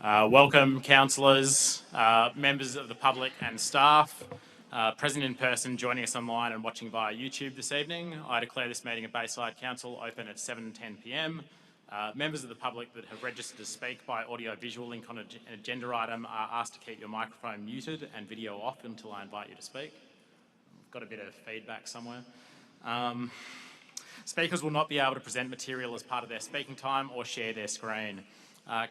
Welcome, councillors, members of the public and staff, present in person, joining us online and watching via YouTube this evening. I declare this meeting of Bayside Council open at 7:10 p.m. Members of the public that have registered to speak by audio-visual link on an agenda item are asked to keep your microphone muted and video off until I invite you to speak. I've got a bit of feedback somewhere. Speakers will not be able to present material as part of their speaking time or share their screen.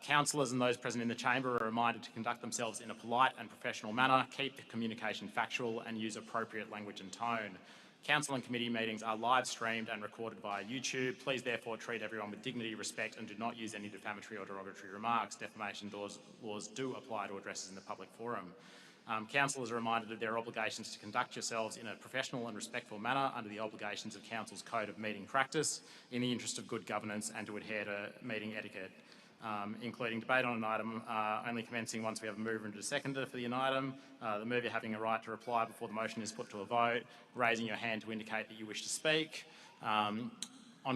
Councillors and those present in the chamber are reminded to conduct themselves in a polite and professional manner, keep the communication factual and use appropriate language and tone. Council and committee meetings are live streamed and recorded via YouTube. Please therefore treat everyone with dignity, respect and do not use any defamatory or derogatory remarks. Defamation laws do apply to addresses in the public forum. Councillors are reminded of their obligations to conduct yourselves in a professional and respectful manner under the obligations of Council's Code of Meeting Practice in the interest of good governance and to adhere to meeting etiquette. Including debate on an item only commencing once we have a mover and a seconder for the item, the mover having a right to reply before the motion is put to a vote, raising your hand to indicate that you wish to speak. On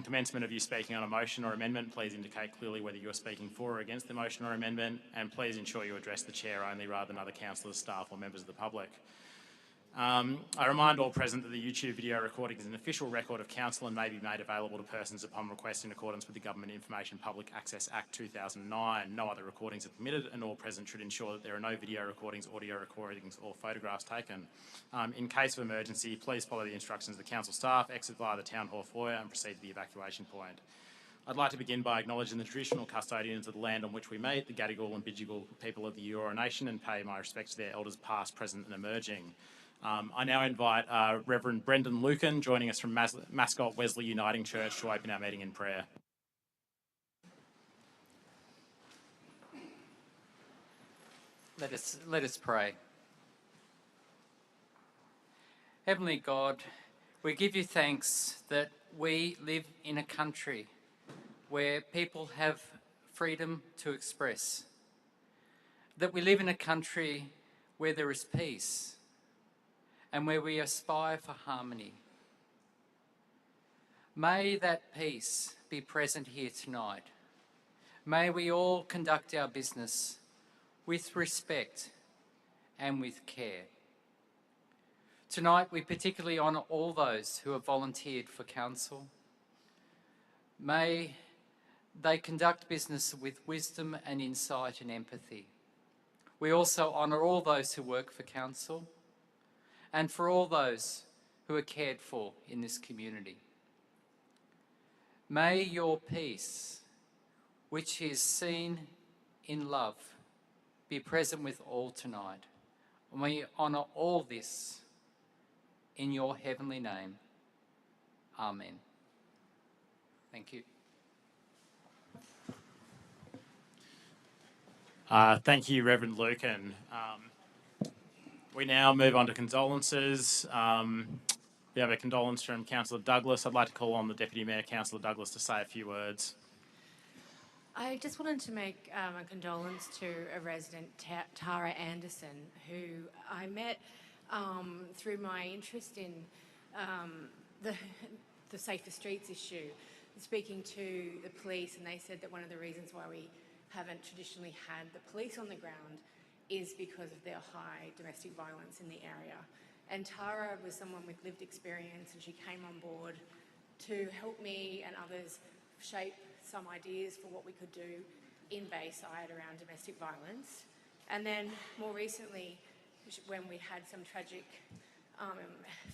commencement of you speaking on a motion or amendment, please indicate clearly whether you are speaking for or against the motion or amendment, and please ensure you address the chair only rather than other councillors, staff or members of the public. I remind all present that the YouTube video recording is an official record of council and may be made available to persons upon request in accordance with the Government Information Public Access Act 2009. No other recordings are permitted and all present should ensure that there are no video recordings, audio recordings or photographs taken. In case of emergency, please follow the instructions of the council staff, exit via the Town Hall foyer and proceed to the evacuation point. I'd like to begin by acknowledging the traditional custodians of the land on which we meet, the Gadigal and Bidjigal people of the Eora Nation, and pay my respects to their elders past, present and emerging. I now invite Reverend Brendan Lucan, joining us from Mascot Wesley Uniting Church, to open our meeting in prayer. Let us pray. Heavenly God, we give you thanks that we live in a country where people have freedom to express, that we live in a country where there is peace and where we aspire for harmony. May that peace be present here tonight. May we all conduct our business with respect and with care. Tonight we particularly honour all those who have volunteered for council. May they conduct business with wisdom and insight and empathy. We also honour all those who work for council and for all those who are cared for in this community. May your peace, which is seen in love, be present with all tonight. And we honour all this in your heavenly name. Amen. Thank you. Thank you, Reverend Lucan. We now move on to condolences. We have a condolence from Councillor Douglas. I'd like to call on the Deputy Mayor, Councillor Douglas, to say a few words. I just wanted to make a condolence to a resident, Tara Anderson, who I met through my interest in the Safer Streets issue, speaking to the police, and they said that one of the reasons why we haven't traditionally had the police on the ground is because of their high domestic violence in the area. And Tara was someone with lived experience, and she came on board to help me and others shape some ideas for what we could do in Bayside around domestic violence. And then more recently, when we had some tragic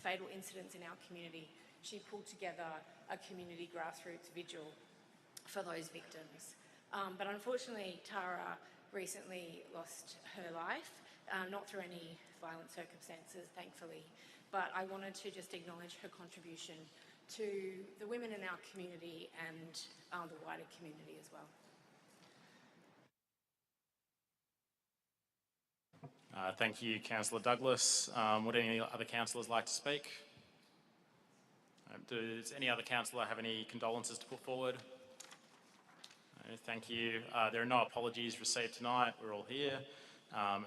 fatal incidents in our community, she pulled together a community grassroots vigil for those victims. But unfortunately, Tara recently lost her life, not through any violent circumstances, thankfully, but I wanted to just acknowledge her contribution to the women in our community and the wider community as well. Thank you, Councillor Douglas. Would any other councillors like to speak? Does any other councillor have any condolences to put forward? No, thank you. There are no apologies received tonight. We're all here.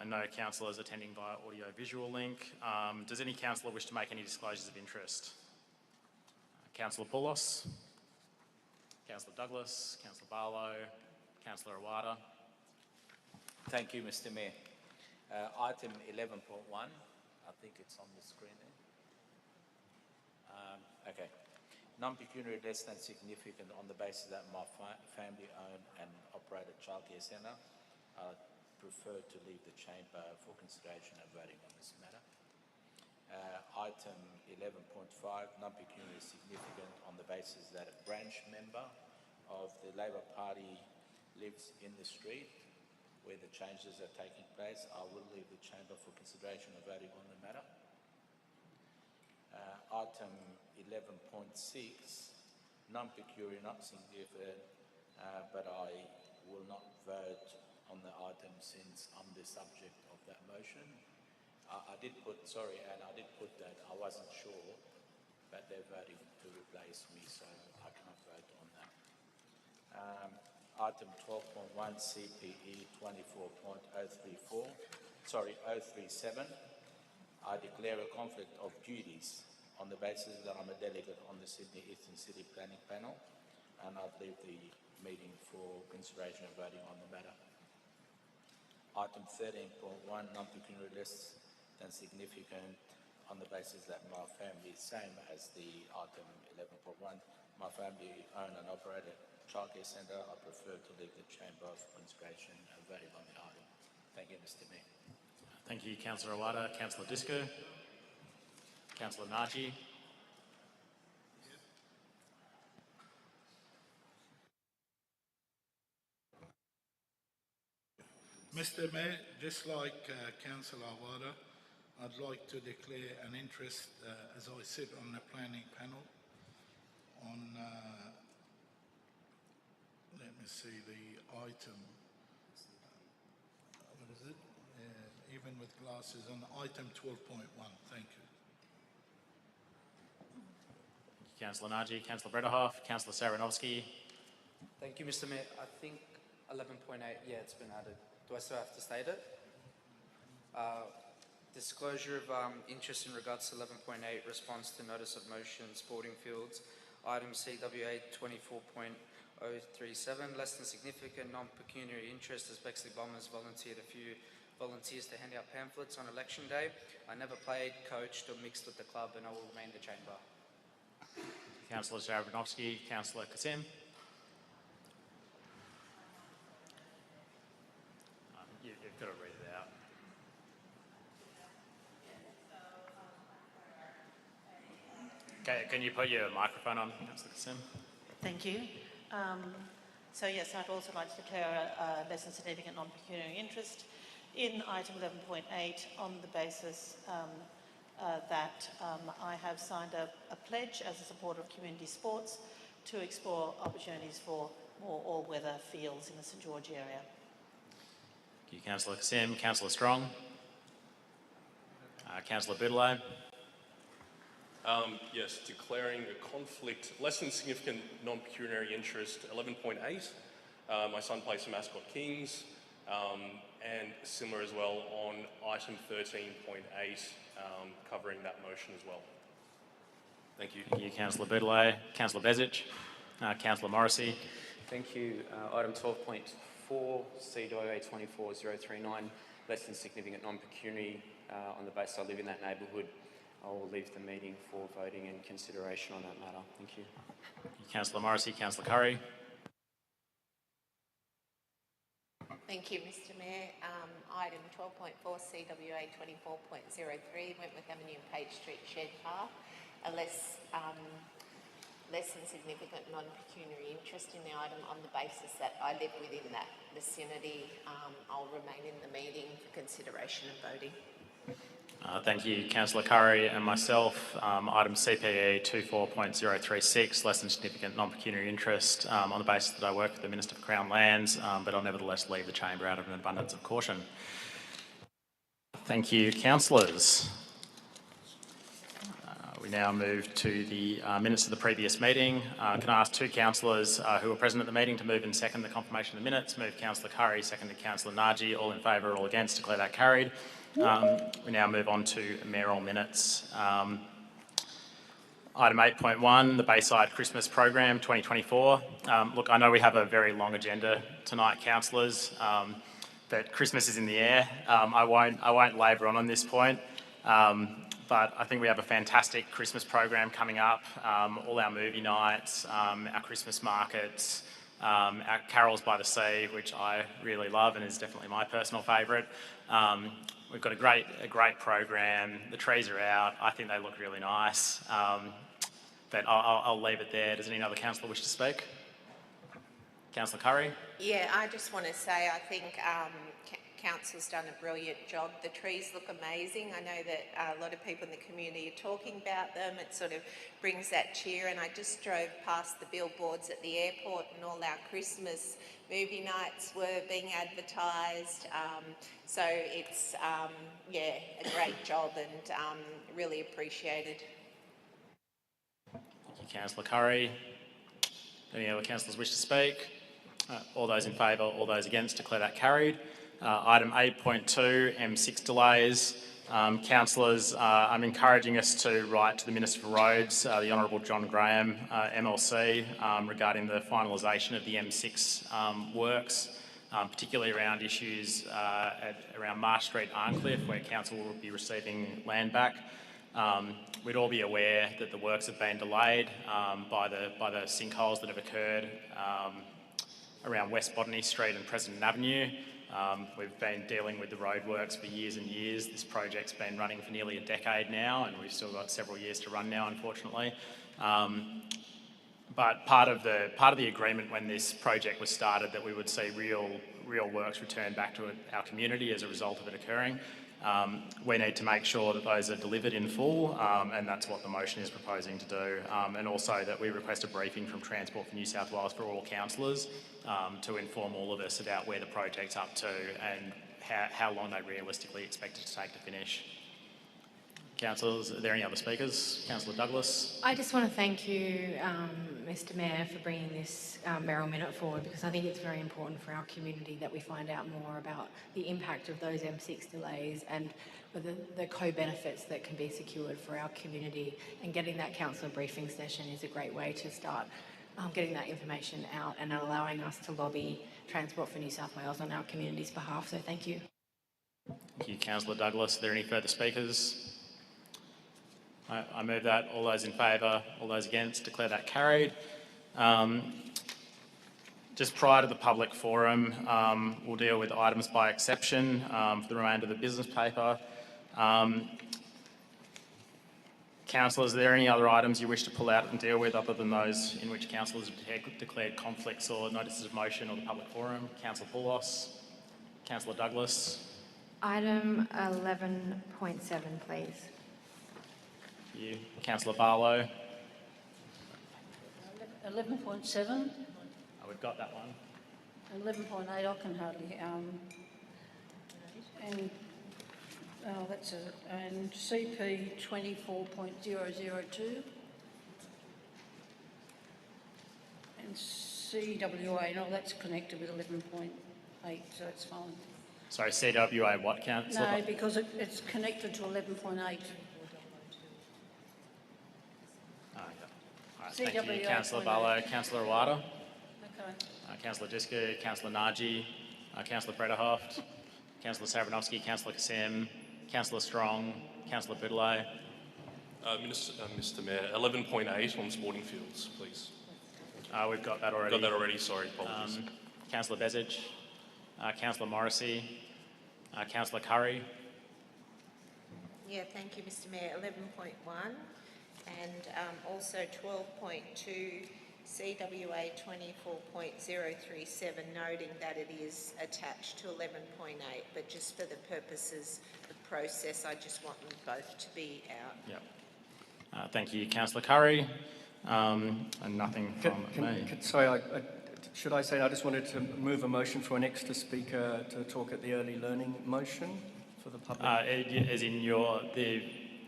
And no councillors attending via audio-visual link. Does any councillor wish to make any disclosures of interest? Councillor Poulos, Councillor Douglas, Councillor Barlow, Councillor Awada. Thank you, Mr. Mayor. Item 11.1, I think it's on the screen there. Okay. Non-pecuniary less than significant on the basis that my family-owned and operated childcare centre. I prefer to leave the chamber for consideration and voting on this matter. Item 11.5, non-pecuniary significant on the basis that a branch member of the Labor Party lives in the street where the changes are taking place. I will leave the chamber for consideration and voting on the matter. Item 11.6, non-pecuniary, not significant, but I will not vote on the item since I'm the subject of that motion. I did put that I wasn't sure, but they're voting to replace me, so I can't vote on that. Item 12.1, CPE 24.037, I declare a conflict of duties on the basis that I'm a delegate on the Sydney Eastern City Planning Panel, and I'd leave the meeting for consideration and voting on the matter. Item 13.1, non-pecuniary less than significant on the basis that my family, same as the item 11.1, my family own and operated childcare centre. I prefer to leave the chamber for consideration and voting on the item. Thank you, Mr. Mayor. Thank you, Councillor Awada. Councillor Disco. Councillor Naji. Mr. Mayor, just like Councillor Awada, I'd like to declare an interest as I sit on the planning panel on, let me see the item, what is it? Even with glasses, on item 12.1. Thank you. Councillor Naji. Councillor Brederhoff. Councillor Saranovsky. Thank you, Mr. Mayor. I think 11.8, yeah, it's been added. Do I still have to state it? Disclosure of interest in regards to 11.8, response to notice of motion, sporting fields, item CWA 24.037, less than significant non-pecuniary interest as Bexley Bombers volunteered a few volunteers to hand out pamphlets on election day. I never played, coached or mixed with the club, and I will remain in the chamber. Councillor Saranovsky. Councillor Kassim. You've got to read it out. Okay, can you put your microphone on, Councillor Kassim? Thank you. So yes, I'd also like to declare a less than significant non-pecuniary interest in item 11.8 on the basis that I have signed a pledge as a supporter of community sports to explore opportunities for more all-weather fields in the St George area. Thank you, Councillor Kassim. Councillor Strong. Councillor Boudelot. Yes, declaring a conflict, less than significant non-pecuniary interest, 11.8. My son plays for Mascot Kings, and similar as well on item 13.8, covering that motion as well. Thank you. Thank you, Councillor Boudelot. Councillor Bezic. Councillor Morrissey. Thank you. Item 12.4, CWA 24039, less than significant non-pecuniary on the basis I live in that neighbourhood. I will leave the meeting for voting and consideration on that matter. Thank you. Councillor Morrissey. Councillor Curry. Thank you, Mr. Mayor. Item 12.4, CWA 24.03, Wentworth Avenue and Page Street Shed Path. A less than significant non-pecuniary interest in the item on the basis that I live within that vicinity. I'll remain in the meeting for consideration and voting. Thank you, Councillor Curry and myself. Item CPE 24.036, less than significant non-pecuniary interest on the basis that I work with the Minister for Crown Lands, but I'll nevertheless leave the chamber out of an abundance of caution. Thank you, councillors. We now move to the minutes of the previous meeting. Can I ask two councillors who were present at the meeting to move and second the confirmation of the minutes? Move Councillor Curry, seconded Councillor Naji. All in favour, all against, declare that carried. We now move on to mayoral minutes. Item 8.1, the Bayside Christmas Program 2024. Look, I know we have a very long agenda tonight, councillors. that Christmas is in the air. I won't labour on this point, but I think we have a fantastic Christmas program coming up. All our movie nights, our Christmas markets, our Carols by the Sea, which I really love and is definitely my personal favourite. We've got a great program. The trees are out. I think they look really nice. But I'll leave it there. Does any other councillor wish to speak? Councillor Curry? Yeah, I just want to say I think Council's done a brilliant job. The trees look amazing. I know that a lot of people in the community are talking about them. It sort of brings that cheer. And I just drove past the billboards at the airport and all our Christmas movie nights were being advertised. So it's, yeah, a great job and really appreciated. Thank you, Councillor Curry. Any other councillors wish to speak? All those in favour, all those against, declare that carried. Item 8.2, M6 delays. Councillors, I'm encouraging us to write to the Minister for Roads, the Honourable John Graham, MLC, regarding the finalisation of the M6 works, particularly around issues around Marsh Street, Arncliffe, where Council will be receiving land back. We'd all be aware that the works have been delayed by the sinkholes that have occurred around West Botany Street and President Avenue. We've been dealing with the roadworks for years and years. This project's been running for nearly a decade now, and we've still got several years to run now, unfortunately. But part of the agreement when this project was started that we would see real works returned back to our community as a result of it occurring. We need to make sure that those are delivered in full, and that's what the motion is proposing to do. And also that we request a briefing from Transport for New South Wales for all councillors to inform all of us about where the project's up to and how long they realistically expect it to take to finish. Councillors, are there any other speakers? Councillor Douglas. I just want to thank you, Mr Mayor, for bringing this Merrill Minute forward, because I think it's very important for our community that we find out more about the impact of those M6 delays and the co-benefits that can be secured for our community. And getting that councillor briefing session is a great way to start getting that information out and allowing us to lobby Transport for New South Wales on our community's behalf. So thank you. Thank you, Councillor Douglas. Are there any further speakers? I move that. All those in favour, all those against, declare that carried. Just prior to the public forum, we'll deal with items by exception for the remainder of the business paper. Councillors, are there any other items you wish to pull out and deal with other than those in which councillors have declared conflicts or notices of motion or the public forum? Councillor Poulos. Councillor Douglas. Item 11.7, please. You. Councillor Barlow. 11.7. We've got that one. 11.8 I can hardly, and that's and CP 24.002 and CWA, no, that's connected with 11.8, so it's fine. Sorry, CWA what, Councillor? No, because it's connected to 11.8. Thank you, Councillor Barlow. Councillor Awada. Okay. Councillor Disco, Councillor Naji, Councillor Brederhoft, Councillor Sarabanovsky, Councillor Kassem, Councillor Strong, Councillor Boudelay. Mr Mayor, 11.8 on sporting fields, please. We've got that already. Got that already, sorry, apologies. Councillor Bezic, Councillor Morrissey, Councillor Curry. Yeah, thank you, Mr Mayor. 11.1 and also 12.2 CWA 24.037, noting that it is attached to 11.8, but just for the purposes of process, I just want them both to be out. Yep. Thank you, Councillor Curry. And nothing from me. Sorry, should I say I just wanted to move a motion for an extra speaker to talk at the early learning motion for the public? As in the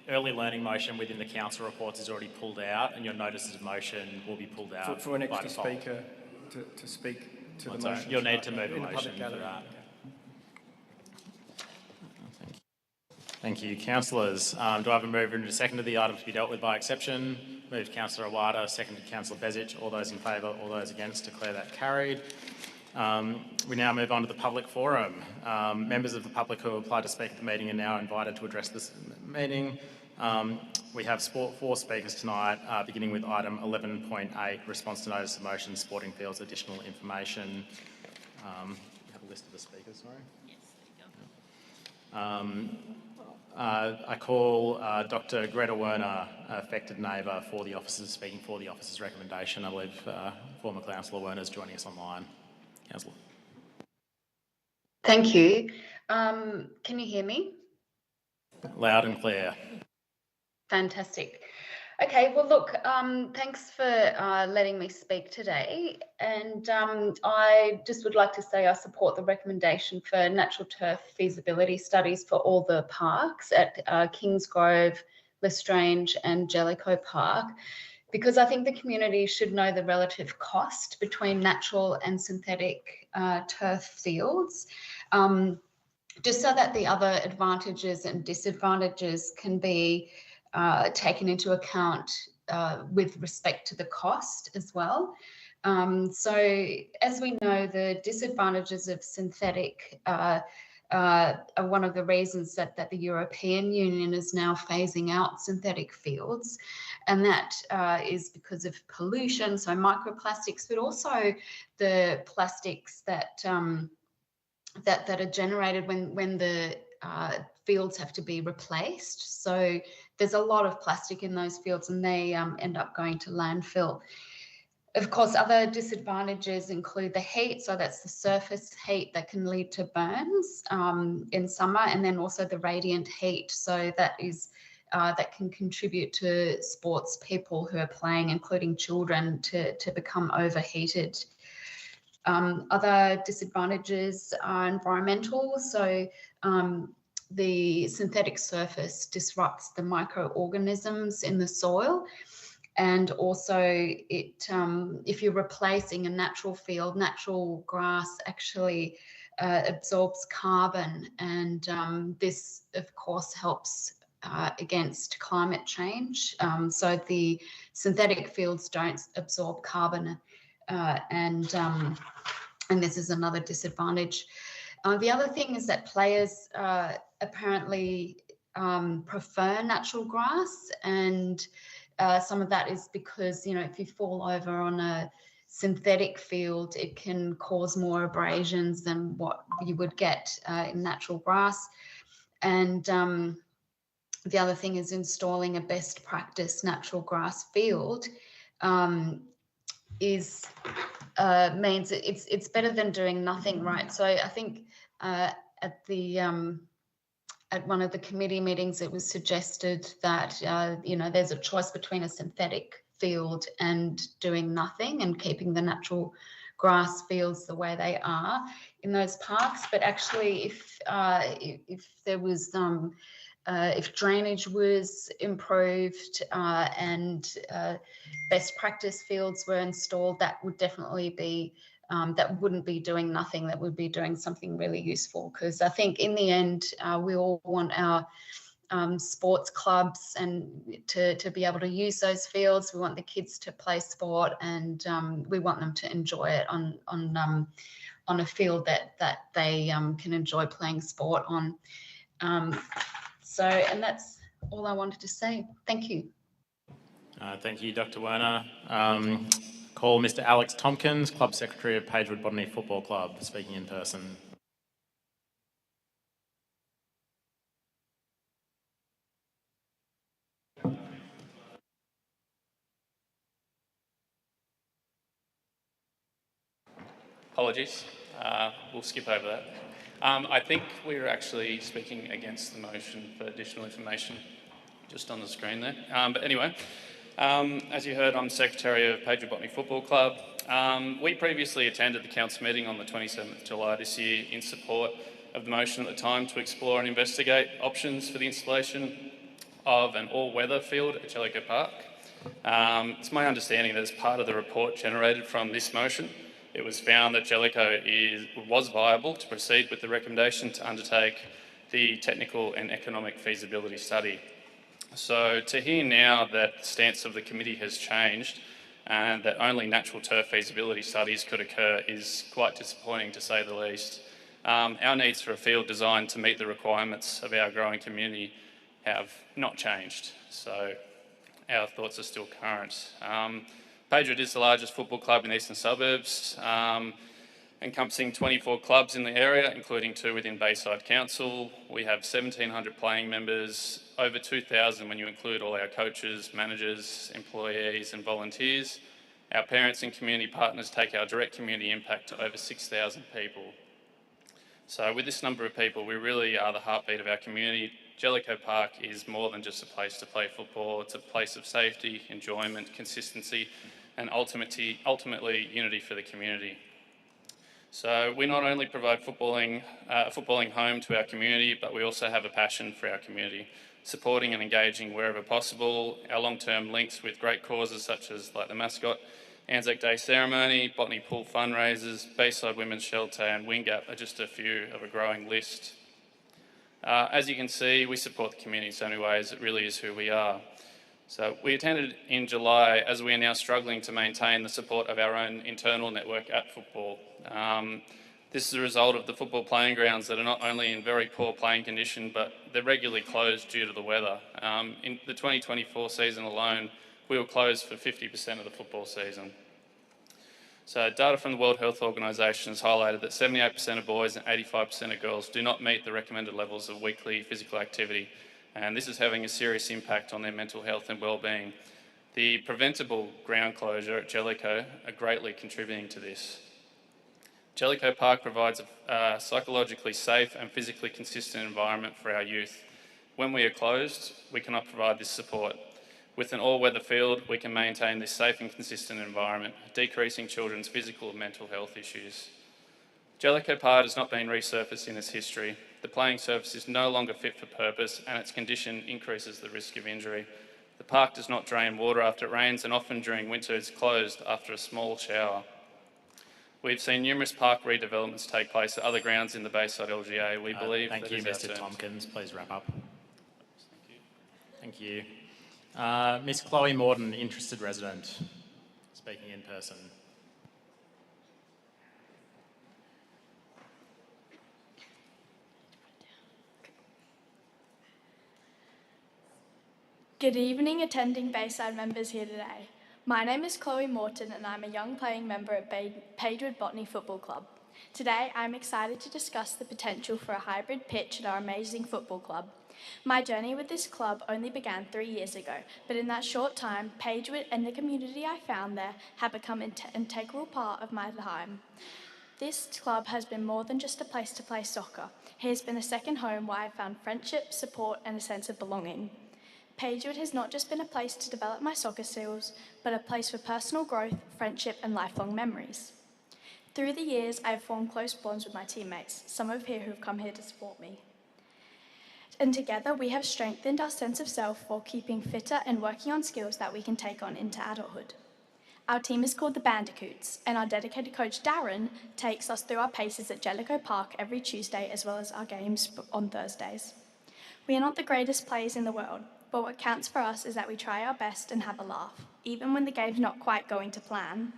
early learning motion within the council reports is already pulled out, and your notices of motion will be pulled out for an extra by default. speaker to speak to the motion. You'll need to move a motion for that. Okay. Thank you, councillors. Do I have a mover and a second to the item to be dealt with by exception? Moved Councillor Awada, seconded Councillor Bezic. All those in favour, all those against, declare that carried. We now move on to the public forum. Members of the public who applied to speak at the meeting are now invited to address this meeting. We have 4 speakers tonight, beginning with item 11.8, response to notice of motion, sporting fields, additional information. You have a list of the speakers, sorry? Yes, there you go. I call Dr. Greta Werner, affected neighbour, for the officers, speaking for the officers' recommendation. I believe former Councillor Werner is joining us online. Councillor. Thank you. Can you hear me? Loud and clear. Fantastic. Okay, well, look, thanks for letting me speak today. And I just would like to say I support the recommendation for natural turf feasibility studies for all the parks at Kingsgrove, Lestrange and Jellicoe Park, because I think the community should know the relative cost between natural and synthetic turf fields, just so that the other advantages and disadvantages can be taken into account with respect to the cost as well. So as we know, the disadvantages of synthetic are one of the reasons that the European Union is now phasing out synthetic fields, and that is because of pollution, so microplastics, but also the plastics that that are generated when the fields have to be replaced. So there's a lot of plastic in those fields, and they end up going to landfill. Of course, other disadvantages include the heat, so that's the surface heat that can lead to burns in summer, and then also the radiant heat, so that is that can contribute to sports people who are playing, including children, to become overheated. Other disadvantages are environmental, so the synthetic surface disrupts the microorganisms in the soil. And also, if you're replacing a natural field, natural grass actually absorbs carbon, and this, of course, helps against climate change. So the synthetic fields don't absorb carbon, and this is another disadvantage. The other thing is that players apparently prefer natural grass, and some of that is because, you know, if you fall over on a synthetic field, it can cause more abrasions than what you would get in natural grass. And the other thing is installing a best practice natural grass field means it's better than doing nothing, right? So I think at one of the committee meetings, it was suggested that, you know, there's a choice between a synthetic field and doing nothing and keeping the natural grass fields the way they are in those parks. But actually, if there was, if drainage was improved and best practice fields were installed, that would definitely be that wouldn't be doing nothing, that would be doing something really useful. Because I think in the end, we all want our sports clubs and to be able to use those fields. We want the kids to play sport, and we want them to enjoy it on a field that they can enjoy playing sport on. So, and that's all I wanted to say. Thank you. Thank you, Dr. Werner. Call Mr. Alex Tompkins, Club Secretary of Pagewood Botany Football Club, speaking in person. Apologies, we'll skip over that. I think we're actually speaking against the motion for additional information, just on the screen there. But anyway, as you heard, I'm Secretary of Pagewood Botany Football Club. We previously attended the council meeting on the 27th of July this year in support of the motion at the time to explore and investigate options for the installation of an all-weather field at Jellicoe Park. It's my understanding that as part of the report generated from this motion, it was found that Jellicoe was viable to proceed with the recommendation to undertake the technical and economic feasibility study. So to hear now that the stance of the committee has changed and that only natural turf feasibility studies could occur is quite disappointing, to say the least. Our needs for a field designed to meet the requirements of our growing community have not changed, so our thoughts are still current. Pagewood is the largest football club in the eastern suburbs, encompassing 24 clubs in the area, including 2 within Bayside Council. We have 1,700 playing members, over 2,000 when you include all our coaches, managers, employees and volunteers. Our parents and community partners take our direct community impact to over 6,000 people. So with this number of people, we really are the heartbeat of our community. Jellicoe Park is more than just a place to play football. It's a place of safety, enjoyment, consistency, and ultimately unity for the community. So we not only provide a footballing home to our community, but we also have a passion for our community, supporting and engaging wherever possible. Our long-term links with great causes such as like the Mascot Anzac Day ceremony, Botany Pool fundraisers, Bayside Women's Shelter and Wingap are just a few of a growing list. As you can see, we support the community in so many ways. It really is who we are. So we attended in July as we are now struggling to maintain the support of our own internal network at football. This is a result of the football playing grounds that are not only in very poor playing condition, but they're regularly closed due to the weather. In the 2024 season alone, we were closed for 50% of the football season. So data from the World Health Organization has highlighted that 78% of boys and 85% of girls do not meet the recommended levels of weekly physical activity, and this is having a serious impact on their mental health and well-being. The preventable ground closure at Jellicoe are greatly contributing to this. Jellicoe Park provides a psychologically safe and physically consistent environment for our youth. When we are closed, we cannot provide this support. With an all-weather field, we can maintain this safe and consistent environment, decreasing children's physical and mental health issues. Jellicoe Park has not been resurfaced in its history. The playing surface is no longer fit for purpose and its condition increases the risk of injury. The park does not drain water after it rains and often during winter is closed after a small shower. We've seen numerous park redevelopments take place at other grounds in the Bayside LGA. We believe Thank that you, is our Mr. terms. Tompkins. Please wrap up. Thank you. Ms. Chloe Morton, interested resident, speaking in person. Good evening, attending Bayside members here today. My name is Chloe Morton and I'm a young playing member at Pagewood Botany Football Club. Today I'm excited to discuss the potential for a hybrid pitch at our amazing football club. My journey with this club only began 3 years ago, but in that short time, Pagewood and the community I found there have become an integral part of my time. This club has been more than just a place to play soccer. It has been a second home where I found friendship, support and a sense of belonging. Pagewood has not just been a place to develop my soccer skills, but a place for personal growth, friendship and lifelong memories. Through the years, I have formed close bonds with my teammates, some of who have come here to support me. And together we have strengthened our sense of self while keeping fitter and working on skills that we can take on into adulthood. Our team is called the Bandicoots, and our dedicated coach Darren takes us through our paces at Jellicoe Park every Tuesday as well as our games on Thursdays. We are not the greatest players in the world, but what counts for us is that we try our best and have a laugh, even when the game's not quite going to plan.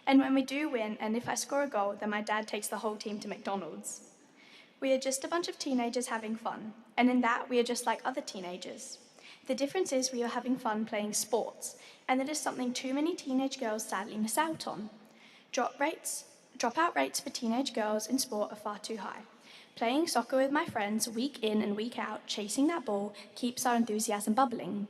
And when we do win, and if I score a goal, then my dad takes the whole team to McDonald's. We are just a bunch of teenagers having fun, and in that we are just like other teenagers. The difference is we are having fun playing sports, and it is something too many teenage girls sadly miss out on. Dropout rates for teenage girls in sport are far too high. Playing soccer with my friends week in and week out, chasing that ball, keeps our enthusiasm bubbling.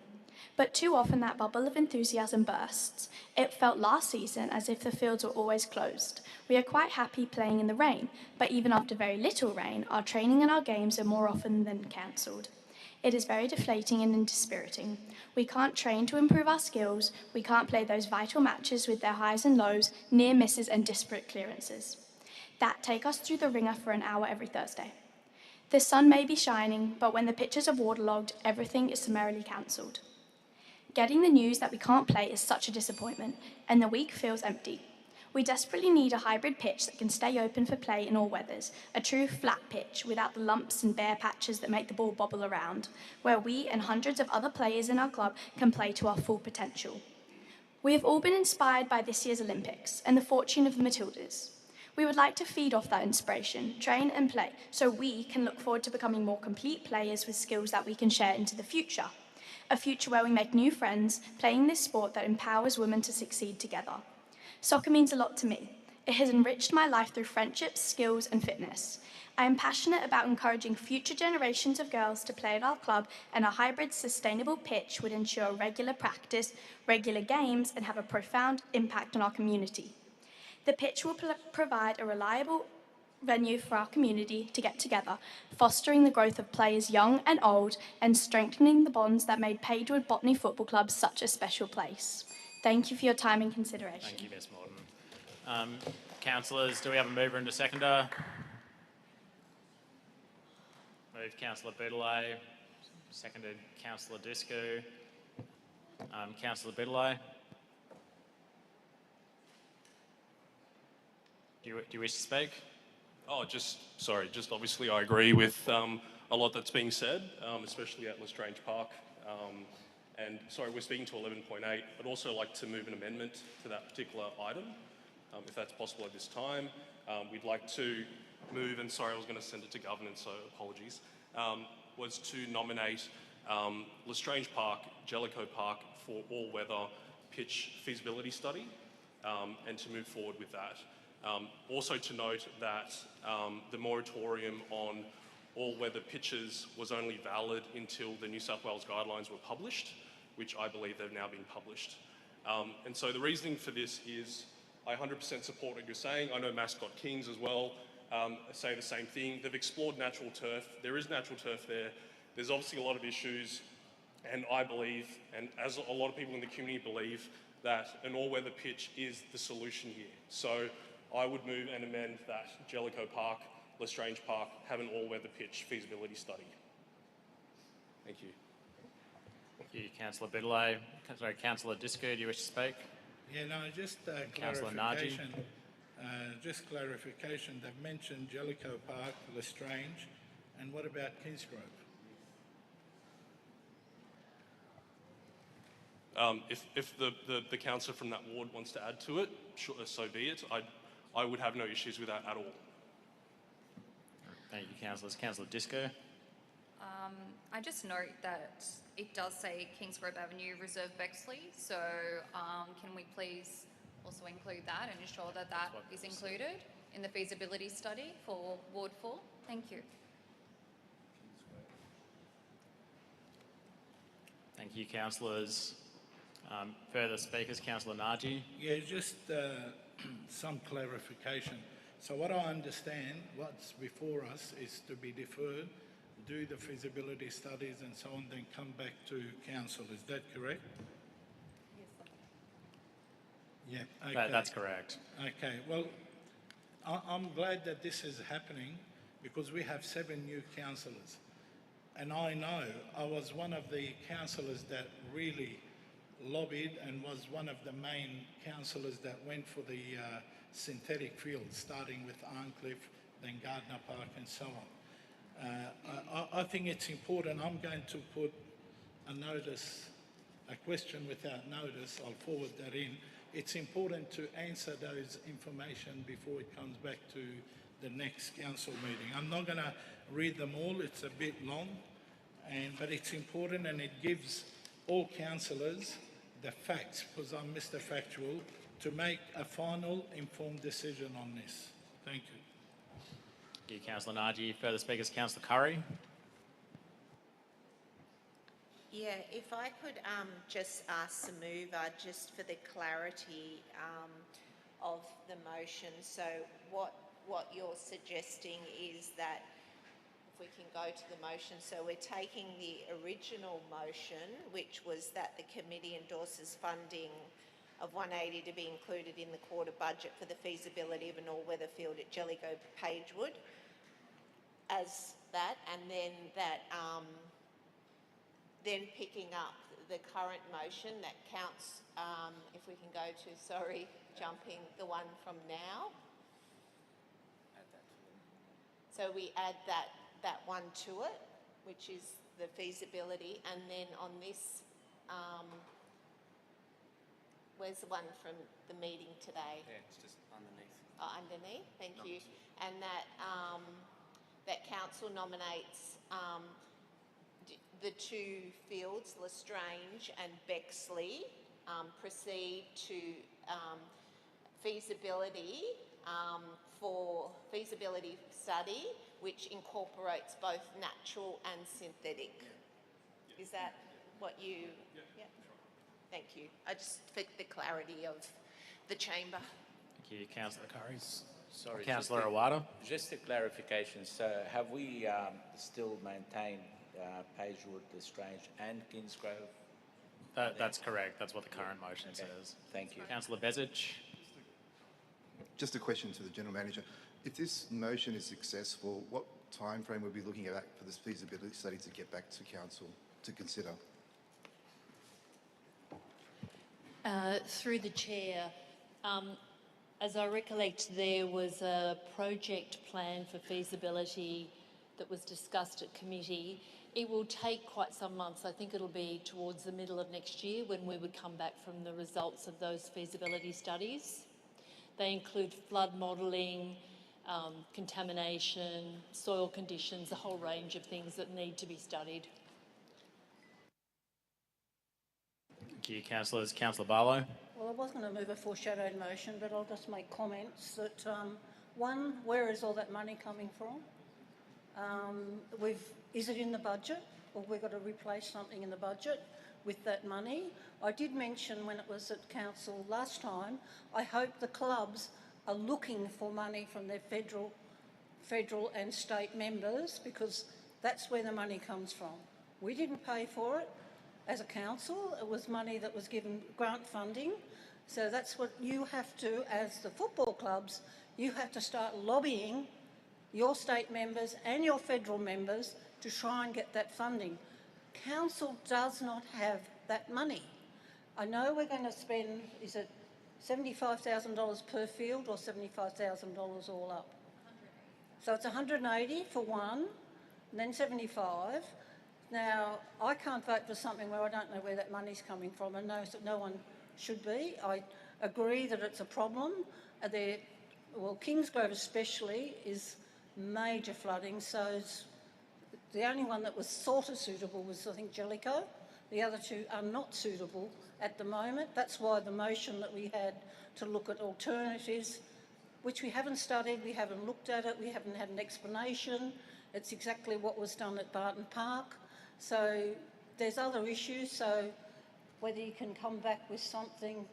But too often that bubble of enthusiasm bursts. It felt last season as if the fields were always closed. We are quite happy playing in the rain, but even after very little rain, our training and our games are more often than cancelled. It is very deflating and dispiriting. We can't train to improve our skills, we can't play those vital matches with their highs and lows, near misses and disparate clearances. That take us through the ringer for an hour every Thursday. The sun may be shining, but when the pitches are waterlogged, everything is summarily cancelled. Getting the news that we can't play is such a disappointment, and the week feels empty. We desperately need a hybrid pitch that can stay open for play in all weathers, a true flat pitch without the lumps and bare patches that make the ball bobble around, where we and hundreds of other players in our club can play to our full potential. We have all been inspired by this year's Olympics and the fortune of the Matildas. We would like to feed off that inspiration, train and play, so we can look forward to becoming more complete players with skills that we can share into the future. A future where we make new friends, playing this sport that empowers women to succeed together. Soccer means a lot to me. It has enriched my life through friendships, skills and fitness. I am passionate about encouraging future generations of girls to play at our club, and a hybrid sustainable pitch would ensure regular practice, regular games and have a profound impact on our community. The pitch will provide a reliable venue for our community to get together, fostering the growth of players young and old and strengthening the bonds that made Pagewood Botany Football Club such a special place. Thank you for your time and consideration. Thank you, Ms Morton. Councillors, do we have a mover and a seconder? Moved Councillor Boutillier, seconded Councillor Disco. Councillor Boutillier. Do you wish to speak? Oh, just obviously I agree with a lot that's being said, especially at Lestrange Park. And sorry, we're speaking to 11.8. I'd also like to move an amendment to that particular item, if that's possible at this time. We'd like to move, and sorry, I was going to send it to governance, so apologies, was to nominate Lestrange Park, Jellicoe Park for all-weather pitch feasibility study, and to move forward with that. Also to note that the moratorium on all-weather pitches was only valid until the New South Wales guidelines were published, which I believe they've now been published. And so the reasoning for this is I 100% support what you're saying. I know Mascot Kings as well say the same thing. They've explored natural turf. There is natural turf there. There's obviously a lot of issues, and I believe, and as a lot of people in the community believe, that an all-weather pitch is the solution here. So I would move and amend that Jellicoe Park, Lestrange Park have an all-weather pitch feasibility study. Thank you. Thank you, Councillor Boutillier. Sorry, Councillor Disco, do you wish to speak? Yeah, no, just Councillor Naji. clarification. Just clarification. They've mentioned Jellicoe Park, Lestrange, and what about Kingsgrove? If the councillor from that ward wants to add to it, sure, so be it. I would have no issues with that at all. Thank you, councillors. Councillor Disco. I just note that it does say Kingsgrove Avenue, Reserve Bexley, so can we please also include that and ensure that that is included in the feasibility study for Ward 4? Thank you. Thank you, councillors. Further speakers, Councillor Naji. Yeah, just some clarification. So what I understand, what's before us is to be deferred, do the feasibility studies and so on, then come back to council. Is that correct? Yeah, okay. That's correct. Okay, well, I'm glad that this is happening because we have 7 new councillors. And I know I was one of the councillors that really lobbied and was one of the main councillors that went for the synthetic fields, starting with Arncliffe, then Gardner Park and so on. I think it's important. I'm going to put a notice, a question without notice. I'll forward that in. It's important to answer those information before it comes back to the next council meeting. I'm not going to read them all. It's a bit long, but it's important, and it gives all councillors the facts, because I'm Mr. Factual, to make a final informed decision on this. Thank you. Thank you, Councillor Naji. Further speakers, Councillor Curry. Yeah, if I could just ask Samuva, just for the clarity of the motion. So what you're suggesting is that if we can go to the motion, so we're taking the original motion, which was that the committee endorses funding of 180 to be included in the quarter budget for the feasibility of an all-weather field at Jellicoe Pagewood, as that, and then that, then picking up the current motion that counts, if we can go to, sorry, jumping the one from now. So we add that one to it, which is the feasibility, and then on this, Where's the one from the meeting today? Yeah, it's just underneath. Oh, underneath, thank you. And that, that council nominates the two fields, Lestrange and Bexley, proceed to feasibility for feasibility study, which incorporates both natural and synthetic. Is that what you? Yeah. Thank you. I just for the clarity of the chamber. Thank you, Councillor Curry. Sorry, Councillor Awada. Just a clarification. So have we still maintained Pagewood, Lestrange and Kingsgrove? That's correct. That's what the current motion says. Thank you. Councillor Bezic. Just a question to the General Manager. If this motion is successful, what time frame we'll be looking at for this feasibility study to get back to Council to consider? Through the Chair, as I recollect, there was a project plan for feasibility that was discussed at committee. It will take quite some months. I think it'll be towards the middle of next year when we would come back from the results of those feasibility studies. They include flood modelling, contamination, soil conditions, a whole range of things that need to be studied. Thank you, councillors. Councillor Barlow. Well, I was going to move a foreshadowed motion, but I'll just make comments that, one, where is all that money coming from? Is it in the budget, or we've got to replace something in the budget with that money? I did mention when it was at council last time, I hope the clubs are looking for money from their federal and state members, because that's where the money comes from. We didn't pay for it as a council. It was money that was given grant funding. So that's what you have to, as the football clubs, you have to start lobbying your state members and your federal members to try and get that funding. Council does not have that money. I know we're going to spend, is it $75,000 per field or $75,000 all up? So it's 180 for one, and then 75. Now, I can't vote for something where I don't know where that money's coming from, and no one should be. I agree that it's a problem. Well, Kingsgrove especially is major flooding, so it's, the only one that was sort of suitable was, I think, Jellicoe. The other two are not suitable at the moment. That's why the motion that we had to look at alternatives, which we haven't studied, we haven't looked at it, we haven't had an explanation. It's exactly what was done at Barton Park. So there's other issues, so whether you can come back with something,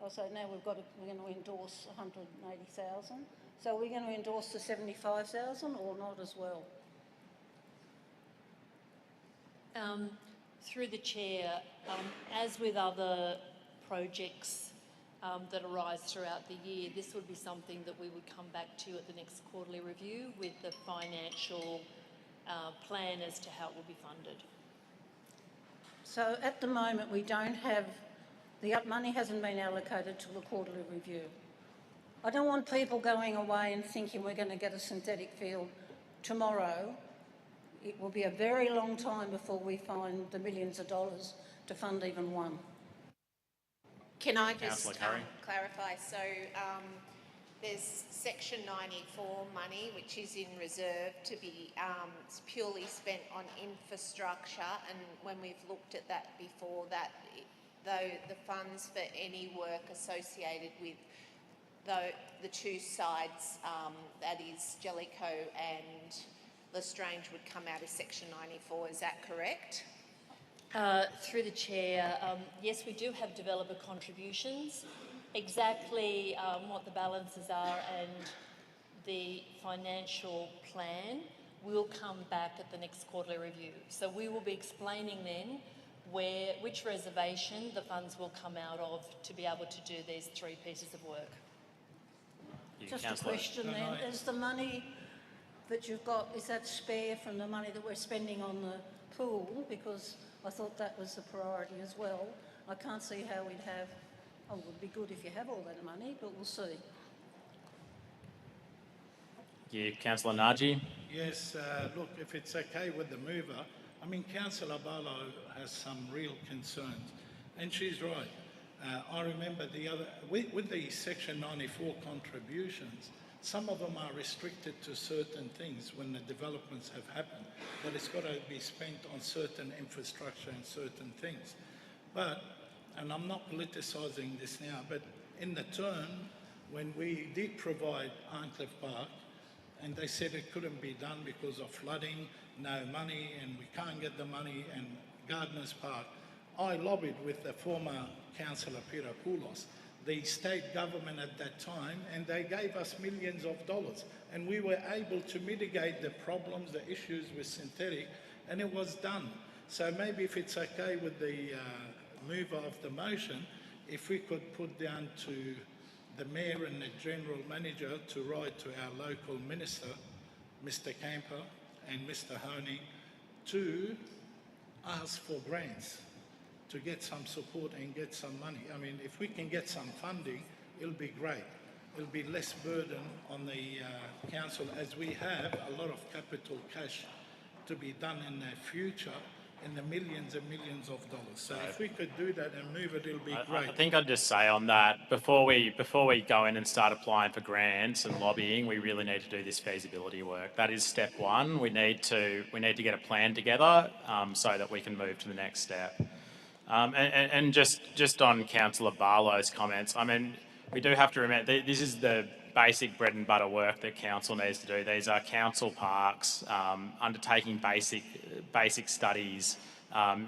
also now we're going to endorse 180,000. So are we going to endorse the 75,000 or not as well? Through the Chair, as with other projects that arise throughout the year, this would be something that we would come back to at the next quarterly review with the financial plan as to how it will be funded. So at the moment we don't have, the money hasn't been allocated to the quarterly review. I don't want people going away and thinking we're going to get a synthetic field tomorrow. It will be a very long time before we find the millions of dollars to fund even one. Can I just clarify? So there's Section 94 money, which is in reserve to be purely spent on infrastructure, and when we've looked at that before, that though the funds for any work associated with the two sides, that is Jellicoe and Lestrange, would come out of Section 94. Is that correct? Through the Chair, yes, we do have developer contributions. Exactly what the balances are and the financial plan will come back at the next quarterly review. So we will be explaining then which reservation the funds will come out of to be able to do these three pieces of work. Just a question then, is the money that you've got, is that spare from the money that we're spending on the pool? Because I thought that was the priority as well. I can't see how we'd have, oh, it would be good if you have all that money, but we'll see. Yeah, Councillor Naji. Yes, look, if it's okay with the mover, I mean, Councillor Barlow has some real concerns. And she's right. I remember with the Section 94 contributions, some of them are restricted to certain things when the developments have happened, that it's got to be spent on certain infrastructure and certain things. But, and I'm not politicising this now, but in the term, when we did provide Arncliffe Park, and they said it couldn't be done because of flooding, no money, and we can't get the money, and Gardeners Park, I lobbied with the former councillor Peter Poulos, the state government at that time, and they gave us millions of dollars, and we were able to mitigate the problems, the issues with synthetic, and it was done. So maybe if it's okay with the mover of the motion, if we could put down to the Mayor and the General Manager to write to our local Minister, Mr Camper and Mr Honey, to ask for grants, to get some support and get some money. I mean, if we can get some funding, it'll be great. It'll be less burden on the council, as we have a lot of capital cash to be done in the future, in the millions and millions of dollars. So if we could do that and move it, it'll be great. I think I'd just say on that, before we go in and start applying for grants and lobbying, we really need to do this feasibility work. That is step one. We need to get a plan together so that we can move to the next step. And just on Councillor Barlow's comments, I mean, we do have to remember this is the basic bread and butter work that council needs to do. These are council parks. Undertaking basic studies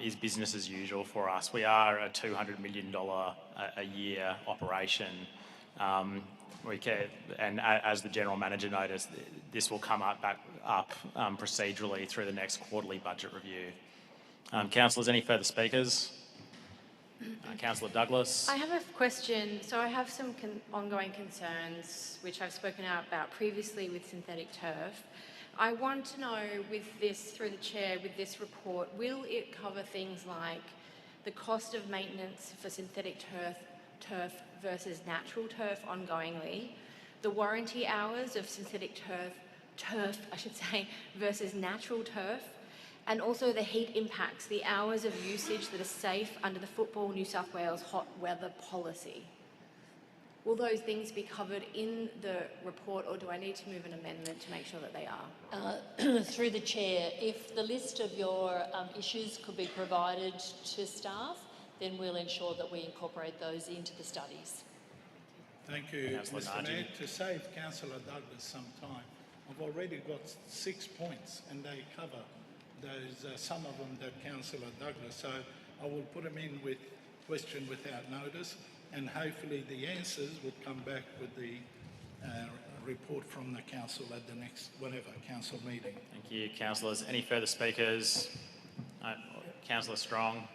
is business as usual for us. We are a $200 million a year operation. And as the General Manager noticed, this will come back up procedurally through the next quarterly budget review. Councillors, any further speakers? Councillor Douglas. I have a question. So I have some ongoing concerns, which I've spoken out about previously with synthetic turf. I want to know, with this, through the chair, with this report, will it cover things like the cost of maintenance for synthetic turf versus natural turf ongoingly, the warranty hours of synthetic turf versus natural turf, and also the heat impacts, the hours of usage that are safe under the Football New South Wales hot weather policy? Will those things be covered in the report, or do I need to move an amendment to make sure that they are? Through the chair, if the list of your issues could be provided to staff, then we'll ensure that we incorporate those into the studies. Thank you, Mr Mayor. To save Councillor Douglas some time, I've already got 6 points and they cover those, some of them that Councillor Douglas, so I will put them in with question without notice, and hopefully the answers would come back with the report from the council at the next, whatever, council meeting. Thank you, councillors. Any further speakers? Councillor Strong.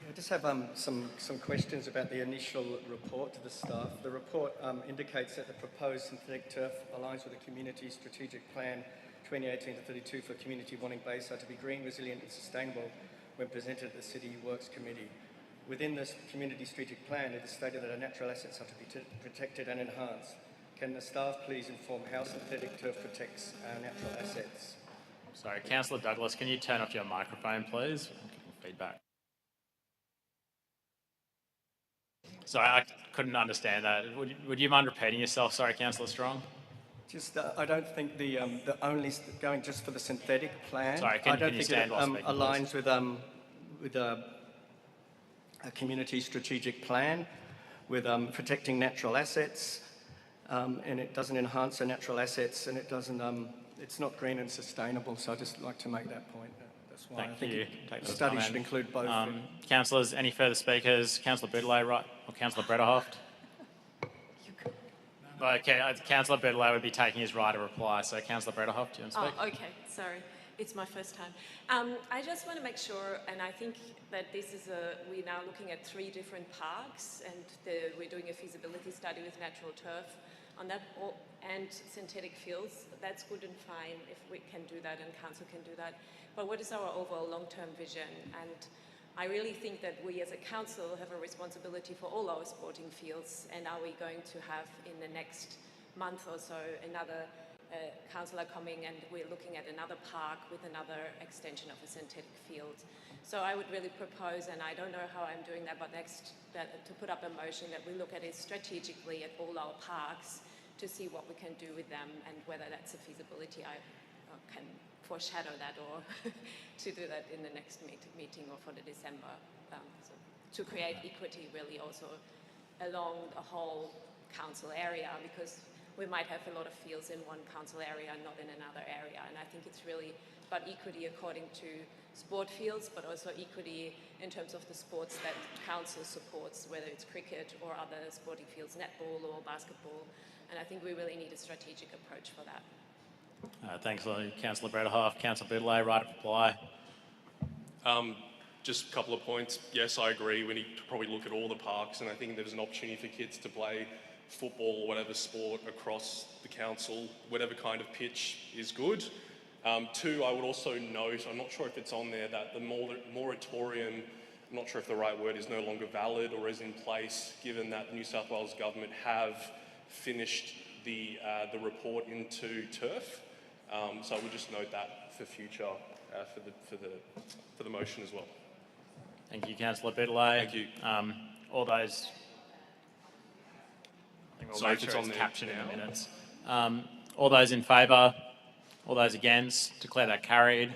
Yeah, I just have some questions about the initial report to the staff. The report indicates that the proposed synthetic turf aligns with the Community Strategic Plan 2018 to 32 for community wanting Bayside to be green, resilient and sustainable when presented at the City Works Committee. Within this community strategic plan, it is stated that our natural assets are to be protected and enhanced. Can the staff please inform how synthetic turf protects our natural assets? Sorry, Councillor Douglas, can you turn off your microphone, please? Feedback. Sorry, I couldn't understand that. Would you mind repeating yourself? Sorry, Councillor Strong. Just, I don't think the only going just for the synthetic plan. Sorry, I don't you think stand it while speaking, aligns please? with a community strategic plan, with protecting natural assets, and it doesn't enhance the natural assets, and it doesn't. It's not green and sustainable. So I just like to make that point. That's why I think the study should include both. Councillors, any further speakers? Councillor Boudeleau, right? Or Councillor Brederhoft? Okay, Councillor Boudeleau would be taking his right to reply. So, Councillor Brederhoft, do you want to speak? Oh, okay. Sorry. It's my first time. I just want to make sure, and I think that this is we're now looking at 3 different parks, and we're doing a feasibility study with natural turf on that, and synthetic fields. That's good and fine if we can do that and council can do that. But what is our overall long-term vision? And I really think that we as a council have a responsibility for all our sporting fields, and are we going to have in the next month or so another councillor coming and we're looking at another park with another extension of a synthetic field. So I would really propose, and I don't know how I'm doing that, but to put up a motion that we look at it strategically at all our parks to see what we can do with them and whether that's a feasibility. I can foreshadow that or to do that in the next meeting or for the December. So to create equity really also along the whole council area, because we might have a lot of fields in one council area and not in another area. And I think it's really about equity according to sport fields, but also equity in terms of the sports that council supports, whether it's cricket or other sporting fields, netball or basketball. And I think we really need a strategic approach for that. Thanks, Councillor Brederhoff. Councillor Boudeleau, right of reply. Just a couple of points. Yes, I agree. We need to probably look at all the parks, and I think there's an opportunity for kids to play football or whatever sport across the council, whatever kind of pitch is good. Two, I would also note, I'm not sure if it's on there, that the moratorium, I'm not sure if the right word is no longer valid or is in place, given that the New South Wales government have finished the report into turf. So I would just note that for future, for the motion as well. Thank you, Councillor Boudeleau. Thank you. All those. I think we'll Sorry, make sure it's on it's there captured in now. the minutes. All those in favour? All those against? Declare that carried.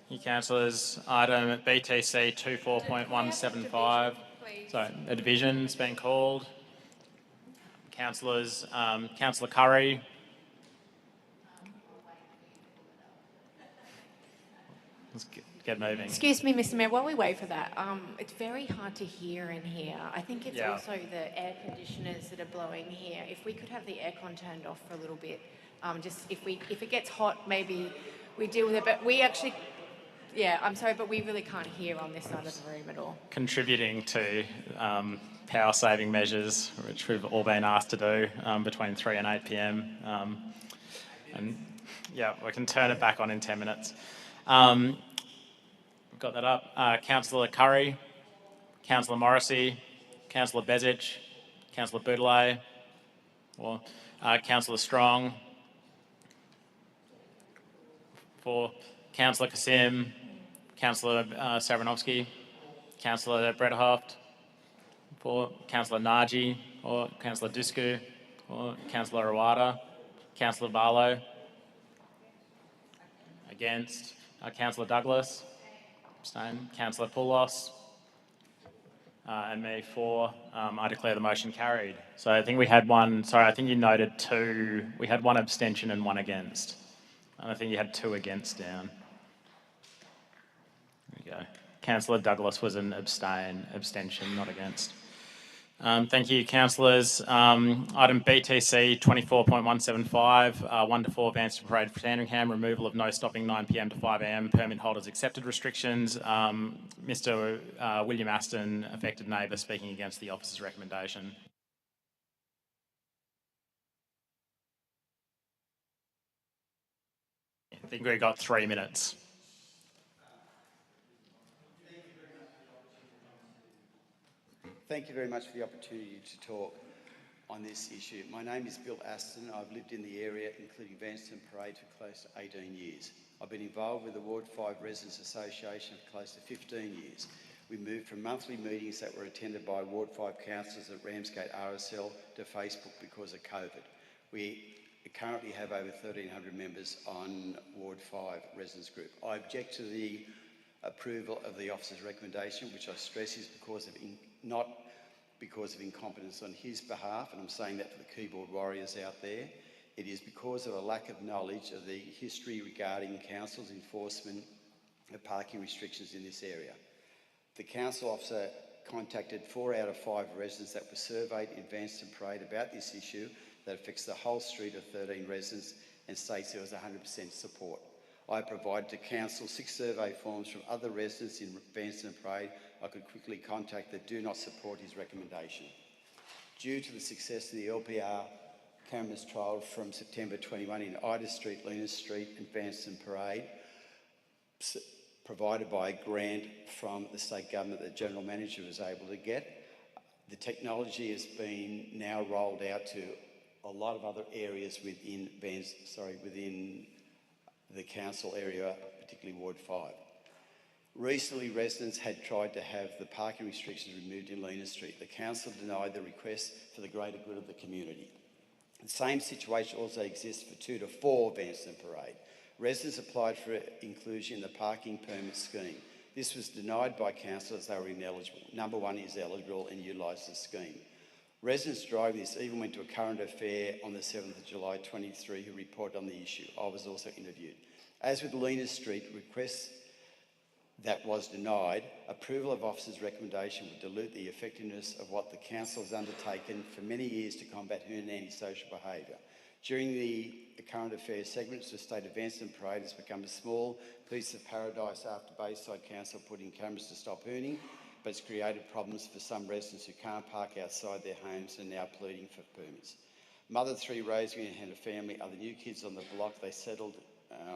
Thank you, councillors. Item BTC 24.175. Sorry, a division's been called. Councillors, Councillor Curry. Let's get moving. Excuse me, Mr. Mayor, while we wait for that, it's very hard to hear in here. I think it's also the air conditioners that are blowing here. If we could have the aircon turned off for a little bit, just if it gets hot, maybe we deal with it. But we actually, I'm sorry, but we really can't hear on this side of the room at all. Contributing to power saving measures, which we've all been asked to do between 3 and 8 p.m. And yeah, we can turn it back on in 10 minutes. Got that up. Councillor Curry, Councillor Morrissey, Councillor Bezic, Councillor Boudeleau, or Councillor Strong, for Councillor Kassim, Councillor Savranovsky, Councillor Brederhoff, for Councillor Naji, or Councillor Dusku, or Councillor Awada, Councillor Barlow. Against, Councillor Douglas. Abstain. Councillor Poulos. And me for. I declare the motion carried. So I think we had one, sorry, I think you noted two. We had one abstention and one against. And I think you had two against down. There we go. Councillor Douglas was an abstention, not against. Thank you, councillors. Item BTC 24.175, 1 to 4 Vance to Parade for Sandringham, removal of no stopping 9 p.m. to 5 a.m. permit holders accepted restrictions. Mr. William Aston, affected neighbour, speaking against the officer's recommendation. I think we got 3 minutes. Thank you very much for the opportunity to talk on this issue. My name is Bill Aston. I've lived in the area, including Vanstone Parade, for close to 18 years. I've been involved with the Ward 5 Residents Association for close to 15 years. We moved from monthly meetings that were attended by Ward 5 councillors at Ramsgate RSL to Facebook because of COVID. We currently have over 1,300 members on Ward 5 Residents Group. I object to the approval of the officer's recommendation, which I stress is not because of incompetence on his behalf, and I'm saying that to the keyboard warriors out there. It is because of a lack of knowledge of the history regarding council's enforcement of parking restrictions in this area. The council officer contacted 4 out of 5 residents that were surveyed in Vanstone Parade about this issue that affects the whole street of 13 residents and states there was 100% support. I provided to council 6 survey forms from other residents in Vanstone Parade I could quickly contact that do not support his recommendation. Due to the success of the LPR cameras trial from September 21 in Ida Street, Lena Street and Vanstone Parade, provided by a grant from the state government that the General Manager was able to get, the technology has been now rolled out to a lot of other areas within the council area, particularly Ward 5. Recently, residents had tried to have the parking restrictions removed in Lena Street. The council denied the request for the greater good of the community. The same situation also exists for 2 to 4 Vanstone Parade. Residents applied for inclusion in the parking permit scheme. This was denied by council as they were ineligible. Number 1 is eligible and utilised the scheme. Residents driving this even went to a current affair on the 7th of July 23 who reported on the issue. I was also interviewed. As with Lena Street, requests that was denied, approval of officers' recommendation would dilute the effectiveness of what the council has undertaken for many years to combat hooning and antisocial behaviour. During the current affairs segments, the State of Vanstone Parade has become a small piece of paradise after Bayside Council put in cameras to stop hooning, but it's created problems for some residents who can't park outside their homes and now pleading for permits. Mother 3 Rosemary and her family are the new kids on the block. They settled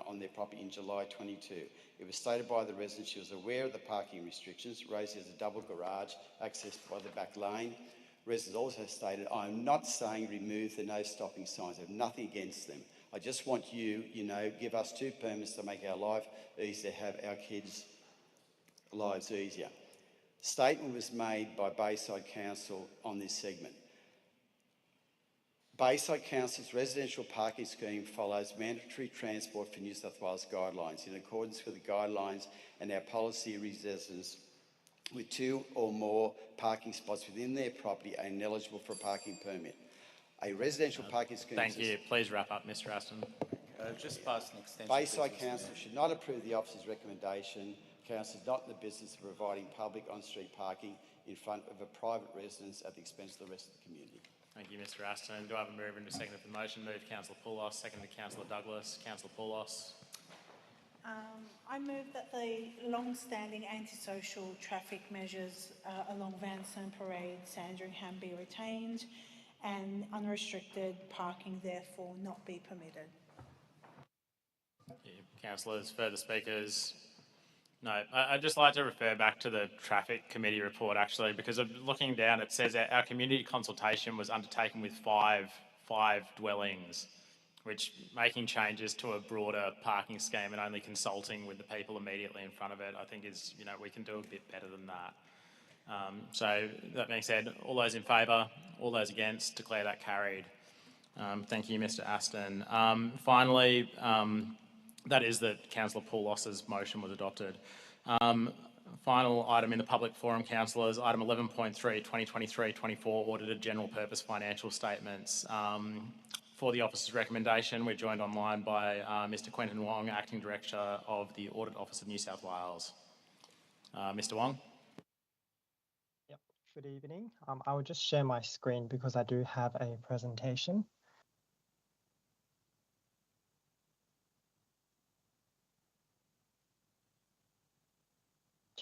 on their property in July 22. It was stated by the resident she was aware of the parking restrictions. Rosie has a double garage accessed by the back lane. Residents also stated, I'm not saying remove the no stopping signs. I have nothing against them. I just want you, give us 2 permits to make our life easier, have our kids' lives easier. Statement was made by Bayside Council on this segment. Bayside Council's residential parking scheme follows mandatory transport for New South Wales guidelines. In accordance with the guidelines and our policy, residents with 2 or more parking spots within their property are ineligible for a parking permit. A residential parking scheme... Thank you. Please wrap up, Mr Aston. Just pass an extension. Bayside Council should not approve the officer's recommendation. Council is not in the business of providing public on-street parking in front of a private residence at the expense of the rest of the community. Thank you, Mr Aston. Do I have a mover and a seconder for the motion? Moved Councillor Poulos, seconded Councillor Douglas. Councillor Poulos. I move that the long-standing antisocial traffic measures along Vanstone Parade, Sandringham be retained and unrestricted parking therefore not be permitted. Thank you. Councillors, further speakers? No, I'd just like to refer back to the Traffic Committee report actually, because of looking down it says that our community consultation was undertaken with five dwellings, which making changes to a broader parking scheme and only consulting with the people immediately in front of it, I think is, we can do a bit better than that. So that being said, all those in favour, all those against, declare that carried. Thank you, Mr Aston. Finally, that is that Councillor Poulos's motion was adopted. Final item in the public forum, councillors, item 11.3, 2023-24 audited general purpose financial statements. For the officer's recommendation, we're joined online by Mr Quentin Wong, Acting Director of the Audit Office of New South Wales. Mr Wong. Yep. Good evening. I will just share my screen because I do have a presentation.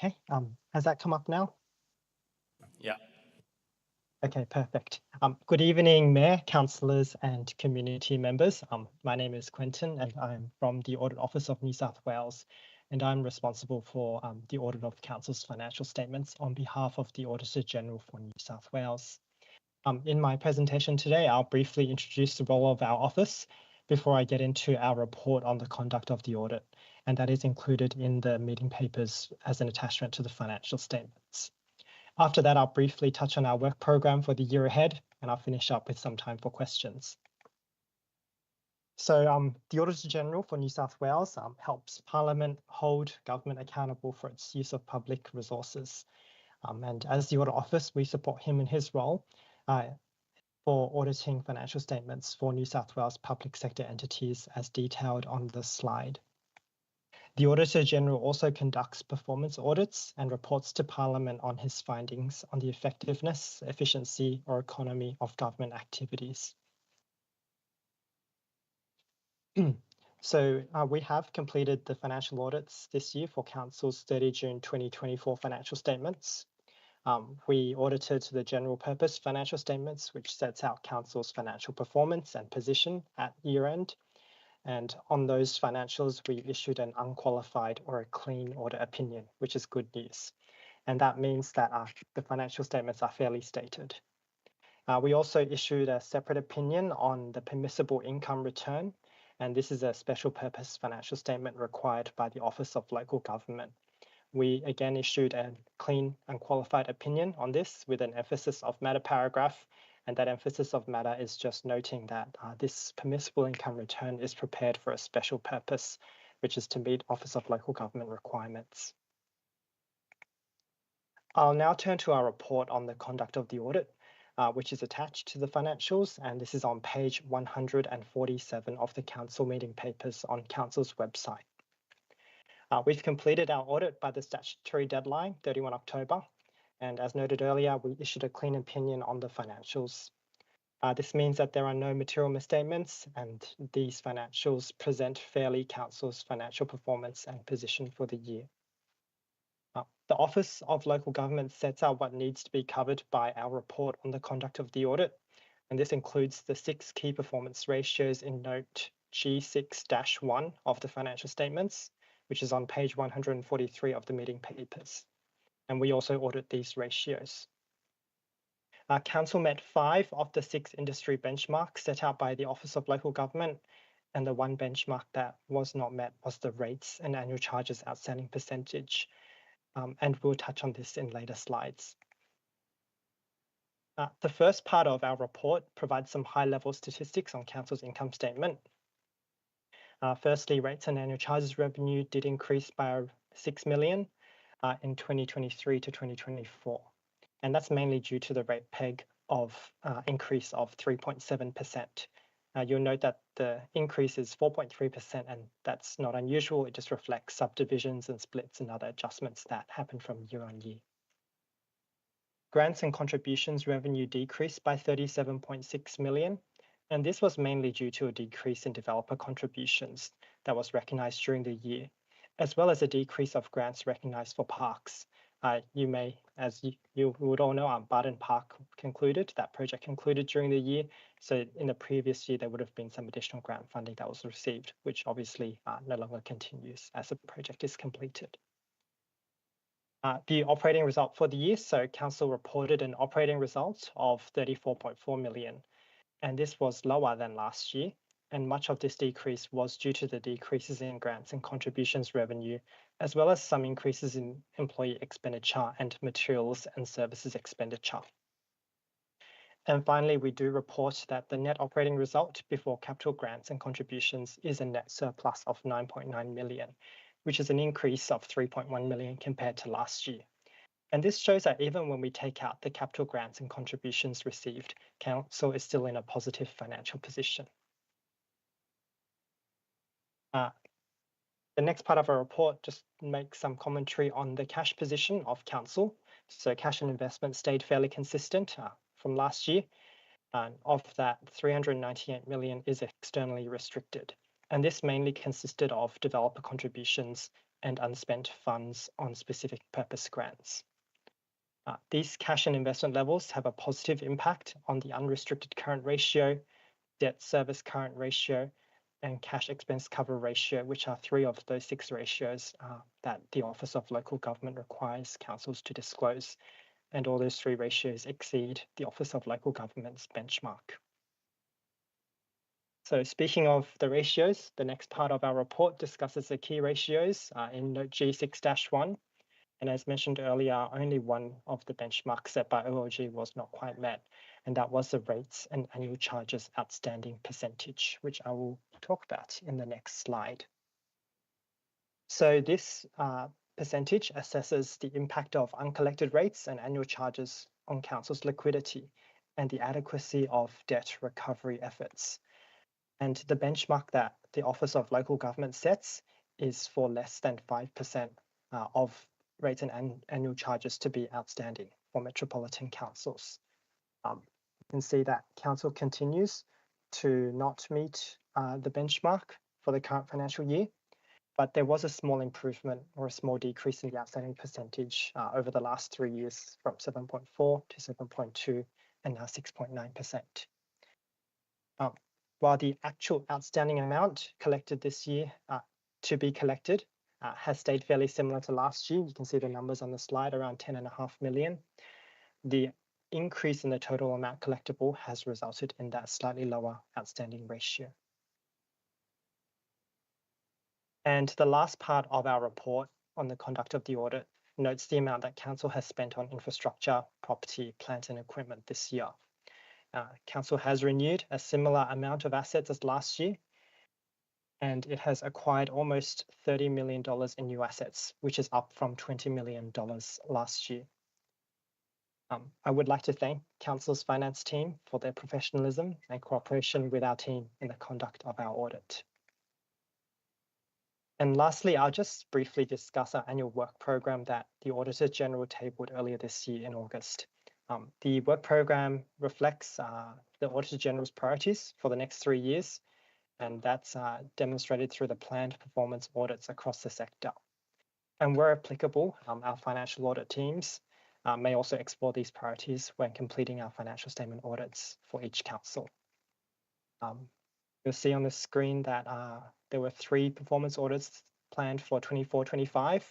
Okay, has that come up now? Yeah. Okay, perfect. Good evening, Mayor, councillors and community members. My name is Quentin and I'm from the Audit Office of New South Wales, and I'm responsible for the audit of council's financial statements on behalf of the Auditor General for New South Wales. In my presentation today, I'll briefly introduce the role of our office before I get into our report on the conduct of the audit, and that is included in the meeting papers as an attachment to the financial statements. After that, I'll briefly touch on our work program for the year ahead, and I'll finish up with some time for questions. So the Auditor General for New South Wales helps Parliament hold government accountable for its use of public resources. And as the Audit Office, we support him in his role for auditing financial statements for New South Wales public sector entities as detailed on the slide. The Auditor General also conducts performance audits and reports to Parliament on his findings on the effectiveness, efficiency or economy of government activities. So we have completed the financial audits this year for Council's 30 June 2024 financial statements. We audited the general purpose financial statements, which sets out Council's financial performance and position at year end. And on those financials, we issued an unqualified or a clean audit opinion, which is good news. And that means that the financial statements are fairly stated. We also issued a separate opinion on the permissible income return. And this is a special purpose financial statement required by the Office of Local Government, we again issued a clean and qualified opinion on this with an emphasis of matter paragraph. And that emphasis of matter is just noting that this permissible income return is prepared for a special purpose, which is to meet Office of Local Government requirements. I'll now turn to our report on the conduct of the audit, which is attached to the financials, and this is on page 147 of the Council meeting papers on Council's website. We've completed our audit by the statutory deadline, 31 October, and as noted earlier, we issued a clean opinion on the financials. This means that there are no material misstatements, and these financials present fairly Council's financial performance and position for the year. The Office of Local Government sets out what needs to be covered by our report on the conduct of the audit, and this includes the 6 key performance ratios in note G6-1 of the financial statements, which is on page 143 of the meeting papers. And we also audit these ratios. Council met 5 of the 6 industry benchmarks set out by the Office of Local Government, and the one benchmark that was not met was the rates and annual charges outstanding percentage. And we'll touch on this in later slides. The first part of our report provides some high-level statistics on Council's income statement. Firstly, rates and annual charges revenue did increase by 6 million in 2023 to 2024. And that's mainly due to the rate peg of increase of 3.7%. You'll note that the increase is 4.3%, and that's not unusual. It just reflects subdivisions and splits and other adjustments that happen from year on year. Grants and contributions revenue decreased by 37.6 million, and this was mainly due to a decrease in developer contributions that was recognised during the year, as well as a decrease of grants recognised for parks. You may, as you would all know, Barton Park concluded, that project concluded during the year. So in the previous year, there would have been some additional grant funding that was received, which obviously no longer continues as the project is completed. The operating result for the year, so Council reported an operating result of 34.4 million, and this was lower than last year. And much of this decrease was due to the decreases in grants and contributions revenue, as well as some increases in employee expenditure and materials and services expenditure. And finally, we do report that the net operating result before capital grants and contributions is a net surplus of 9.9 million, which is an increase of 3.1 million compared to last year. And this shows that even when we take out the capital grants and contributions received, Council is still in a positive financial position. The next part of our report just makes some commentary on the cash position of Council. So cash and investments stayed fairly consistent from last year. And of that, 398 million is externally restricted. And this mainly consisted of developer contributions and unspent funds on specific purpose grants. These cash and investment levels have a positive impact on the unrestricted current ratio, debt service current ratio, and cash expense cover ratio, which are 3 of those 6 ratios that the Office of Local Government requires councils to disclose. And all those 3 ratios exceed the Office of Local Government's benchmark. So speaking of the ratios, the next part of our report discusses the key ratios in note G6-1. And as mentioned earlier, only one of the benchmarks set by OLG was not quite met, and that was the rates and annual charges outstanding percentage, which I will talk about in the next slide. So this percentage assesses the impact of uncollected rates and annual charges on Council's liquidity and the adequacy of debt recovery efforts. And the benchmark that the Office of Local Government sets is for less than 5% of rates and annual charges to be outstanding for metropolitan councils. You can see that Council continues to not meet the benchmark for the current financial year, but there was a small improvement or a small decrease in the outstanding percentage over the last 3 years from 7.4 to 7.2 and now 6.9%. While the actual outstanding amount collected this year to be collected has stayed fairly similar to last year. You can see the numbers on the slide, around 10.5 million. The increase in the total amount collectible has resulted in that slightly lower outstanding ratio. And the last part of our report on the conduct of the audit notes the amount that Council has spent on infrastructure, property, plant and equipment this year. Council has renewed a similar amount of assets as last year, and it has acquired almost $30 million in new assets, which is up from $20 million last year. I would like to thank Council's finance team for their professionalism and cooperation with our team in the conduct of our audit. And lastly, I'll just briefly discuss our annual work program that the Auditor General tabled earlier this year in August. The work program reflects the Auditor General's priorities for the next 3 years, and that's demonstrated through the planned performance audits across the sector. And where applicable, our financial audit teams may also explore these priorities when completing our financial statement audits for each council. You'll see on the screen that there were 3 performance audits planned for 24-25.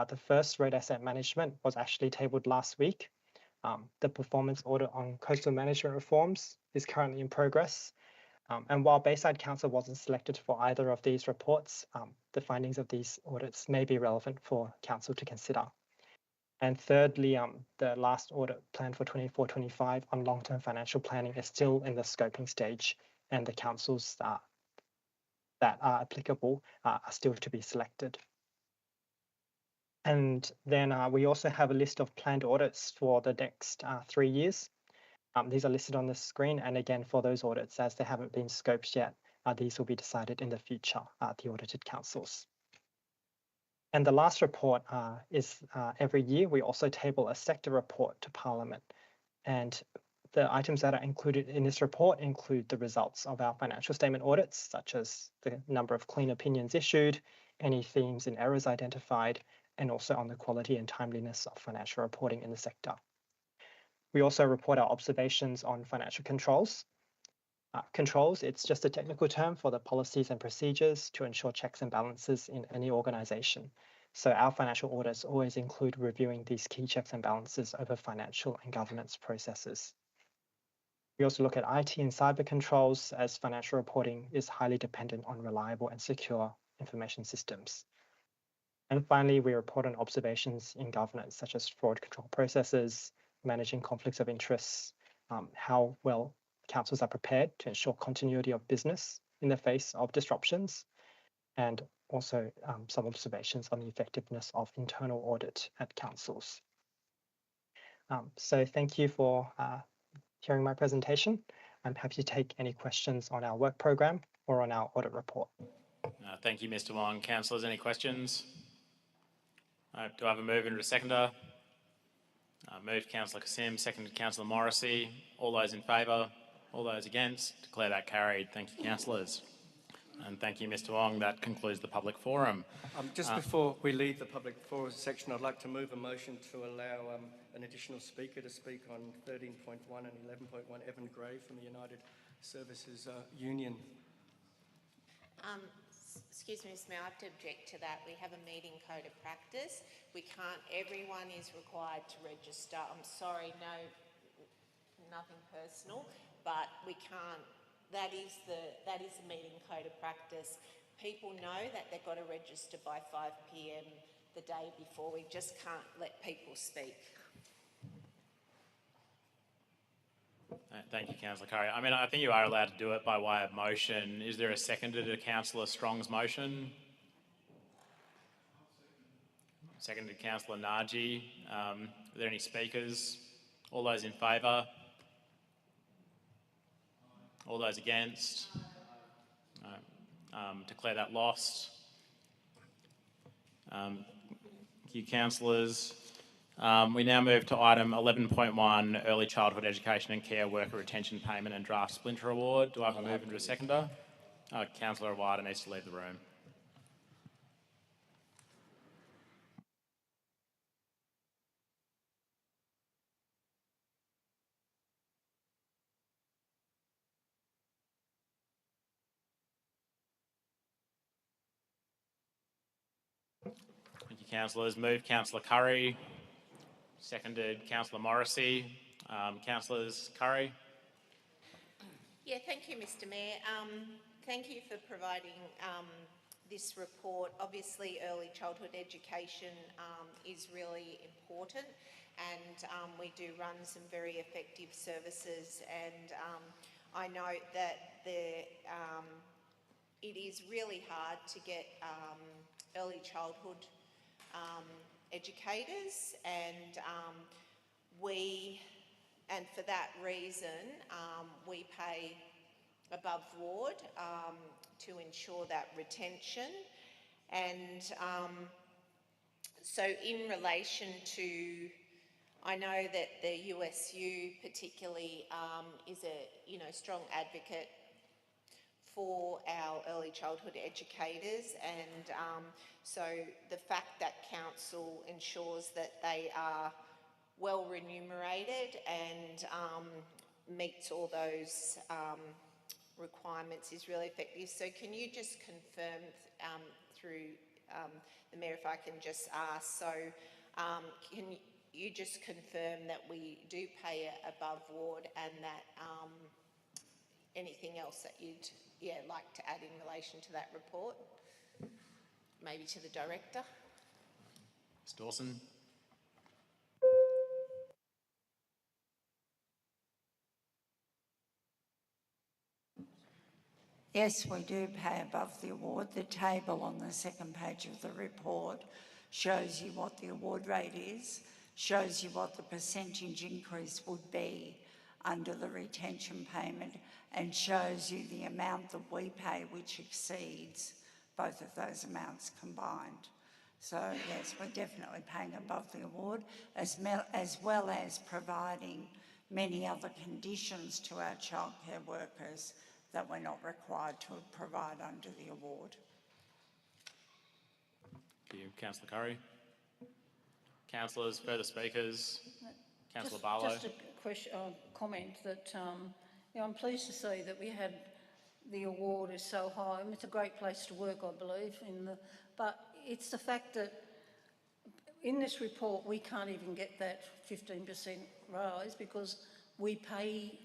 The first, road asset management, was actually tabled last week. The performance audit on coastal management reforms is currently in progress. And while Bayside Council wasn't selected for either of these reports, the findings of these audits may be relevant for Council to consider. And thirdly, the last audit planned for 24-25 on long-term financial planning is still in the scoping stage, and the councils that are applicable are still to be selected. And then we also have a list of planned audits for the next 3 years. These are listed on the screen, and again, for those audits, as they haven't been scoped yet, these will be decided in the future at the audited councils. And the last report is every year we also table a sector report to Parliament. And the items that are included in this report include the results of our financial statement audits, such as the number of clean opinions issued, any themes and errors identified, and also on the quality and timeliness of financial reporting in the sector. We also report our observations on financial controls. Controls, it's just a technical term for the policies and procedures to ensure checks and balances in any organisation. So our financial audits always include reviewing these key checks and balances over financial and governance processes. We also look at IT and cyber controls, as financial reporting is highly dependent on reliable and secure information systems. And finally, we report on observations in governance, such as fraud control processes, managing conflicts of interests, how well councils are prepared to ensure continuity of business in the face of disruptions, and also some observations on the effectiveness of internal audit at councils. So thank you for hearing my presentation. I'm happy to take any questions on our work program or on our audit report. Thank you, Mr. Wong. Councillors, any questions? Do I have a move and a seconder? Moved Councillor Kassim, seconded Councillor Morrissey. All those in favour? All those against? Declare that carried. Thank you, councillors. And thank you, Mr. Wong. That concludes the public forum. Just before we leave the public forum section, I'd like to move a motion to allow an additional speaker to speak on 13.1 and 11.1, Evan Gray from the United Services Union. Excuse me, Mr. Mayor, I have to object to that. We have a meeting code of practice. Everyone is required to register. I'm sorry, nothing personal, but we can't. That is the meeting code of practice. People know that they've got to register by 5 p.m. the day before. We just can't let people speak. Thank you, Councillor Curry. I mean, I think you are allowed to do it by way of motion. Is there a seconder to Councillor Strong's motion? Seconded Councillor Naji. Are there any speakers? All those in favour? All those against? Declare that lost. Thank you, councillors. We now move to item 11.1, Early Childhood Education and Care Worker Retention Payment and Draft Splinter Award. Do I have a move and a seconder? Councillor Awada needs to leave the room. Thank you, councillors. Moved Councillor Curry. Seconded Councillor Morrissey. Councillors Curry. Yeah, thank you, Mr. Mayor. Thank you for providing this report. Obviously, early childhood education is really important, and we do run some very effective services, and I know that it is really hard to get early childhood educators, and for that reason we pay above ward to ensure that retention. And so in relation to, I know that the USU particularly is a strong advocate for our early childhood educators, and so the fact that council ensures that they are well remunerated and meets all those requirements is really effective. So can you just confirm through the Mayor, if I can just ask, so can you just confirm that we do pay above ward, and that anything else that you'd like to add in relation to that report? Maybe to the Director. Ms Dawson. Yes, we do pay above the award. The table on the second page of the report shows you what the award rate is, shows you what the percentage increase would be under the retention payment, and shows you the amount that we pay, which exceeds both of those amounts combined. So yes, we're definitely paying above the award, as well as providing many other conditions to our childcare workers that we're not required to provide under the award. Thank you, Councillor Curry. Councillors, further speakers? Councillor Barlow. Just a question, comment that I'm pleased to see that we had the award is so high. I mean, it's a great place to work, I believe, but it's the fact that in this report we can't even get that 15% rise because we pay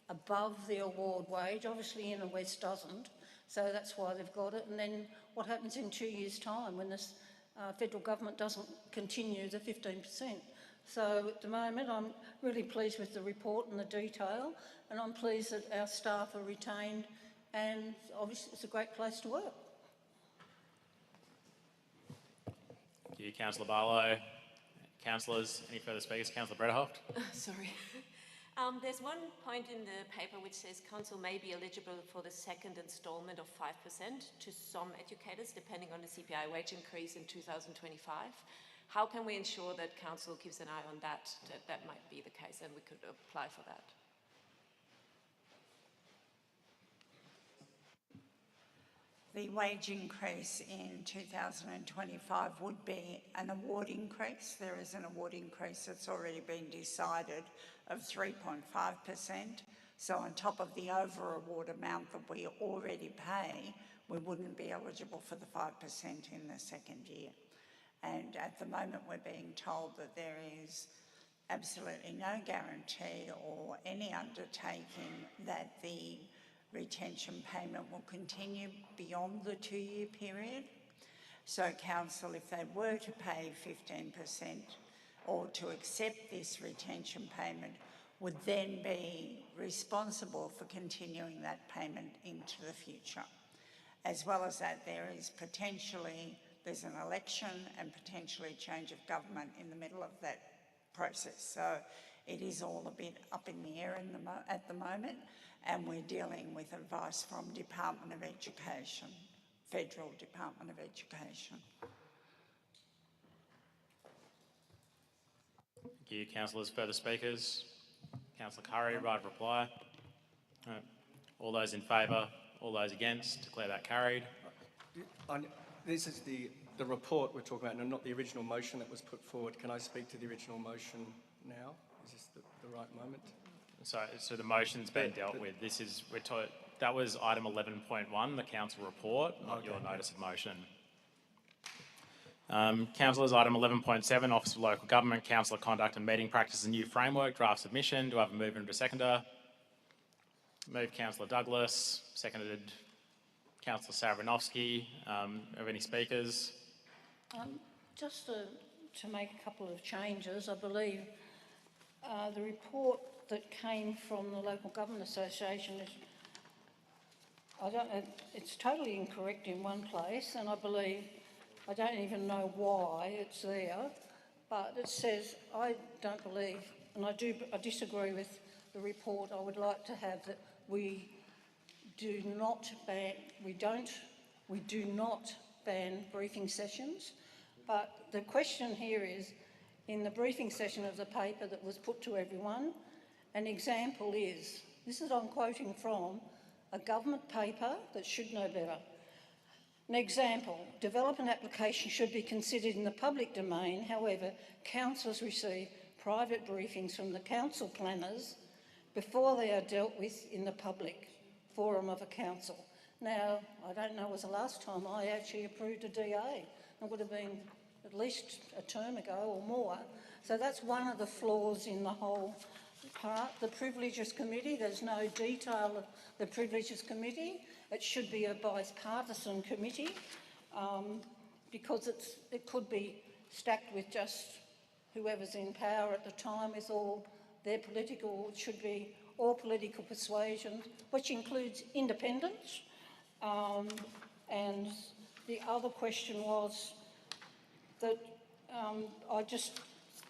above the award wage. Obviously Inner West doesn't, so that's why they've got it. And then what happens in 2 years' time when this federal government doesn't continue the 15%? So at the moment I'm really pleased with the report and the detail, and I'm pleased that our staff are retained, and obviously it's a great place to work. Thank you, Councillor Barlow. Councillors, any further speakers? Councillor Brederhoft. Sorry. There's one point in the paper which says council may be eligible for the second instalment of 5% to some educators, depending on the CPI wage increase in 2025. How can we ensure that council keeps an eye on that might be the case, and we could apply for that? The wage increase in 2025 would be an award increase. There is an award increase that's already been decided of 3.5%. So on top of the over-award amount that we already pay, we wouldn't be eligible for the 5% in the second year. And at the moment we're being told that there is absolutely no guarantee or any undertaking that the retention payment will continue beyond the 2-year period. So council, if they were to pay 15% or to accept this retention payment, would then be responsible for continuing that payment into the future. As well as that, there's an election and potentially change of government in the middle of that process. So it is all a bit up in the air at the moment, and we're dealing with advice from Department of Education, Federal Department of Education. Thank you, councillors. Further speakers? Councillor Curry, right of reply. All those in favour, all those against, declare that carried. This is the report we're talking about, and not the original motion that was put forward. Can I speak to the original motion now? Is this the right moment? So the motion's been dealt with. That was item 11.1, the council report, not your notice of motion. Councillors, item 11.7, Office of Local Government, Councillor Conduct and Meeting Practice and New Framework, draft submission. Do I have a mover and a seconder? Move Councillor Douglas, seconded Councillor Savranovsky, of any speakers? Just to make a couple of changes, I believe the report that came from the Local Government Association is, it's totally incorrect in one place, and I believe, I don't even know why it's there, but it says, I don't believe, and I disagree with the report. I would like to have that we do not ban briefing sessions. But the question here is, in the briefing session of the paper that was put to everyone, an example is, this is I'm quoting from a government paper that should know better. An example, development application should be considered in the public domain. However, councillors receive private briefings from the council planners before they are dealt with in the public forum of a council. Now, I don't know, it was the last time I actually approved a DA. It would have been at least a term ago or more. So that's one of the flaws in the whole part. The Privileges Committee, there's no detail of the Privileges Committee. It should be a bipartisan committee because it could be stacked with just whoever's in power at the time with all their political, it should be all political persuasions, which includes independents. And the other question was that I just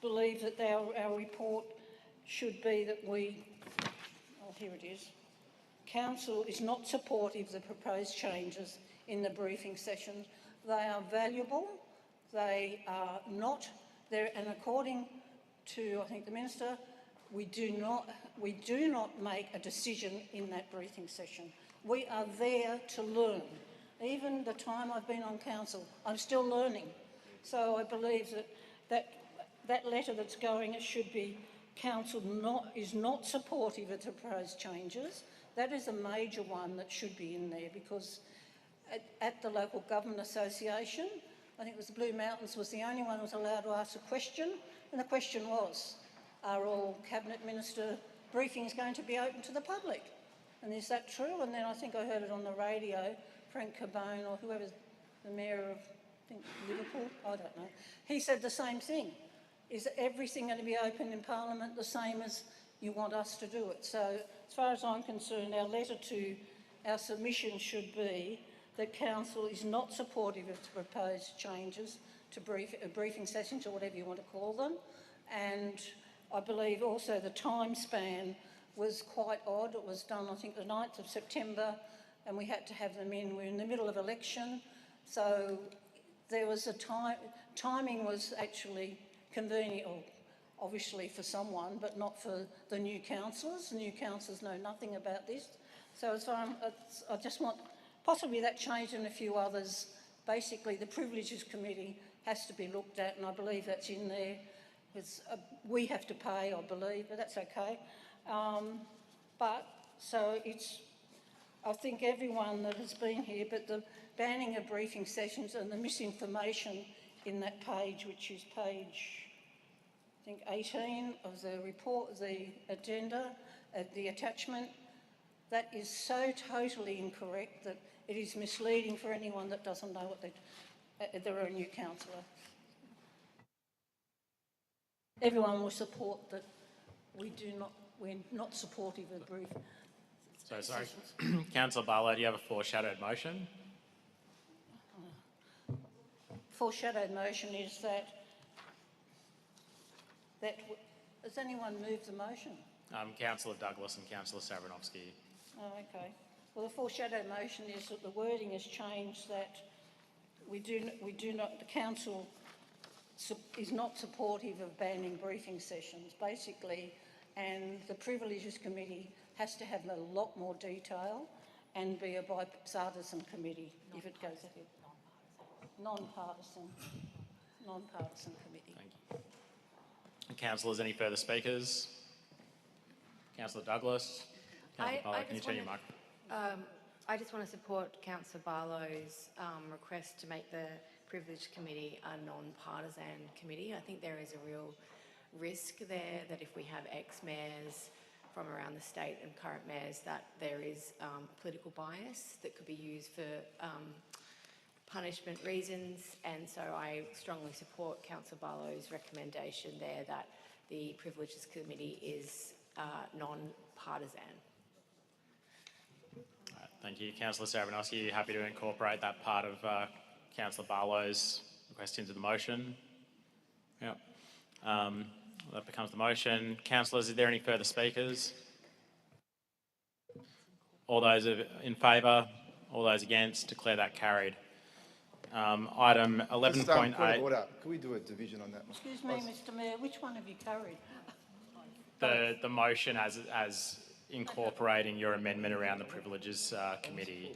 believe that our report should be that here it is. Council is not supportive of the proposed changes in the briefing sessions. They are valuable. They are not there, and according to, I think, the Minister, we do not make a decision in that briefing session. We are there to learn. Even the time I've been on council, I'm still learning. So I believe that letter that's going, it should be council is not supportive of the proposed changes. That is a major one that should be in there, because at the Local Government Association, I think it was the Blue Mountains was the only one who was allowed to ask a question, and the question was, are all Cabinet Minister briefings going to be open to the public? And is that true? And then I think I heard it on the radio, Frank Carbone or whoever, the Mayor of, I think, Liverpool, I don't know, he said the same thing. Is everything going to be open in Parliament the same as you want us to do it? So as far as I'm concerned, our letter to our submission should be that Council is not supportive of the proposed changes to briefing sessions, or whatever you want to call them. And I believe also the time span was quite odd. It was done, I think, the 9th of September, and we had to have them in. We're in the middle of election, so there was a timing was actually convenient, or obviously for someone, but not for the new councillors. The new councillors know nothing about this. So as far as I just want possibly that change and a few others. Basically, the Privileges Committee has to be looked at, and I believe that's in there. We have to pay, I believe, but that's okay. I think everyone that has been here, but the banning of briefing sessions and the misinformation in that page, which is page, I think, 18 of the report, the agenda, the attachment, that is so totally incorrect that it is misleading for anyone that doesn't know what they're a new councillor. Everyone will support that we're not supportive of briefing. So, sorry, Councillor Barlow, do you have a foreshadowed motion? Foreshadowed motion is that has anyone moved the motion? Councillor Douglas and Councillor Savranovsky. Oh, okay. Well, the foreshadowed motion is that the wording has changed, that the council is not supportive of banning briefing sessions, basically, and the Privileges Committee has to have a lot more detail and be a bipartisan committee if it goes ahead. Non-partisan committee. Thank you. And councillors, any further speakers? Councillor Douglas. Councillor Barlow, can you turn your microphone? I just want to support Councillor Barlow's request to make the Privilege Committee a non-partisan committee. I think there is a real risk there that if we have ex-mayors from around the state and current mayors that there is political bias that could be used for punishment reasons, and so I strongly support Councillor Barlow's recommendation there that the Privileges Committee is non-partisan. Thank you. Councillor Sarabanovsky, are you happy to incorporate that part of Councillor Barlow's request into the motion? Yep. That becomes the motion. Councillors, are there any further speakers? All those in favour? All those against? Declare that carried. Item 11.8. Point of order. Can we do a division on that? Excuse me, Mr Mayor, which one have you carried? The motion as incorporating your amendment around the Privileges Committee.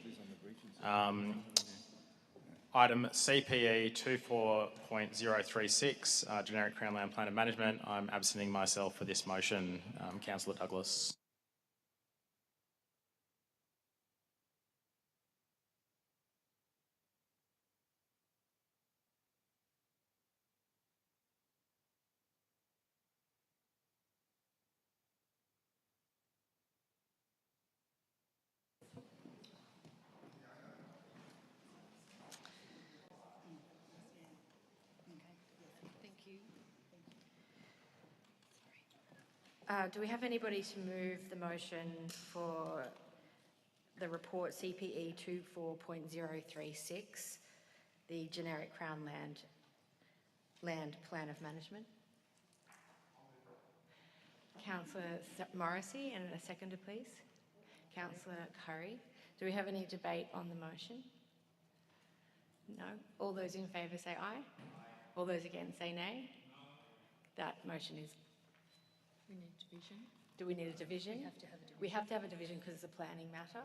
Item CPE 24.036, Generic Crown Land Plan of Management. I'm abstaining myself for this motion. Councillor Douglas. Do we have anybody to move the motion for the report CPE 24.036, the Generic Crown Land Plan of Management? Councillor Morrissey, and a seconder, please. Councillor Curry. Do we have any debate on the motion? No? All those in favour say aye. All those against say nay. That motion is... We need division. Do we need a division? We have to have a division. We have to have a division because it's a planning matter.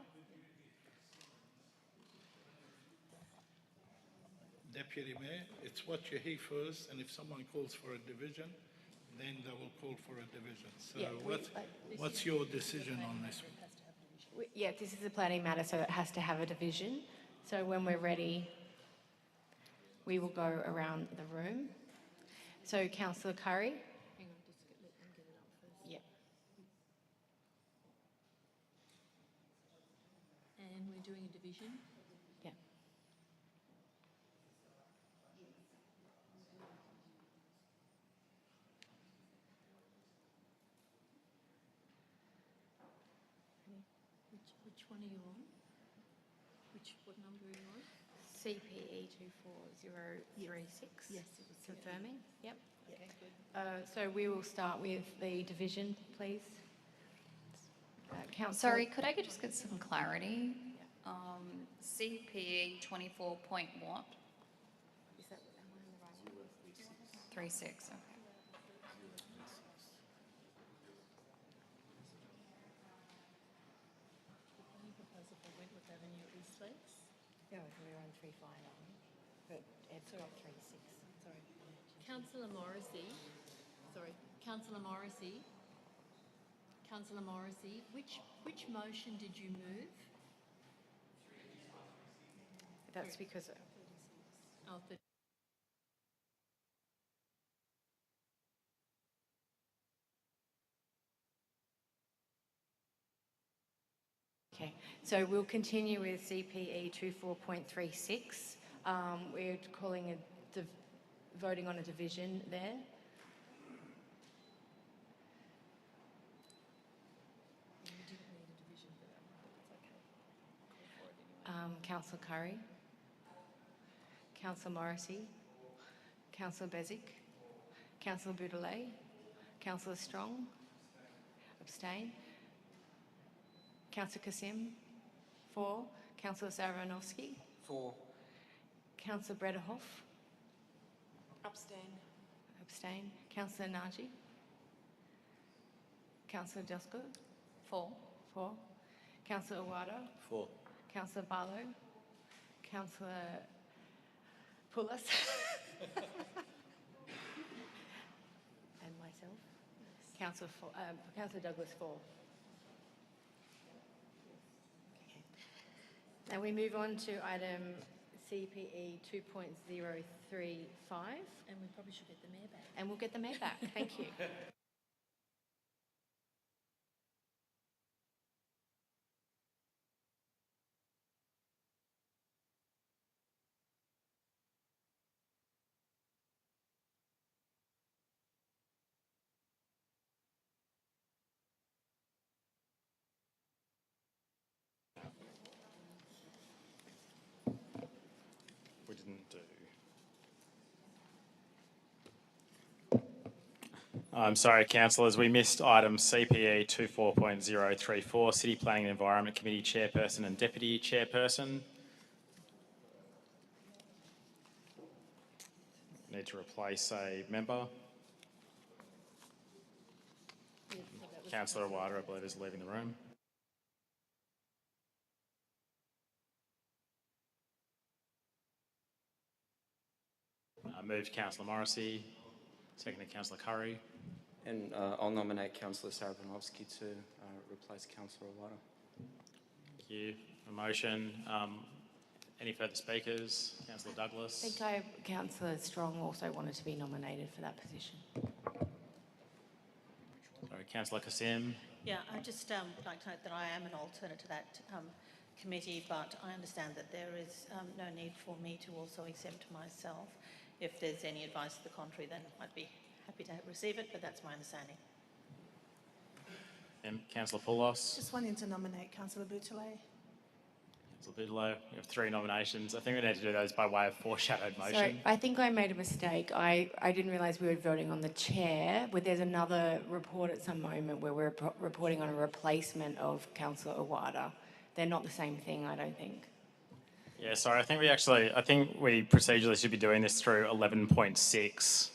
Deputy Mayor, it's what you hear first, and if someone calls for a division, then they will call for a division. So Yeah, what's your decision on this one? Yeah, this is a planning matter, so it has to have a division. So when we're ready, we will go around the room. So Councillor Curry. Hang on, just let them get it up first. Yep. And we're doing a division? Yeah. Which one are you on? What number are you on? CPE 24036. Yes, it was confirming. Yep. Okay, good. So we will start with the division, please. Councillor. Sorry, could I just get some clarity? CPE 24 point what? Is that, am I on the right one? 36, okay. Proposal for Wentworth Avenue East Lakes. Yeah, we're on 35, aren't we? But Ed's got 36. Sorry. Councillor Morrissey. Sorry. Councillor Morrissey. Councillor Morrissey, which motion did you move? That's because... Oh, Okay, so we'll continue with CPE 24.36. We're calling voting on a division there. Councillor Curry, Councillor Morrissey, Councillor Bezic, Councillor Boudelet, Councillor Strong, abstain. Councillor Kassim, 4. Councillor Sarabanovsky, 4. Councillor Brederhoff, Abstain. abstain. Councillor Naji, Councillor Dusko, 4. 4. Councillor Awada, 4. Councillor Barlow, Councillor Poulos, and myself. Councillor Douglas, 4. Okay. Now we move on to item CPE 2.035. and we probably should get the mayor back. And we'll get the mayor back. Thank you. I'm sorry, councillors, we missed item CPE 24.034, City Planning and Environment Committee Chairperson and Deputy Chairperson. Need to replace a member. Councillor Awada, I believe, is leaving the room. Moved Councillor Morrissey, seconded Councillor Curry. And I'll nominate Councillor Sarabanovsky to replace Councillor Awada. Thank you. A motion. Any further speakers? Councillor Douglas. I think Councillor Strong also wanted to be nominated for that position. Sorry, Councillor Kassim. Yeah, I just like to note that I am an alternate to that committee, but I understand that there is no need for me to also exempt myself. If there's any advice to the contrary, then I'd be happy to receive it, but that's my understanding. And Councillor Poulos. Just wanting to nominate Councillor Boutillier. Councillor Boutillier. We have 3 nominations. I think we need to do those by way of foreshadowed motion. Sorry, I think I made a mistake. I didn't realise we were voting on the chair, but there's another report at some moment where we're reporting on a replacement of Councillor Awada. They're not the same thing, I don't think. Yeah, sorry. I think we procedurally should be doing this through 11.6,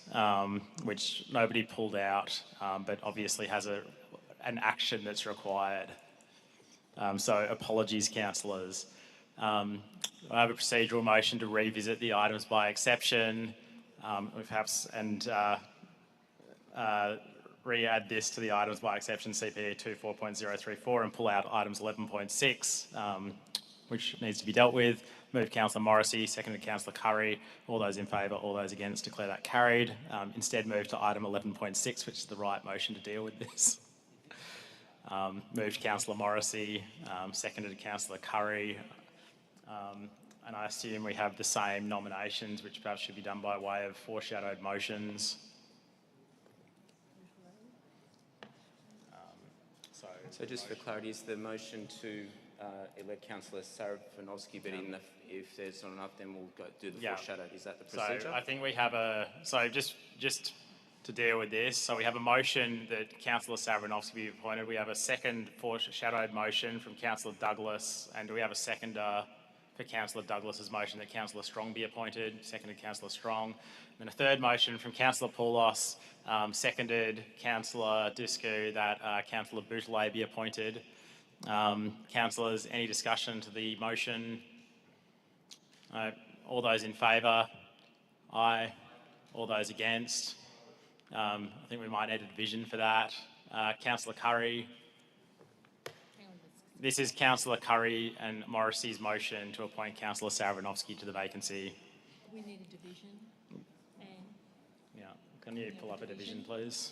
which nobody pulled out, but obviously has an action that's required. So apologies, councillors. I have a procedural motion to revisit the items by exception, perhaps, and re-add this to the items by exception CPE 24.034 and pull out items 11.6, which needs to be dealt with. Move Councillor Morrissey, seconded Councillor Curry. All those in favour, all those against, declare that carried. Instead, move to item 11.6, which is the right motion to deal with this. Moved Councillor Morrissey, seconded Councillor Curry. And I assume we have the same nominations, which perhaps should be done by way of foreshadowed motions. So just for clarity, is the motion to elect Councillor Sarabanovsky, but if there's not enough, then we'll do the foreshadowed. Is that the procedure? So I think we have just to deal with this. So we have a motion that Councillor Sarabanovsky be appointed. We have a second foreshadowed motion from Councillor Douglas, and do we have a seconder for Councillor Douglas's motion that Councillor Strong be appointed? Seconded Councillor Strong. And then a third motion from Councillor Poulos, seconded Councillor Discu, that Councillor Boutillier be appointed. Councillors, any discussion to the motion? All those in favour? Aye. All those against? I think we might need a division for that. Councillor Curry. This is Councillor Curry and Morrissey's motion to appoint Councillor Sarabanovsky to the vacancy. We need a division. Yeah, can you pull up a division, please?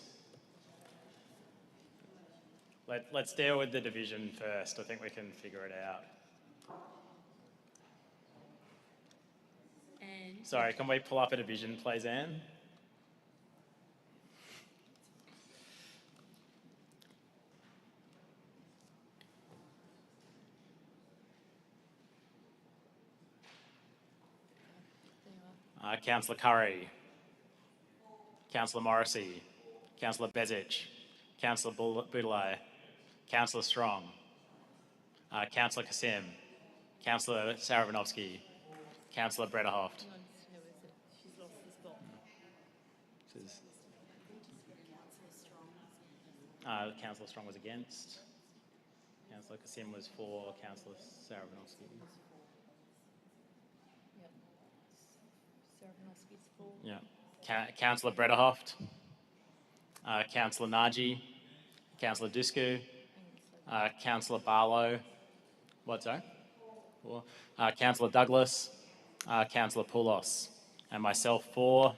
Let's deal with the division first. I think we can figure it out. Sorry, can we pull up a division, please, Anne? Councillor Curry, Councillor Morrissey, Councillor Bezic, Councillor Boutillier, Councillor Strong, Councillor Kassim, Councillor Sarabanovsky, Councillor Brederhoft. Councillor Strong was against. Councillor Kassim was for. Councillor Sarabanovsky. Yeah. Councillor Brederhoft, Councillor Naji, Councillor Discu, Councillor Barlow. What's that? Councillor Douglas, Councillor Poulos, and myself for.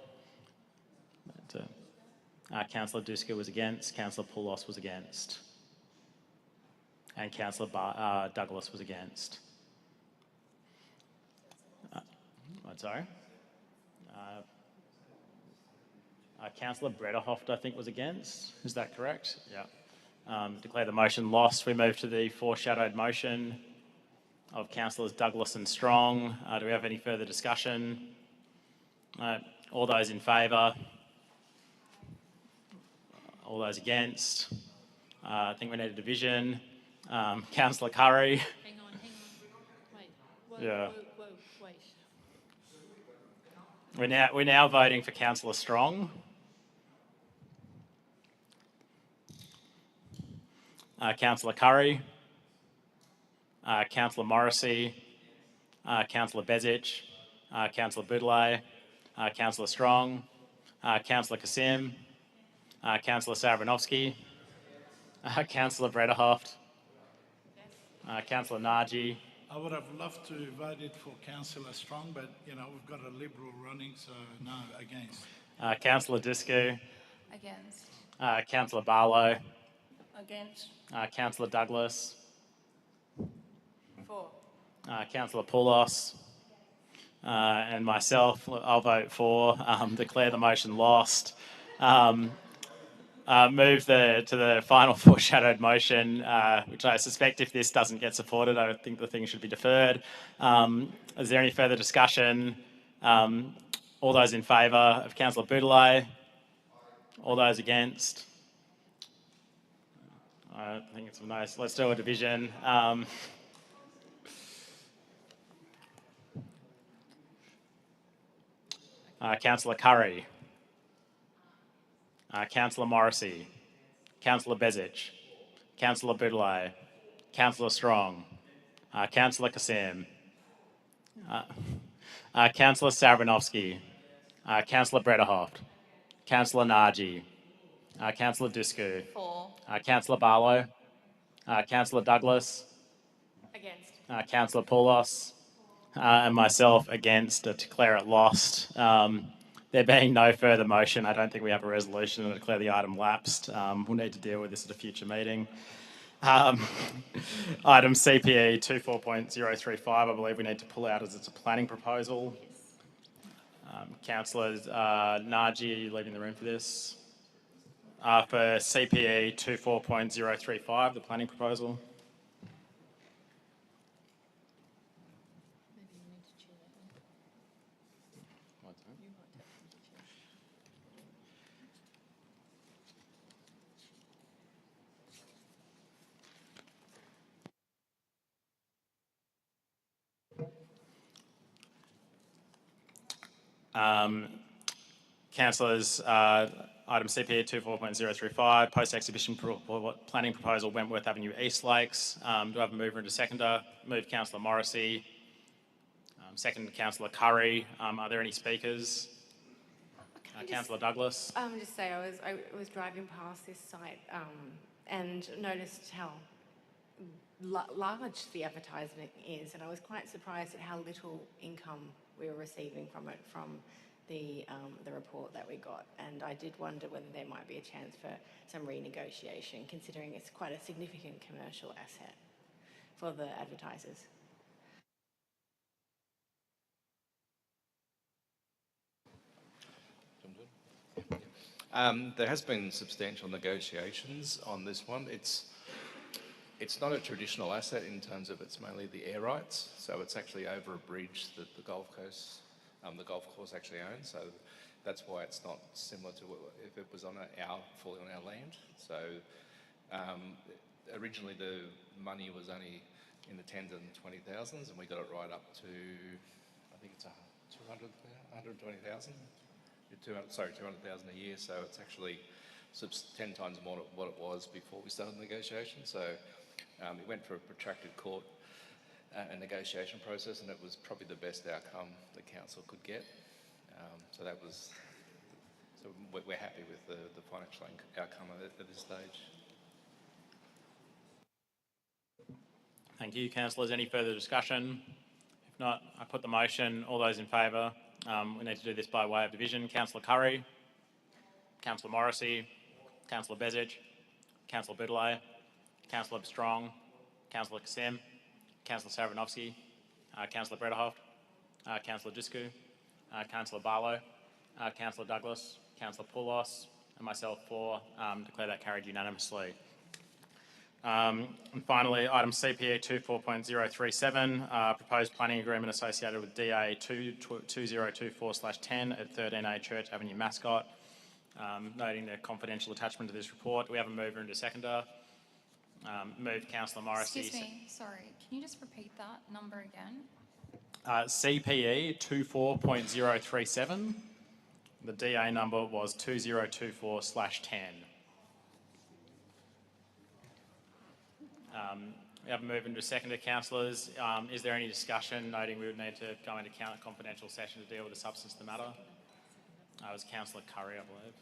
Councillor Discu was against. Councillor Poulos was against, and Councillor Douglas was against. Sorry. Councillor Brederhoft, I think, was against. Is that correct? Yeah. Declare the motion lost. We move to the foreshadowed motion of Councillors Douglas and Strong. Do we have any further discussion? All those in favour? All those against? I think we need a division. Councillor Curry. Hang on. Wait. Yeah. Wait. We're now voting for Councillor Strong. Councillor Curry. Councillor Morrissey. Councillor Bezic. Councillor Boudeleil. Councillor Strong. Councillor Kassim. Councillor Savranovsky. Councillor Brederhoft. Councillor Naji. I would have loved to vote it for Councillor Strong, but, you know, we've got a Liberal running, so no, against. Councillor Disco. Against. Councillor Barlow. Against. Councillor Douglas. For. Councillor Poulos. And myself, I'll vote for. Declare the motion lost. Move to the final foreshadowed motion, which I suspect if this doesn't get supported, I think the thing should be deferred. Is there any further discussion? All those in favour of Councillor Boudeleil? All those against? I think it's nice. Let's do a division. Councillor Curry. Councillor Morrissey. Councillor Bezic. Councillor Boudeleil. Councillor Strong. Councillor Kassim. Councillor Savranovsky. Councillor Brederhoft. Councillor Naji. Councillor Disco. For. Councillor Barlow. Councillor Douglas. Against. Councillor Poulos. And myself against to declare it lost. There being no further motion, I don't think we have a resolution to declare the item lapsed. We'll need to deal with this at a future meeting. Item CPE 24.035, I believe we need to pull out as it's a planning proposal. Councillors Naji, are you leaving the room for this? For CPE 24.035, the planning proposal. Councillors, item CPE 24.035, post-exhibition planning proposal, Wentworth Avenue, East Lakes. Do I have a mover and a seconder? Move Councillor Morrissey. Second, Councillor Curry. Are there any speakers? Councillor Douglas. Just say I was driving past this site and noticed how large the advertisement is, and I was quite surprised at how little income we were receiving from it from the report that we got, and I did wonder whether there might be a chance for some renegotiation, considering it's quite a significant commercial asset for the advertisers. There has been substantial negotiations on this one. It's not a traditional asset in terms of it's mainly the air rights, so it's actually over a bridge that the golf course actually owns. So that's why it's not similar to if it was on fully on our land. So originally the money was only in the tens and 20,000s, and we got it right up to I think it's 120,000. 200,000 a year. So it's actually 10 times more than what it was before we started the negotiation. So it went through a protracted court and negotiation process, and it was probably the best outcome the council could get. So we're happy with the financial outcome at this stage. Thank you, councillors. Any further discussion? If not, I put the motion. All those in favour? We need to do this by way of division. Councillor Curry, Councillor Morrissey, Councillor Bezic, Councillor Boudeleil, Councillor Strong, Councillor Kassim, Councillor Savranovsky, Councillor Brederhoft, Councillor Disco, Councillor Barlow, Councillor Douglas, Councillor Poulos, and myself for. Declare that carried unanimously. And finally, item CPE 24.037, proposed planning agreement associated with DA 2024/10 at 13A Church Avenue, Mascot. noting the confidential attachment to this report. Do we have a mover and a seconder? Moved Councillor Morrissey. Excuse me, sorry, can you just repeat that number again? CPE 24.037. The DA number was 2024/10. We have a move into a seconder, councillors. Is there any discussion, noting we would need to go into confidential session to deal with the substance of the matter? It was Councillor Curry, I believe.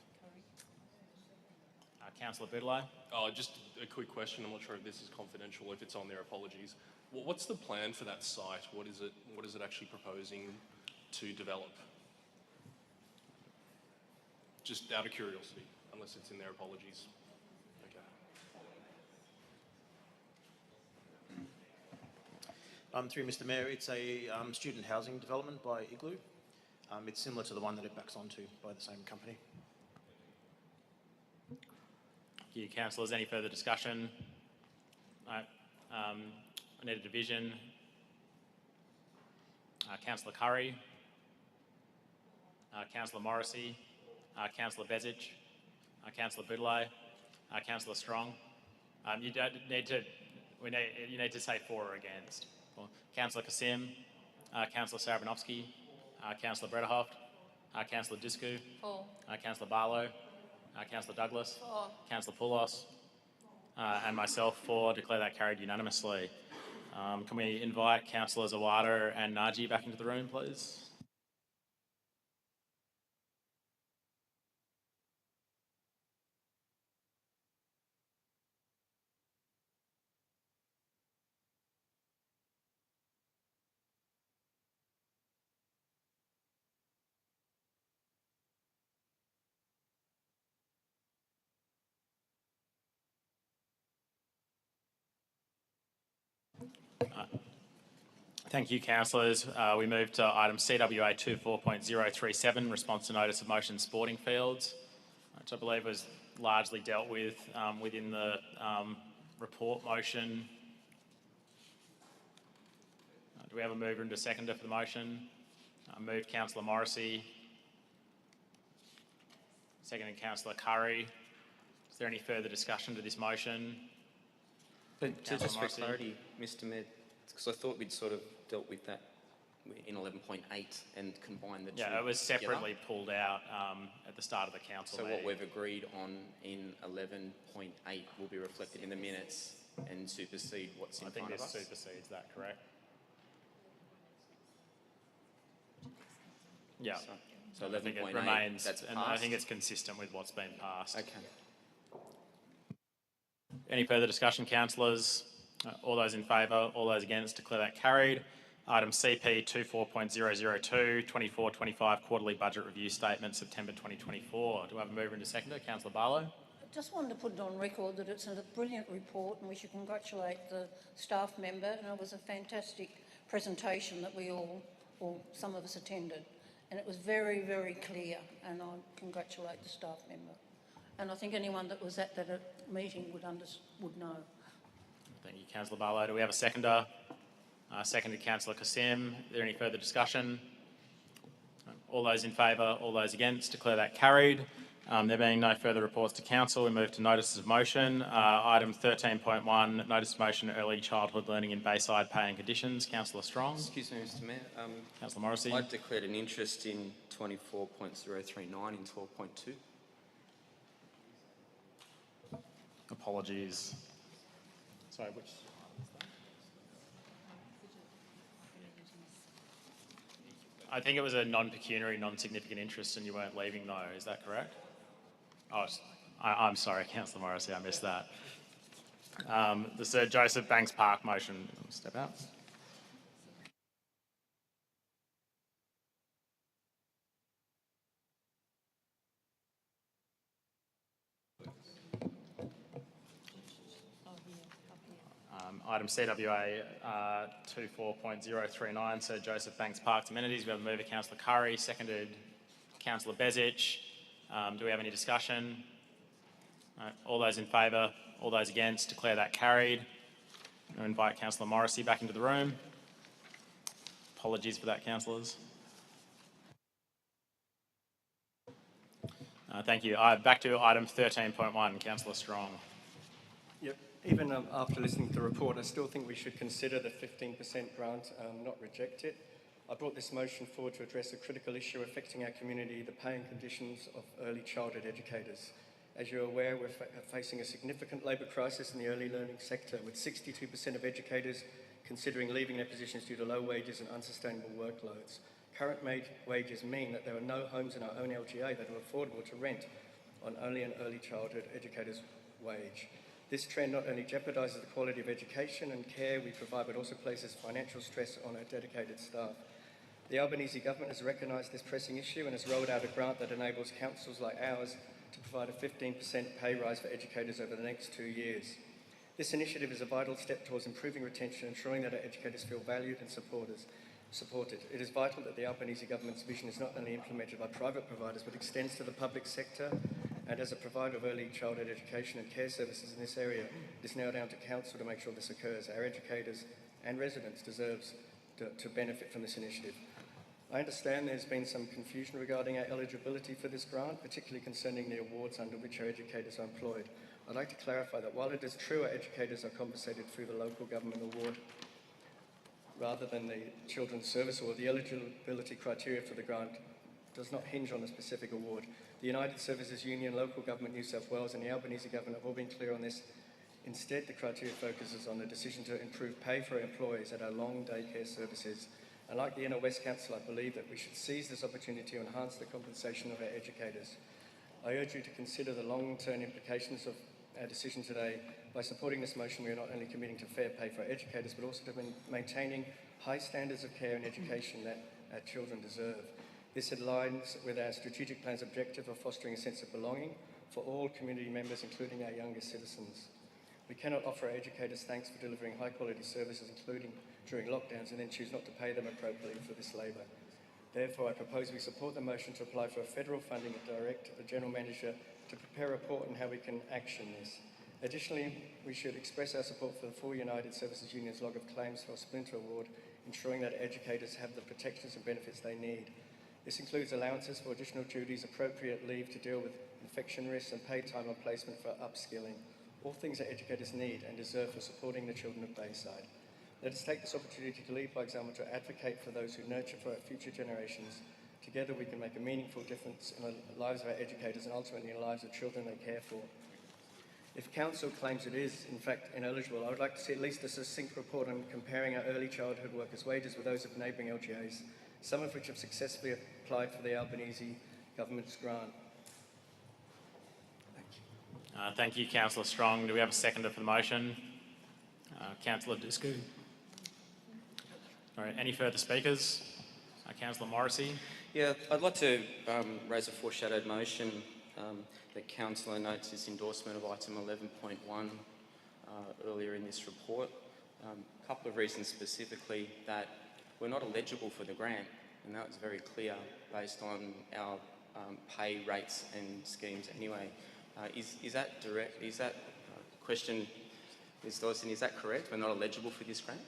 Councillor Bigelow. Oh, just a quick question. I'm not sure if this is confidential. If it's on there, apologies. What's the plan for that site? What is it actually proposing to develop? Just out of curiosity, unless it's in there, apologies. Through Mr Mayor, it's a student housing development by Igloo. It's similar to the one that it backs onto by the same company. Thank you, councillors. Any further discussion? No. I need a division. Councillor Curry. Councillor Morrissey. Councillor Bezic. Councillor Bigelow. Councillor Strong. You need to say for or against. Councillor Kasim. Councillor Sarabanovsky. Councillor Brederhoft. Councillor Discu. For. Councillor Barlow. Councillor Douglas. For. Councillor Poulos. And myself for. Declare that carried unanimously. Can we invite Councillors Awada and Naji back into the room, please? Thank you, councillors. We move to item CWA 24.037, response to notice of motion Sporting Fields, which I believe was largely dealt with within the report motion. Do we have a mover and a seconder for the motion? Moved Councillor Morrissey. Seconded Councillor Curry. Is there any further discussion to this motion? But just for clarity, Mr Mayor, because I thought we'd sort of dealt with that in 11.8 and combined the two. Yeah, it was together. separately pulled out at the start of the council So meeting. what we've agreed on in 11.8 will be reflected in the minutes and supersede what's in front of us? I think this supersedes that, correct? Yeah. So I think it 11.8, remains, that's and I passed? think it's consistent with what's been passed. Okay. Any further discussion, councillors? All those in favour, all those against, declare that carried. Item CP 24.002, 24-25 Quarterly Budget Review Statement, September 2024. Do I have a mover and a seconder? Councillor Barlow. I just wanted to put it on record that it's a brilliant report and we should congratulate the staff member, and it was a fantastic presentation that we all, or some of us attended, and it was very, very clear, and I congratulate the staff member. And I think anyone that was at that meeting would know. Thank you, Councillor Barlow. Do we have a seconder? Seconded Councillor Kasim. Is there any further discussion? All those in favour, all those against, declare that carried. There being no further reports to council, we move to notices of motion. Item 13.1, notice of motion, early childhood learning in Bayside pay and conditions. Councillor Strong. Excuse me, Mr Mayor. Councillor Morrissey. I declared an interest in 24.039 in 12.2. Apologies. Sorry, which? I think it was a non-pecuniary, non-significant interest and you weren't leaving though, is that correct? Oh, I'm sorry, Councillor Morrissey, I missed that. The Sir Joseph Banks Park motion, step out. Item CWA 24.039, Sir Joseph Banks Parks Amenities. We have a mover, Councillor Curry, seconded Councillor Bezic. Do we have any discussion? All those in favour, all those against, declare that carried. I invite Councillor Morrissey back into the room. Apologies for that, councillors. Thank you. Back to item 13.1, Councillor Strong. Yep. Even after listening to the report, I still think we should consider the 15% grant, not reject it. I brought this motion forward to address a critical issue affecting our community, the pay and conditions of early childhood educators. As you're aware, we're facing a significant labour crisis in the early learning sector, with 62% of educators considering leaving their positions due to low wages and unsustainable workloads. Current wages mean that there are no homes in our own LGA that are affordable to rent on only an early childhood educator's wage. This trend not only jeopardises the quality of education and care we provide, but also places financial stress on our dedicated staff. The Albanese government has recognised this pressing issue and has rolled out a grant that enables councils like ours to provide a 15% pay rise for educators over the next 2 years. This initiative is a vital step towards improving retention, ensuring that our educators feel valued and supported. It is vital that the Albanese government's vision is not only implemented by private providers but extends to the public sector, and as a provider of early childhood education and care services in this area, it is now down to council to make sure this occurs. Our educators and residents deserve to benefit from this initiative. I understand there's been some confusion regarding our eligibility for this grant, particularly concerning the awards under which our educators are employed. I'd like to clarify that while it is true our educators are compensated through the local government award rather than the Children's Service Award, the eligibility criteria for the grant does not hinge on a specific award. The United Services Union, Local Government New South Wales and the Albanese government have all been clear on this. Instead, the criteria focuses on the decision to improve pay for our employees at our long daycare services. And like the Inner West Council, I believe that we should seize this opportunity to enhance the compensation of our educators. I urge you to consider the long-term implications of our decision today. By supporting this motion, we are not only committing to fair pay for our educators, but also to maintaining high standards of care and education that our children deserve. This aligns with our strategic plan's objective of fostering a sense of belonging for all community members, including our youngest citizens. We cannot offer our educators thanks for delivering high-quality services, including during lockdowns, and then choose not to pay them appropriately for this labour. Therefore, I propose we support the motion to apply for federal funding and direct the General Manager to prepare a report on how we can action this. Additionally, we should express our support for the full United Services Union's log of claims for a Splinter Award, ensuring that educators have the protections and benefits they need. This includes allowances for additional duties, appropriate leave to deal with infection risks, and paid time on placement for upskilling. All things that educators need and deserve for supporting the children of Bayside. Let us take this opportunity to lead by example, to advocate for those who nurture for our future generations. Together we can make a meaningful difference in the lives of our educators and ultimately in the lives of children they care for. If Council claims it is, in fact, ineligible, I would like to see at least a succinct report on comparing our early childhood workers' wages with those of neighbouring LGAs, some of which have successfully applied for the Albanese government's grant. Thank you, Councillor Strong. Do we have a seconder for the motion? Councillor Disco. All right, any further speakers? Councillor Morrissey. Yeah, I'd like to raise a foreshadowed motion that Councillor notes his endorsement of item 11.1 earlier in this report. A couple of reasons specifically that we're not eligible for the grant, and that was very clear based on our pay rates and schemes anyway. Is that direct? Is that question, Ms. Dawson, is that correct? We're not eligible for this grant?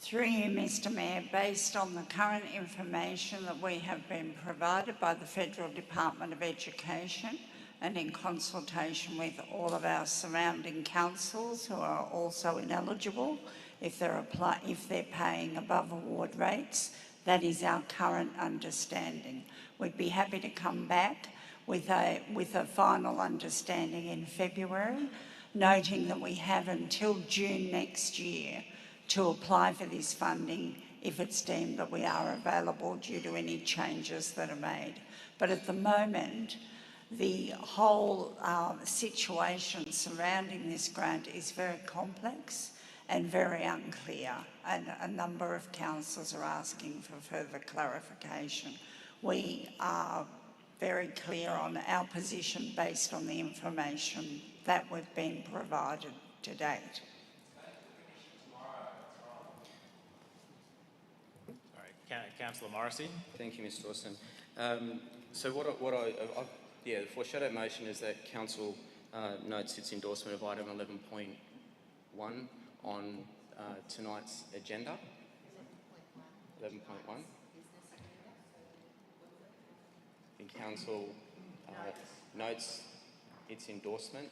Through you, Mr Mayor, based on the current information that we have been provided by the Federal Department of Education and in consultation with all of our surrounding councils who are also ineligible, if they're paying above award rates, that is our current understanding. We'd be happy to come back with a final understanding in February, noting that we have until June next year to apply for this funding if it's deemed that we are available due to any changes that are made. But at the moment, the whole situation surrounding this grant is very complex and very unclear, and a number of councils are asking for further clarification. We are very clear on our position based on the information that we've been provided to date. Councillor Morrissey. Thank you, Ms. Dawson. So the foreshadowed motion is that Council notes its endorsement of item 11.1 on tonight's agenda. 11.1. Council notes its endorsement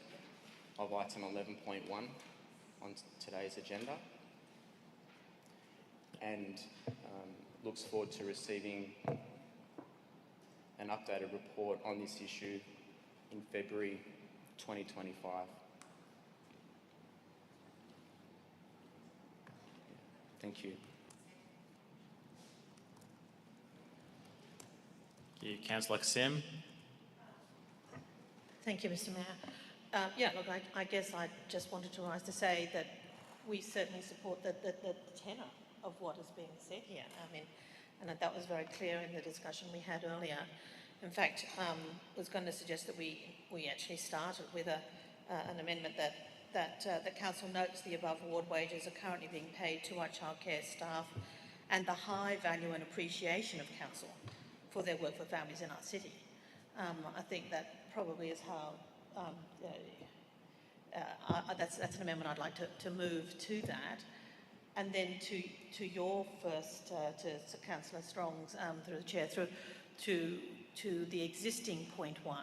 of item 11.1 on today's agenda and looks forward to receiving an updated report on this issue in February 2025. Thank you. Thank you. Councillor Kassim. Thank you, Mr Mayor. Yeah, look, I guess I just wanted to rise to say that we certainly support the tenor of what is being said here. I mean, and that was very clear in the discussion we had earlier. In fact, was going to suggest that we actually started with an amendment that Council notes the above award wages are currently being paid to our childcare staff and the high value and appreciation of Council for their work for families in our city. I think that probably is how, that's an amendment I'd like to move to that. And then to your first, to Councillor Strong's, through the Chair, to the existing point 1,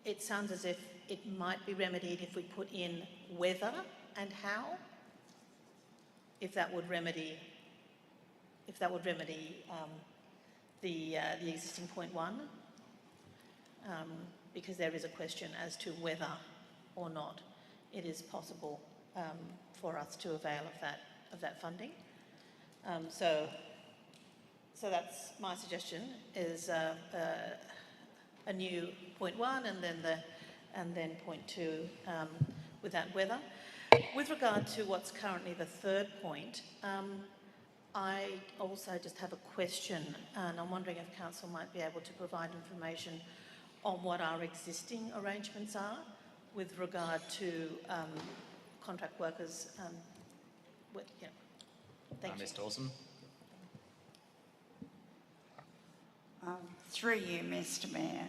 it sounds as if it might be remedied if we put in whether and how, if that would remedy the existing point 1, because there is a question as to whether or not it is possible for us to avail of that funding. So that's my suggestion: is a new point 1 and then point 2 with that whether. With regard to what's currently the third point, I also just have a question, and I'm wondering if Council might be able to provide information on what our existing arrangements are with regard to contract workers. Thank you. Ms. Dawson. Through you, Mr Mayor.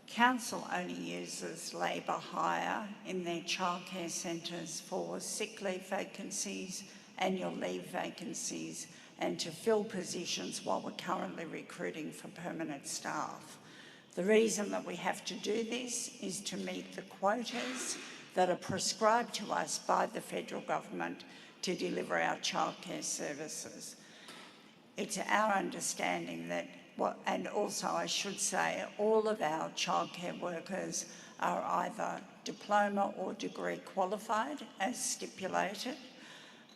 Council only uses labour hire in their childcare centres for sick leave vacancies, annual leave vacancies, and to fill positions while we're currently recruiting for permanent staff. The reason that we have to do this is to meet the quotas that are prescribed to us by the federal government to deliver our childcare services. It's our understanding that, and also I should say, all of our childcare workers are either diploma or degree qualified as stipulated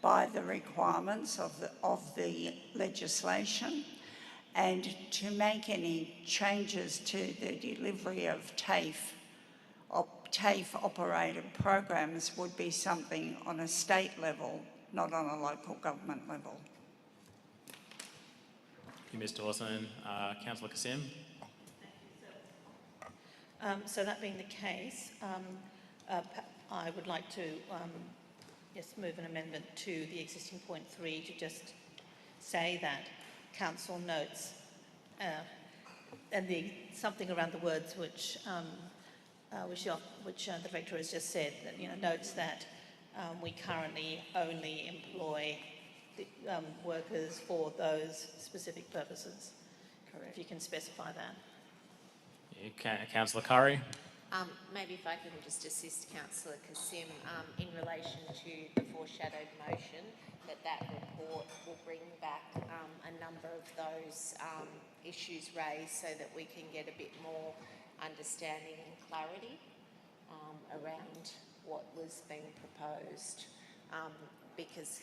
by the requirements of the legislation, and to make any changes to the delivery of TAFE operated programs would be something on a state level, not on a local government level. Thank you, Ms. Dawson. Councillor Kassim. So that being the case, I would like to move an amendment to the existing point 3 to just say that Council notes and something around the words which the Director has just said, that notes that we currently only employ workers for those specific purposes. Correct. If you can specify that. Councillor Curry. Maybe if I can just assist Councillor Kassim in relation to the foreshadowed motion, that report will bring back a number of those issues raised so that we can get a bit more understanding and clarity around what was being proposed. Because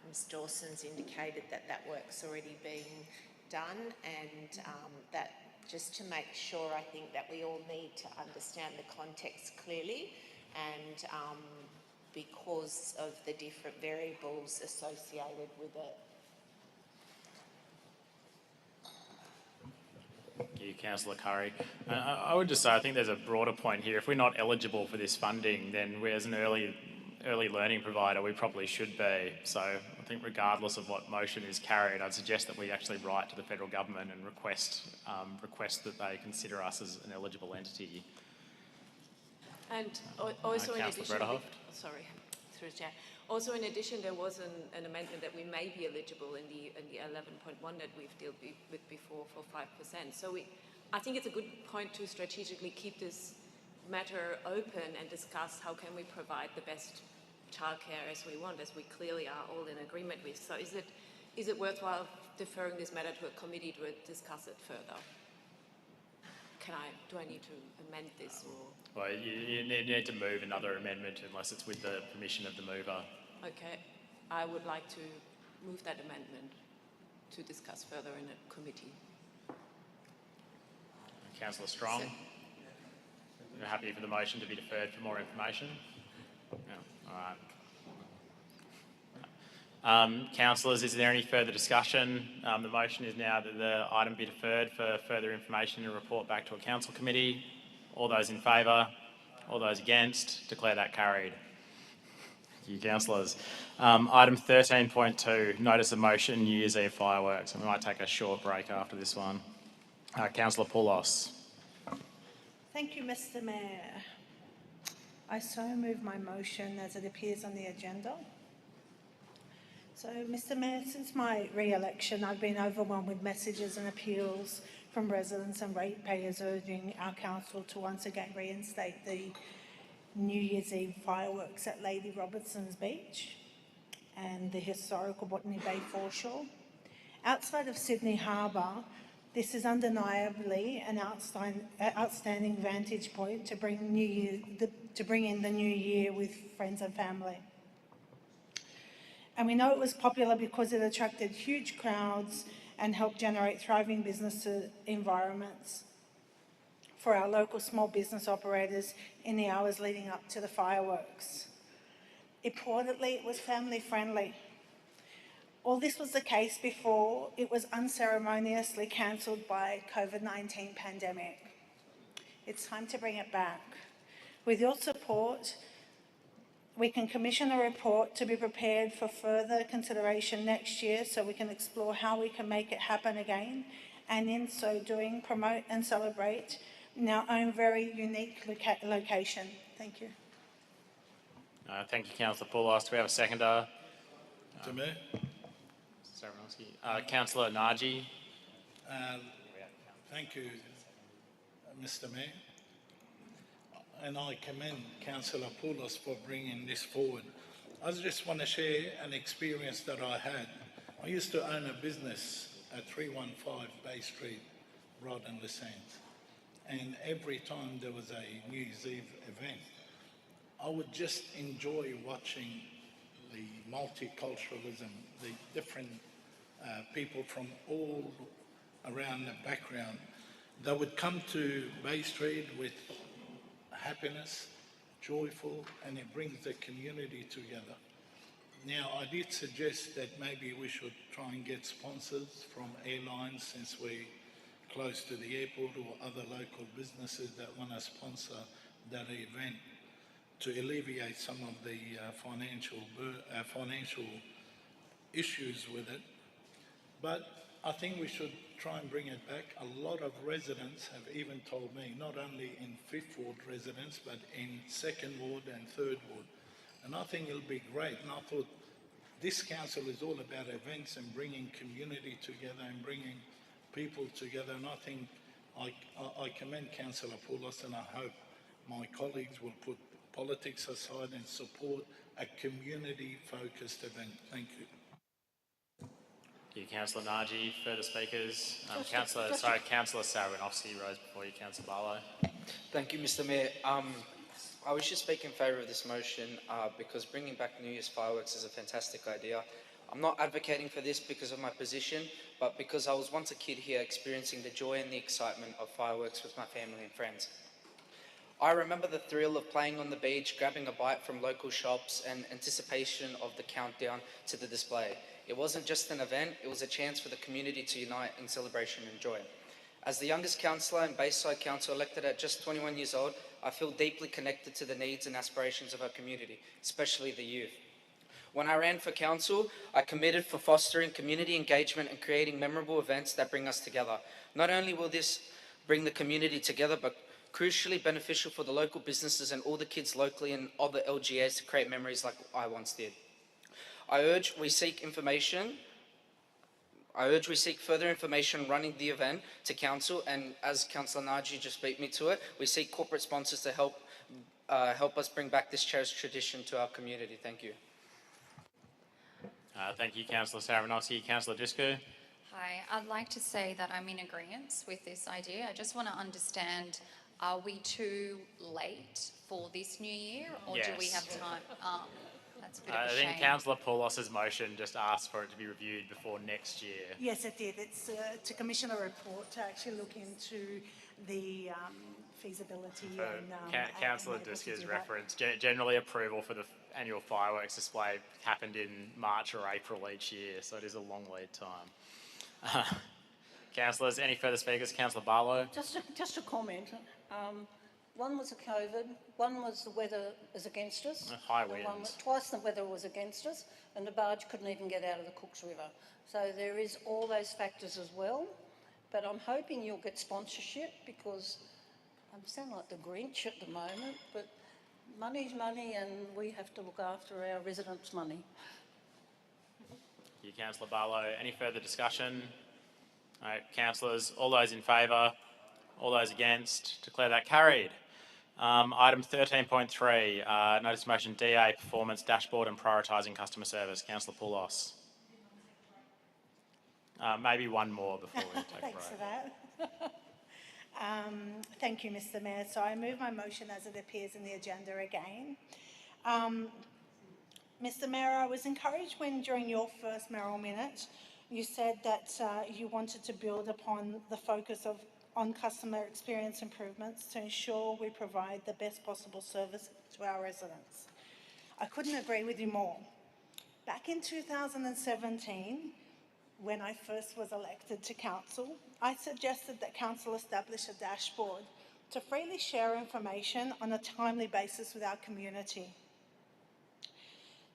Ms Dawson's indicated that work's already being done, and that just to make sure, I think that we all need to understand the context clearly, and because of the different variables associated with it. Thank you, Councillor Curry. I would just say I think there's a broader point here. If we're not eligible for this funding, then we as an early learning provider, we probably should be. So I think regardless of what motion is carried, I'd suggest that we actually write to the federal government and request that they consider us as an eligible entity. And also in addition, Brederhoff. Sorry, through the chair. Also, in addition, there was an amendment that we may be eligible in the 11.1 that we've dealt with before for 5%. So I think it's a good point to strategically keep this matter open and discuss how can we provide the best childcare as we want, as we clearly are all in agreement with. So is it worthwhile deferring this matter to a committee to discuss it further? Do I need to amend this or? Well, you need to move another amendment unless it's with the permission of the mover. Okay, I would like to move that amendment to discuss further in a committee. Councillor Strong, you're happy for the motion to be deferred for more information? Yeah, all right. Councillors, is there any further discussion? The motion is now that the item be deferred for further information and report back to a council committee. All those in favour? All those against? Declare that carried. Thank you, councillors. Item 13.2, notice of motion, New Year's Eve fireworks. And we might take a short break after this one. Councillor Poulos. Thank you, Mr. Mayor. I so move my motion as it appears on the agenda. So, Mr. Mayor, since my re-election, I've been overwhelmed with messages and appeals from residents and ratepayers urging our council to once again reinstate the New Year's Eve fireworks at Lady Robertson's Beach and the historical Botany Bay foreshore. Outside of Sydney Harbour, this is undeniably an outstanding vantage point to bring in the new year with friends and family. And we know it was popular because it attracted huge crowds and helped generate thriving business environments for our local small business operators in the hours leading up to the fireworks. Importantly, it was family friendly. All this was the case before it was unceremoniously cancelled by COVID-19 pandemic. It's time to bring it back. With your support, we can commission a report to be prepared for further consideration next year so we can explore how we can make it happen again, and in so doing, promote and celebrate in our own very unique location. Thank you. Thank you, Councillor Poulos. Do we have a seconder? To me? Councillor Naji. Thank you, Mr. Mayor. And I commend Councillor Poulos for bringing this forward. I just want to share an experience that I had. I used to own a business at 315 Bay Street, Rod and Lessans. And every time there was a New Year's Eve event, I would just enjoy watching the multiculturalism, the different people from all around the background that would come to Bay Street with happiness, joyful, and it brings the community together. Now, I did suggest that maybe we should try and get sponsors from airlines since we're close to the airport, or other local businesses that want to sponsor that event to alleviate some of the financial issues with it. But I think we should try and bring it back. A lot of residents have even told me, not only in 5th Ward residents, but in 2nd Ward and 3rd Ward. And I think it'll be great. And I thought this council is all about events and bringing community together and bringing people together. And I think I commend Councillor Poulos, and I hope my colleagues will put politics aside and support a community-focused event. Thank you. Thank you, Councillor Naji. Further speakers? Councillor Saranowski rose before you, Councillor Barlow. Thank you, Mr. Mayor. I was just speaking in favour of this motion because bringing back New Year's fireworks is a fantastic idea. I'm not advocating for this because of my position, but because I was once a kid here experiencing the joy and the excitement of fireworks with my family and friends. I remember the thrill of playing on the beach, grabbing a bite from local shops, and anticipation of the countdown to the display. It wasn't just an event, it was a chance for the community to unite in celebration and joy. As the youngest councillor in Bayside Council, elected at just 21 years old, I feel deeply connected to the needs and aspirations of our community, especially the youth. When I ran for council, I committed for fostering community engagement and creating memorable events that bring us together. Not only will this bring the community together, but crucially beneficial for the local businesses and all the kids locally and other LGAs to create memories like I once did. I urge we seek further information running the event to council, and as Councillor Naji just beat me to it, we seek corporate sponsors to help us bring back this cherished tradition to our community. Thank you. Thank you, Councillor Saranovsky. Councillor Driscoll. Hi, I'd like to say that I'm in agreement with this idea. I just want to understand, are we too late for this new year, or do we have time? That's a bit of a shame. I think Councillor Poulos's motion just asked for it to be reviewed before next year. Yes, it did. It's to commission a report to actually look into the feasibility Councillor Driscoll's reference, generally approval for the annual fireworks display happened in March or April each year, so it is a long lead time. Councillors, any further speakers? Councillor Barlow. Just a comment. One was a COVID, one was the weather is against us. High winds. Twice the weather was against us, and the barge couldn't even get out of the Cooks River. So there is all those factors as well. But I'm hoping you'll get sponsorship, because I sound like the Grinch at the moment, but money's money and we have to look after our residents' money. Thank you, Councillor Barlow. Any further discussion? All right, councillors, all those in favour, all those against, declare that carried. Item 13.3, notice motion DA performance dashboard and prioritising customer service. Councillor Poulos. Maybe one more before we take a break. Thanks for that. Thank you, Mr. Mayor. So I move my motion as it appears in the agenda again. Mr. Mayor, I was encouraged when during your first mayoral minute you said that you wanted to build upon the focus on customer experience improvements to ensure we provide the best possible service to our residents. I couldn't agree with you more. Back in 2017, when I first was elected to council, I suggested that council establish a dashboard to freely share information on a timely basis with our community.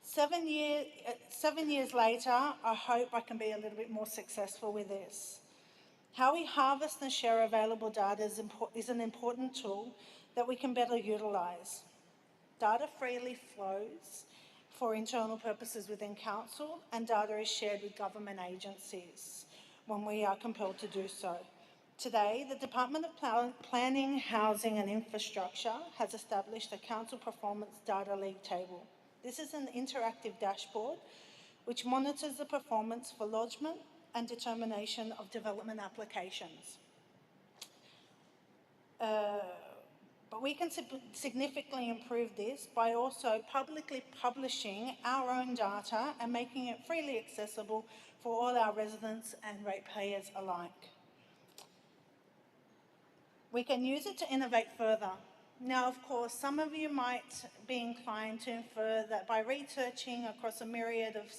7 years later, I hope I can be a little bit more successful with this. How we harvest and share available data is an important tool that we can better utilise. Data freely flows for internal purposes within council, and data is shared with government agencies when we are compelled to do so. Today, the Department of Planning, Housing and Infrastructure has established a council performance data league table. This is an interactive dashboard which monitors the performance for lodgement and determination of development applications. But we can significantly improve this by also publicly publishing our own data and making it freely accessible for all our residents and ratepayers alike. We can use it to innovate further. Now, of course, some of you might be inclined to infer that by researching across a myriad of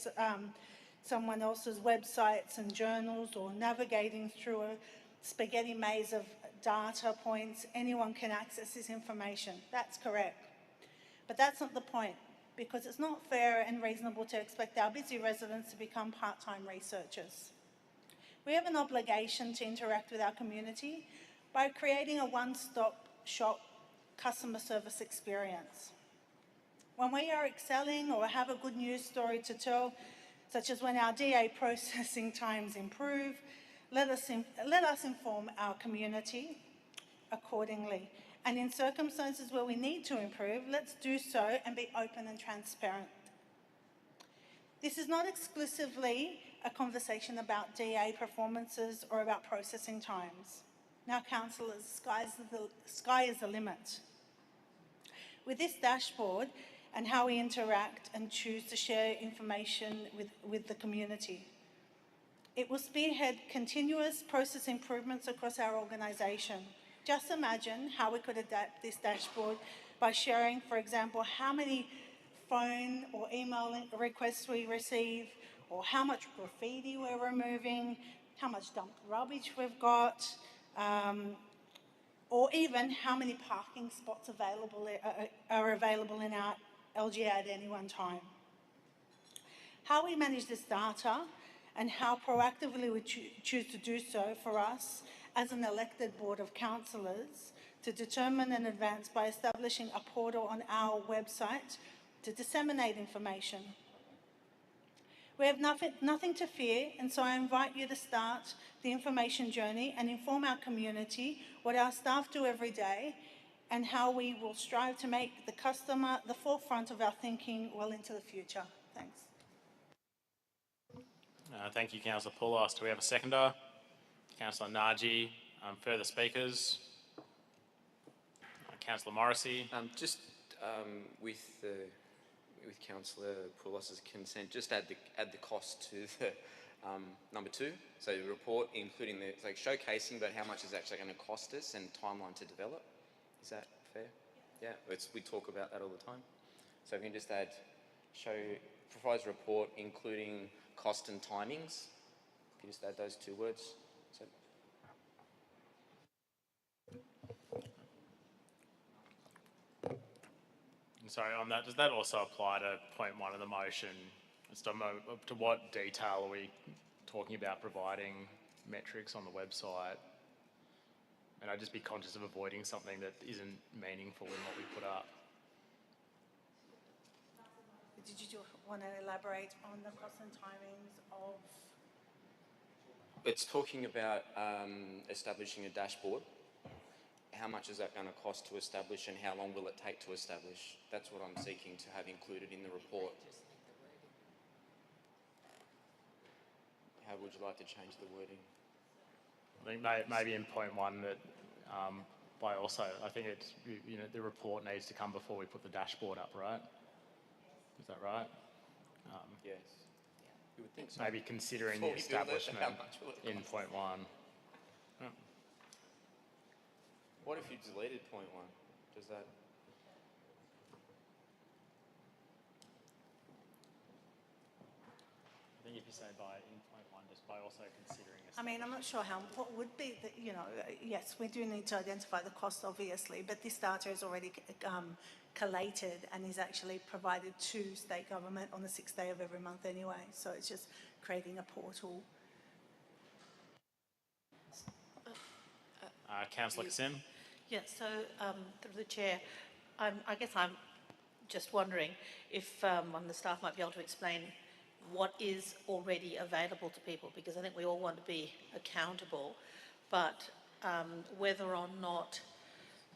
someone else's websites and journals, or navigating through a spaghetti maze of data points, anyone can access this information. That's correct. But that's not the point, because it's not fair and reasonable to expect our busy residents to become part-time researchers. We have an obligation to interact with our community by creating a one-stop shop customer service experience. When we are excelling or have a good news story to tell, such as when our DA processing times improve, let us inform our community accordingly. And in circumstances where we need to improve, let's do so and be open and transparent. This is not exclusively a conversation about DA performances or about processing times. Now, councillors, sky is the limit. With this dashboard and how we interact and choose to share information with the community, it will spearhead continuous process improvements across our organisation. Just imagine how we could adapt this dashboard by sharing, for example, how many phone or email requests we receive, or how much graffiti we're removing, how much dumped rubbish we've got, or even how many parking spots are available in our LGA at any one time. How we manage this data and how proactively we choose to do so for us as an elected board of councillors to determine in advance by establishing a portal on our website to disseminate information. We have nothing to fear, and so I invite you to start the information journey and inform our community what our staff do every day and how we will strive to make the customer the forefront of our thinking well into the future. Thanks. Thank you, Councillor Poulos. Do we have a seconder? Councillor Naji. Further speakers? Councillor Morrissey. With Councillor Poulos' consent, just add the cost to the number 2. So the report, including the showcasing, but how much is actually going to cost us and timeline to develop. Is that fair? Yeah, we talk about that all the time. So if you can just add, provides a report including cost and timings. Can you just add those 2 words? So, sorry, on that, does that also apply to point 1 of the motion? As to what detail are we talking about providing metrics on the website? And I'd just be conscious of avoiding something that isn't meaningful in what we put up. Did you want to elaborate on the cost and timings of? it's talking about establishing a dashboard. How much is that going to cost to establish and how long will it take to establish? That's what I'm seeking to have included in the report. How would you like to change the wording? I think maybe in point 1 that I think it's, the report needs to come before we put the dashboard up, right? Is that right? Yes. You would think so. Maybe considering the establishment in point 1. Oh. What if you deleted point 1? Does that... I think if you say by in point 1, just by also considering... I mean, I'm not sure what would be, yes, we do need to identify the cost, obviously, but this data is already collated and is actually provided to state government on the 6th day of every month anyway. So it's just creating a portal. Councillor Kassim? Yeah, so through the chair, I guess I'm just wondering if one of the staff might be able to explain what is already available to people, because I think we all want to be accountable, but whether or not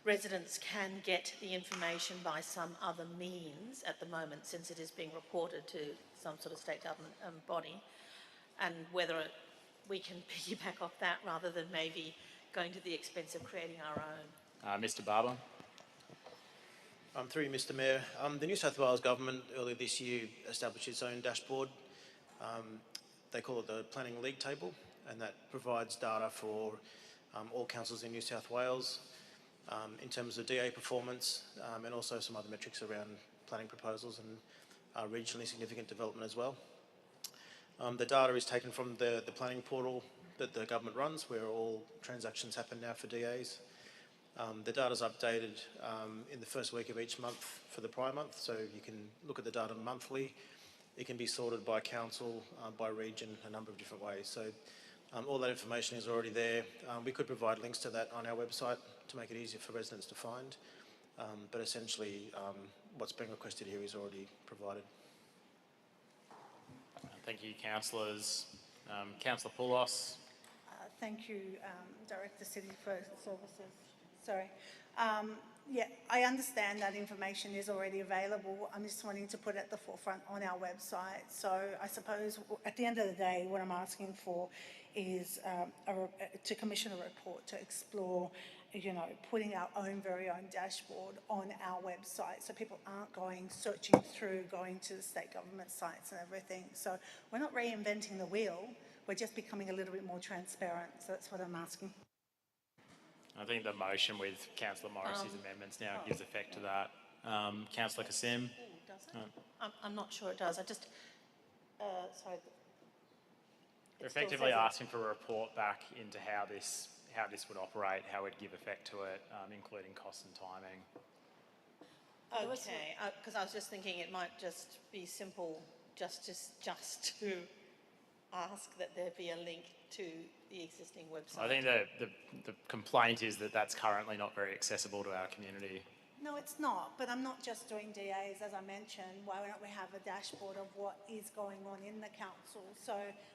residents can get the information by some other means at the moment, since it is being reported to some sort of state government body, and whether we can piggyback off that rather than maybe going to the expense of creating our own. Mr. Barber. Through you, Mr. Mayor, the New South Wales Government earlier this year established its own dashboard. They call it the Planning League Table, and that provides data for all councils in New South Wales in terms of DA performance and also some other metrics around planning proposals and regionally significant development as well. The data is taken from the planning portal that the government runs, where all transactions happen now for DAs. The data is updated in the first week of each month for the prior month, so you can look at the data monthly. It can be sorted by council, by region, a number of different ways. So all that information is already there. We could provide links to that on our website to make it easier for residents to find, but essentially what's being requested here is already provided. Thank you, councillors. Councillor Poulos. Thank you, Director City for Services. Sorry. Yeah, I understand that information is already available. I'm just wanting to put it at the forefront on our website. So I suppose at the end of the day, what I'm asking for is to commission a report to explore, putting our very own dashboard on our website so people aren't searching through, going to the state government sites and everything. So we're not reinventing the wheel. We're just becoming a little bit more transparent. So that's what I'm asking. I think the motion with Councillor Morrissey's amendments now gives effect to that. Councillor Kassim? Does it? I'm not sure it does. I just, sorry. We're effectively asking for a report back into how this would operate, how it would give effect to it, including cost and timing. Okay, because I was just thinking it might just be simple just to ask that there be a link to the existing website. I think the complaint is that that's currently not very accessible to our community. No, it's not, but I'm not just doing DAs, as I mentioned. Why don't we have a dashboard of what is going on in the council? So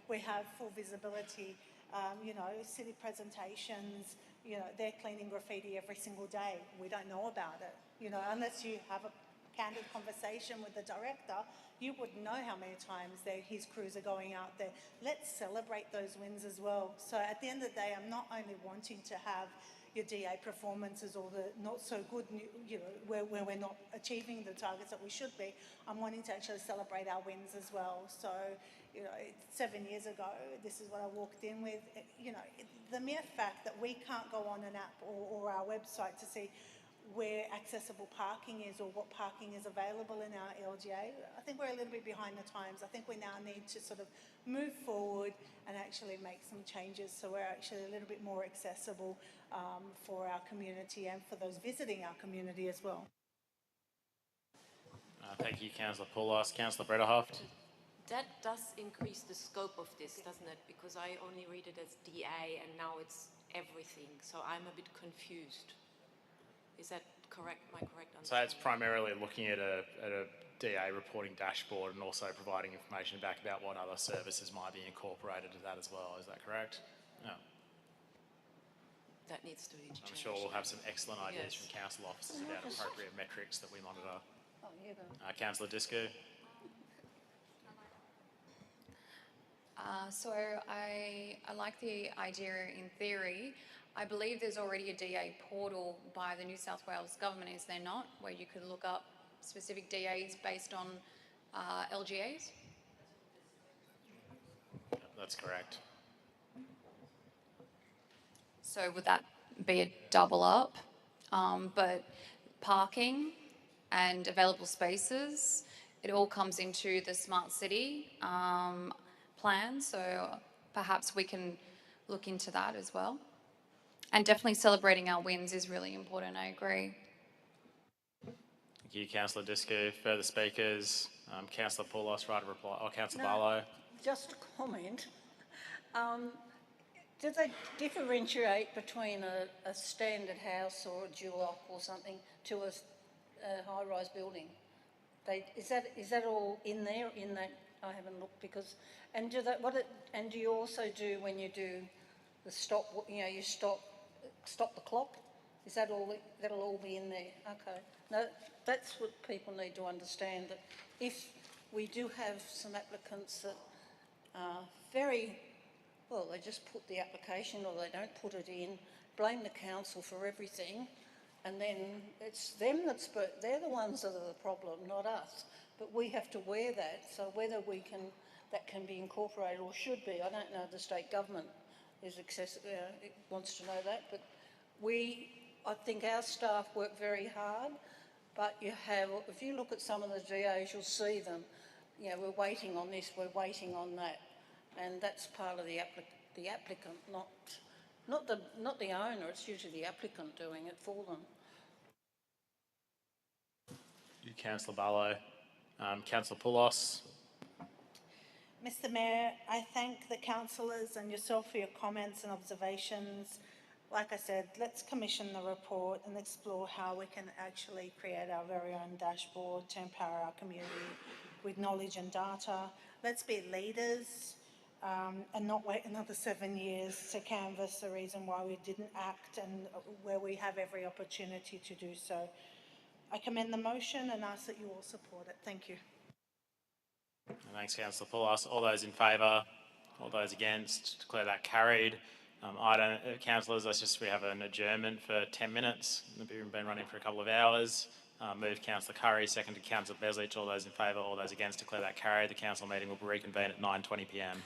we have full visibility, city presentations, they're cleaning graffiti every single day. We don't know about it, unless you have a candid conversation with the director, you wouldn't know how many times his crews are going out there. Let's celebrate those wins as well. So at the end of the day, I'm not only wanting to have your DA performances or the not so good, where we're not achieving the targets that we should be, I'm wanting to actually celebrate our wins as well. So, 7 years ago, this is what I walked in with. The mere fact that we can't go on an app or our website to see where accessible parking is or what parking is available in our LGA, I think we're a little bit behind the times. I think we now need to sort of move forward and actually make some changes so we're actually a little bit more accessible for our community and for those visiting our community as well. Thank you, Councillor Poulos. Councillor Brederhoft. That does increase the scope of this, doesn't it? Because I only read it as DA and now it's everything. So I'm a bit confused. Is that correct? My correct understanding? So it's primarily looking at a DA reporting dashboard and also providing information back about what other services might be incorporated to that as well. Is that correct? No. That needs to be changed. I'm sure we'll have some excellent ideas Yes. from council officers about appropriate metrics that we monitor. Oh, you go. Councillor Disco. So I like the idea in theory. I believe there's already a DA portal by the New South Wales government, is there not, where you could look up specific DAs based on LGAs? That's correct. So would that be a double up? But parking and available spaces, it all comes into the smart city plan. So perhaps we can look into that as well. And definitely celebrating our wins is really important, I agree. Thank you, Councillor Disco. Further speakers? Councillor Poulos, right of reply. Oh, Councillor Barlow. Just a comment. Do they differentiate between a standard house or a dual-lock or something to a high-rise building? Is that all in there? In that, I haven't looked because. And do you also do when you do the stop? You stop the clock. Is that all? That'll all be in there. Okay. No, that's what people need to understand. That if we do have some applicants that are very well, they just put the application or they don't put it in, blame the council for everything, and then it's them they're the ones that are the problem, not us. But we have to wear that. So whether that can be incorporated or should be, I don't know. The state government is it wants to know that, but I think our staff work very hard. But if you look at some of the DAs, you'll see them. We're waiting on this, we're waiting on that. And that's part of the applicant, not the owner. It's usually the applicant doing it for them. You, Councillor Barlow. Councillor Poulos. Mr Mayor, I thank the councillors and yourself for your comments and observations. Like I said, let's commission the report and explore how we can actually create our very own dashboard to empower our community with knowledge and data. Let's be leaders. And not wait another 7 years to canvass the reason why we didn't act and where we have every opportunity to do so. I commend the motion and ask that you all support it. Thank you. Thanks, Councillor Poulos. All those in favour? All those against? Declare that carried. Councillors, we have an adjournment for 10 minutes. We've been running for a couple of hours. Moved Councillor Curry, seconded Councillor Beslich. All those in favour, all those against, declare that carried. The council meeting will reconvene at 9:20 p.m.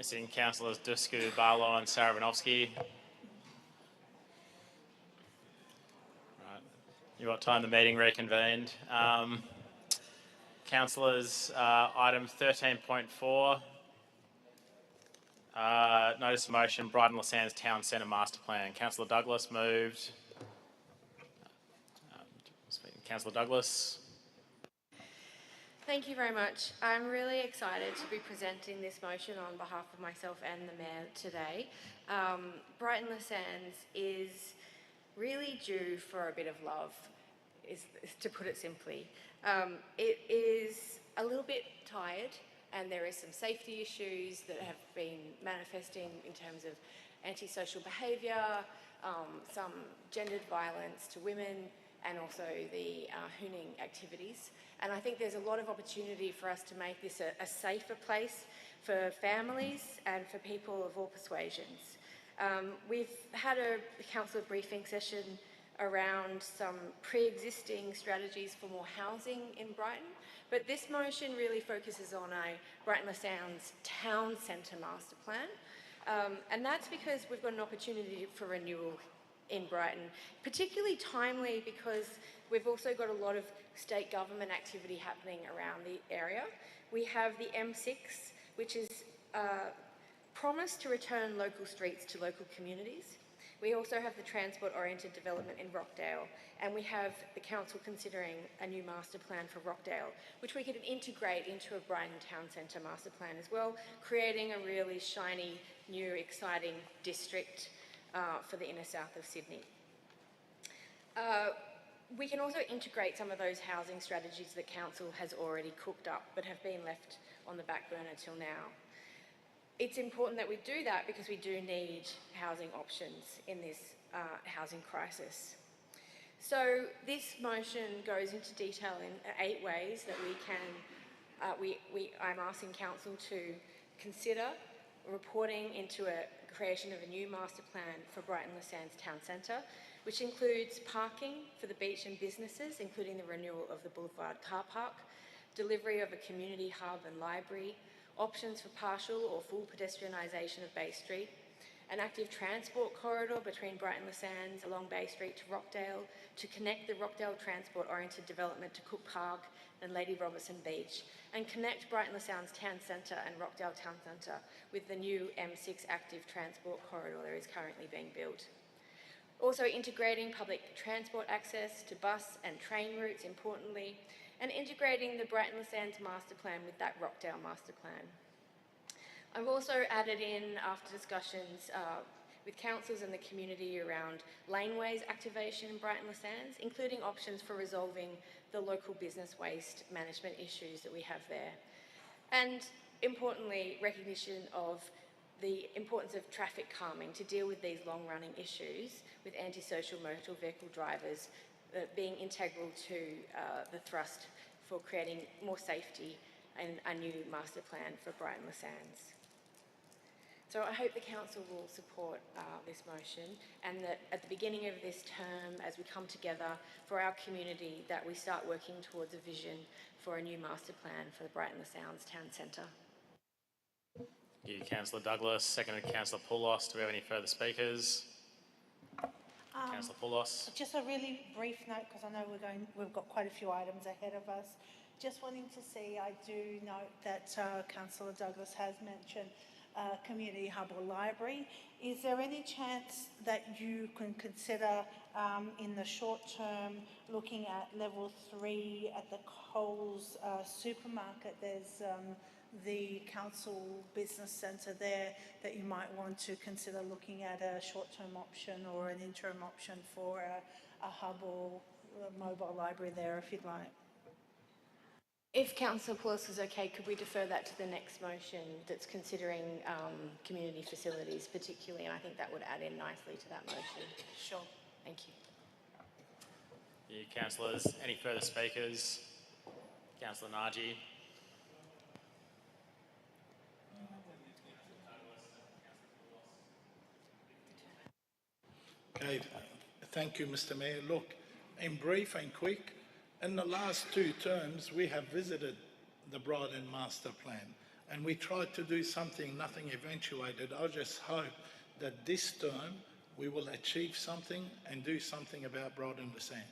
Sitting councillors Dusku, Barlow and Sarabanovsky. Right. You've got time, the meeting reconvened. Councillors, item 13.4. Notice of motion, Brighton Le Sands Town Centre Master Plan. Councillor Douglas moved. Councillor Douglas. Thank you very much. I'm really excited to be presenting this motion on behalf of myself and the Mayor today. Brighton Le Sands is really due for a bit of love, is to put it simply. It is a little bit tired, and there is some safety issues that have been manifesting in terms of antisocial behaviour, some gendered violence to women, and also the hooning activities. And I think there's a lot of opportunity for us to make this a safer place for families and for people of all persuasions. We've had a council briefing session around some pre-existing strategies for more housing in Brighton, but this motion really focuses on a Brighton Le Sands Town Centre Master Plan, and that's because we've got an opportunity for renewal in Brighton, particularly timely because we've also got a lot of state government activity happening around the area. We have the M6, which is promised to return local streets to local communities. We also have the transport-oriented development in Rockdale, and we have the council considering a new master plan for Rockdale, which we could integrate into a Brighton Town Centre master plan as well, creating a really shiny, new, exciting district for the inner south of Sydney. We can also integrate some of those housing strategies that council has already cooked up but have been left on the back burner till now. It's important that we do that because we do need housing options in this housing crisis. So this motion goes into detail in 8 ways that we can, I'm asking council to consider reporting into a creation of a new master plan for Brighton Le Sands Town Centre, which includes parking for the beach and businesses, including the renewal of the Boulevard car park, delivery of a community hub and library, options for partial or full pedestrianisation of Bay Street, an active transport corridor between Brighton Le Sands along Bay Street to Rockdale to connect the Rockdale transport-oriented development to Cook Park and Lady Robertson Beach, and connect Brighton Le Sands Town Centre and Rockdale Town Centre with the new M6 active transport corridor that is currently being built. Also integrating public transport access to bus and train routes, importantly, and integrating the Brighton Le Sands master plan with that Rockdale master plan. I've also added in, after discussions with councils and the community around laneways activation in Brighton Le Sands, including options for resolving the local business waste management issues that we have there. And importantly, recognition of the importance of traffic calming to deal with these long-running issues with antisocial motor vehicle drivers being integral to the thrust for creating more safety and a new master plan for Brighton Le Sands. So I hope the council will support this motion, and that at the beginning of this term, as we come together for our community, that we start working towards a vision for a new master plan for the Brighton Le Sands Town Centre. Thank you, Councillor Douglas. Seconded, Councillor Poulos. Do we have any further speakers? Councillor Poulos. Just a really brief note, because I know we've got quite a few items ahead of us. Just wanting to see, I do note that Councillor Douglas has mentioned community hub or library. Is there any chance that you can consider in the short term looking at level 3 at the Coles supermarket? There's the council business centre there that you might want to consider looking at a short-term option or an interim option for a hub or a mobile library there, if you'd like. If Councillor Poulos is okay, could we defer that to the next motion that's considering community facilities particularly, and I think that would add in nicely to that motion. Sure. Thank you. Thank you, councillors. Any further speakers? Councillor Naji. Okay, thank you, Mr. Mayor. Look, in brief and quick, in the last 2 terms, we have visited the Brighton Master Plan. And we tried to do something, nothing eventuated. I just hope that this term we will achieve something and do something about Brighton Le Sands.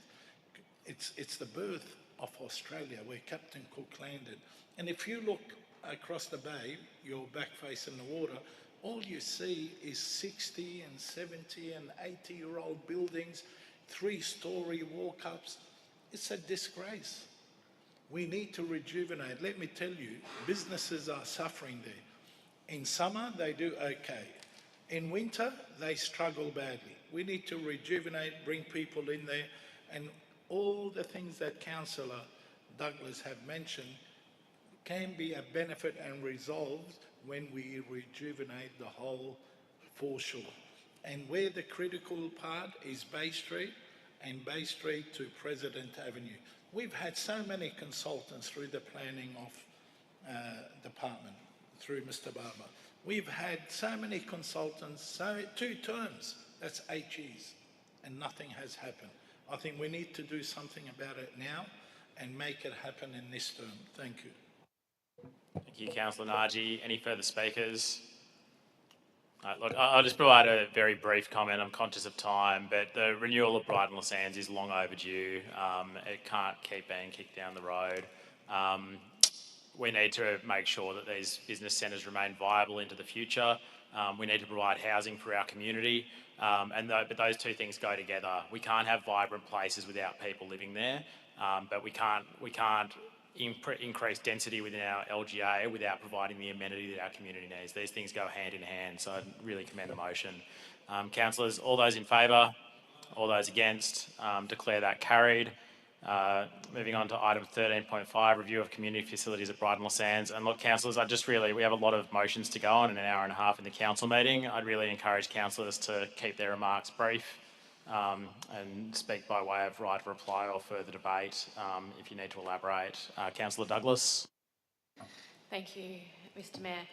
It's the birth of Australia, where Captain Cook landed. And if you look across the bay, your back facing the water, all you see is 60 and 70 and 80-year-old buildings, 3-story walk-ups. It's a disgrace. We need to rejuvenate. Let me tell you, businesses are suffering there. In summer, they do okay. In winter, they struggle badly. We need to rejuvenate, bring people in there, and all the things that Councillor Douglas have mentioned can be a benefit and resolved when we rejuvenate the whole foreshore. And where the critical part is Bay Street and Bay Street to President Avenue. We've had so many consultants through the planning of department, through Mr. Barber. We've had so many consultants, 2 terms, that's 8 years, and nothing has happened. I think we need to do something about it now and make it happen in this term. Thank you. Thank you, Councillor Naji. Any further speakers? Look, I'll just provide a very brief comment. I'm conscious of time, but the renewal of Brighton Le Sands is long overdue. It can't keep being kicked down the road. We need to make sure that these business centres remain viable into the future. We need to provide housing for our community, but those two things go together. We can't have vibrant places without people living there, but we can't increase density within our LGA without providing the amenity that our community needs. These things go hand in hand, so I really commend the motion. Councillors, all those in favour? All those against? Declare that carried. Moving on to item 13.5, review of community facilities at Brighton Le Sands. And look, councillors, we have a lot of motions to go on in an hour and a half in the council meeting. I'd really encourage councillors to keep their remarks brief and speak by way of right of reply or further debate if you need to elaborate. Councillor Douglas. Thank you, Mr. Mayor.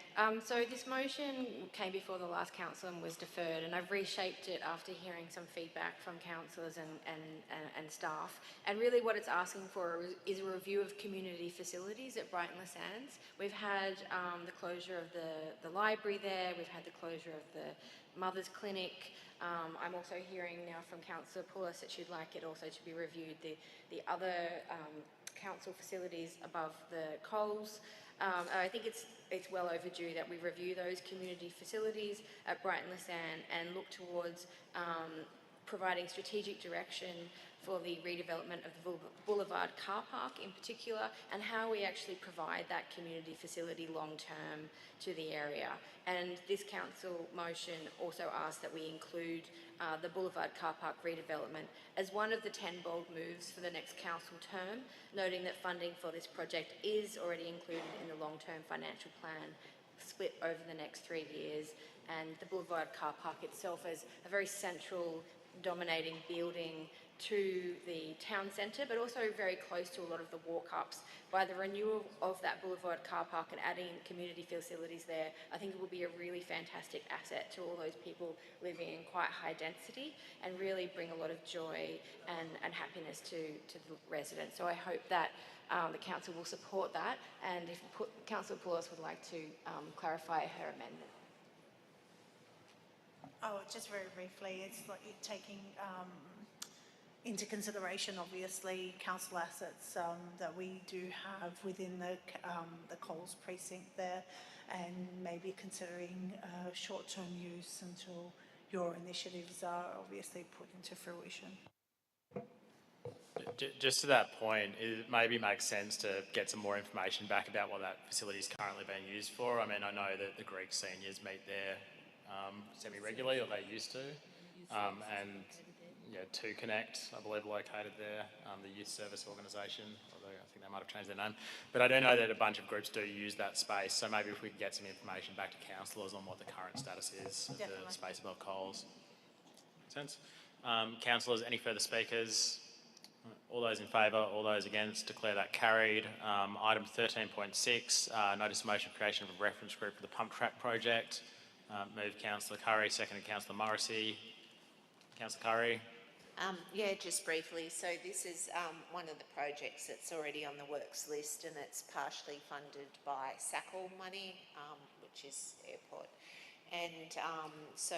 So this motion came before the last council and was deferred, and I've reshaped it after hearing some feedback from councillors and staff. And really what it's asking for is a review of community facilities at Brighton Le Sands. We've had the closure of the library there, we've had the closure of the Mother's Clinic. I'm also hearing now from Councillor Poulos that she'd like it also to be reviewed, the other council facilities above the Coles. I think it's well overdue that we review those community facilities at Brighton Le Sands and look towards providing strategic direction for the redevelopment of the Boulevard car park in particular, and how we actually provide that community facility long term to the area. And this council motion also asks that we include the Boulevard car park redevelopment as one of the 10 bold moves for the next council term, noting that funding for this project is already included in the long-term financial plan split over the next 3 years, and the Boulevard car park itself as a very central dominating building to the town centre, but also very close to a lot of the walk-ups. By the renewal of that Boulevard car park and adding community facilities there, I think it will be a really fantastic asset to all those people living in quite high density and really bring a lot of joy and happiness to the residents. So I hope that the council will support that, and if Councillor Poulos would like to clarify her amendment. Oh, just very briefly, it's like taking into consideration, obviously, council assets that we do have within the Coles precinct there, and maybe considering short-term use until your initiatives are obviously put into fruition. Just to that point, it maybe makes sense to get some more information back about what that facility is currently being used for. I mean, I know that the Greek seniors meet there semi-regularly, or they used to, and yeah, 2Connect, I believe, located there, the youth service organisation, although I think they might have changed their name. But I do know that a bunch of groups do use that space, so maybe if we could get some information back to councillors on what the current status is of the space above Coles. Make sense? Councillors, any further speakers? All those in favour, all those against, declare that carried. Item 13.6, notice of motion creation of a reference group for the pump track project. Moved Councillor Curry, seconded Councillor Morrissey. Councillor Curry. Yeah, just briefly. So this is one of the projects that's already on the works list, and it's partially funded by SACL money, which is airport. And so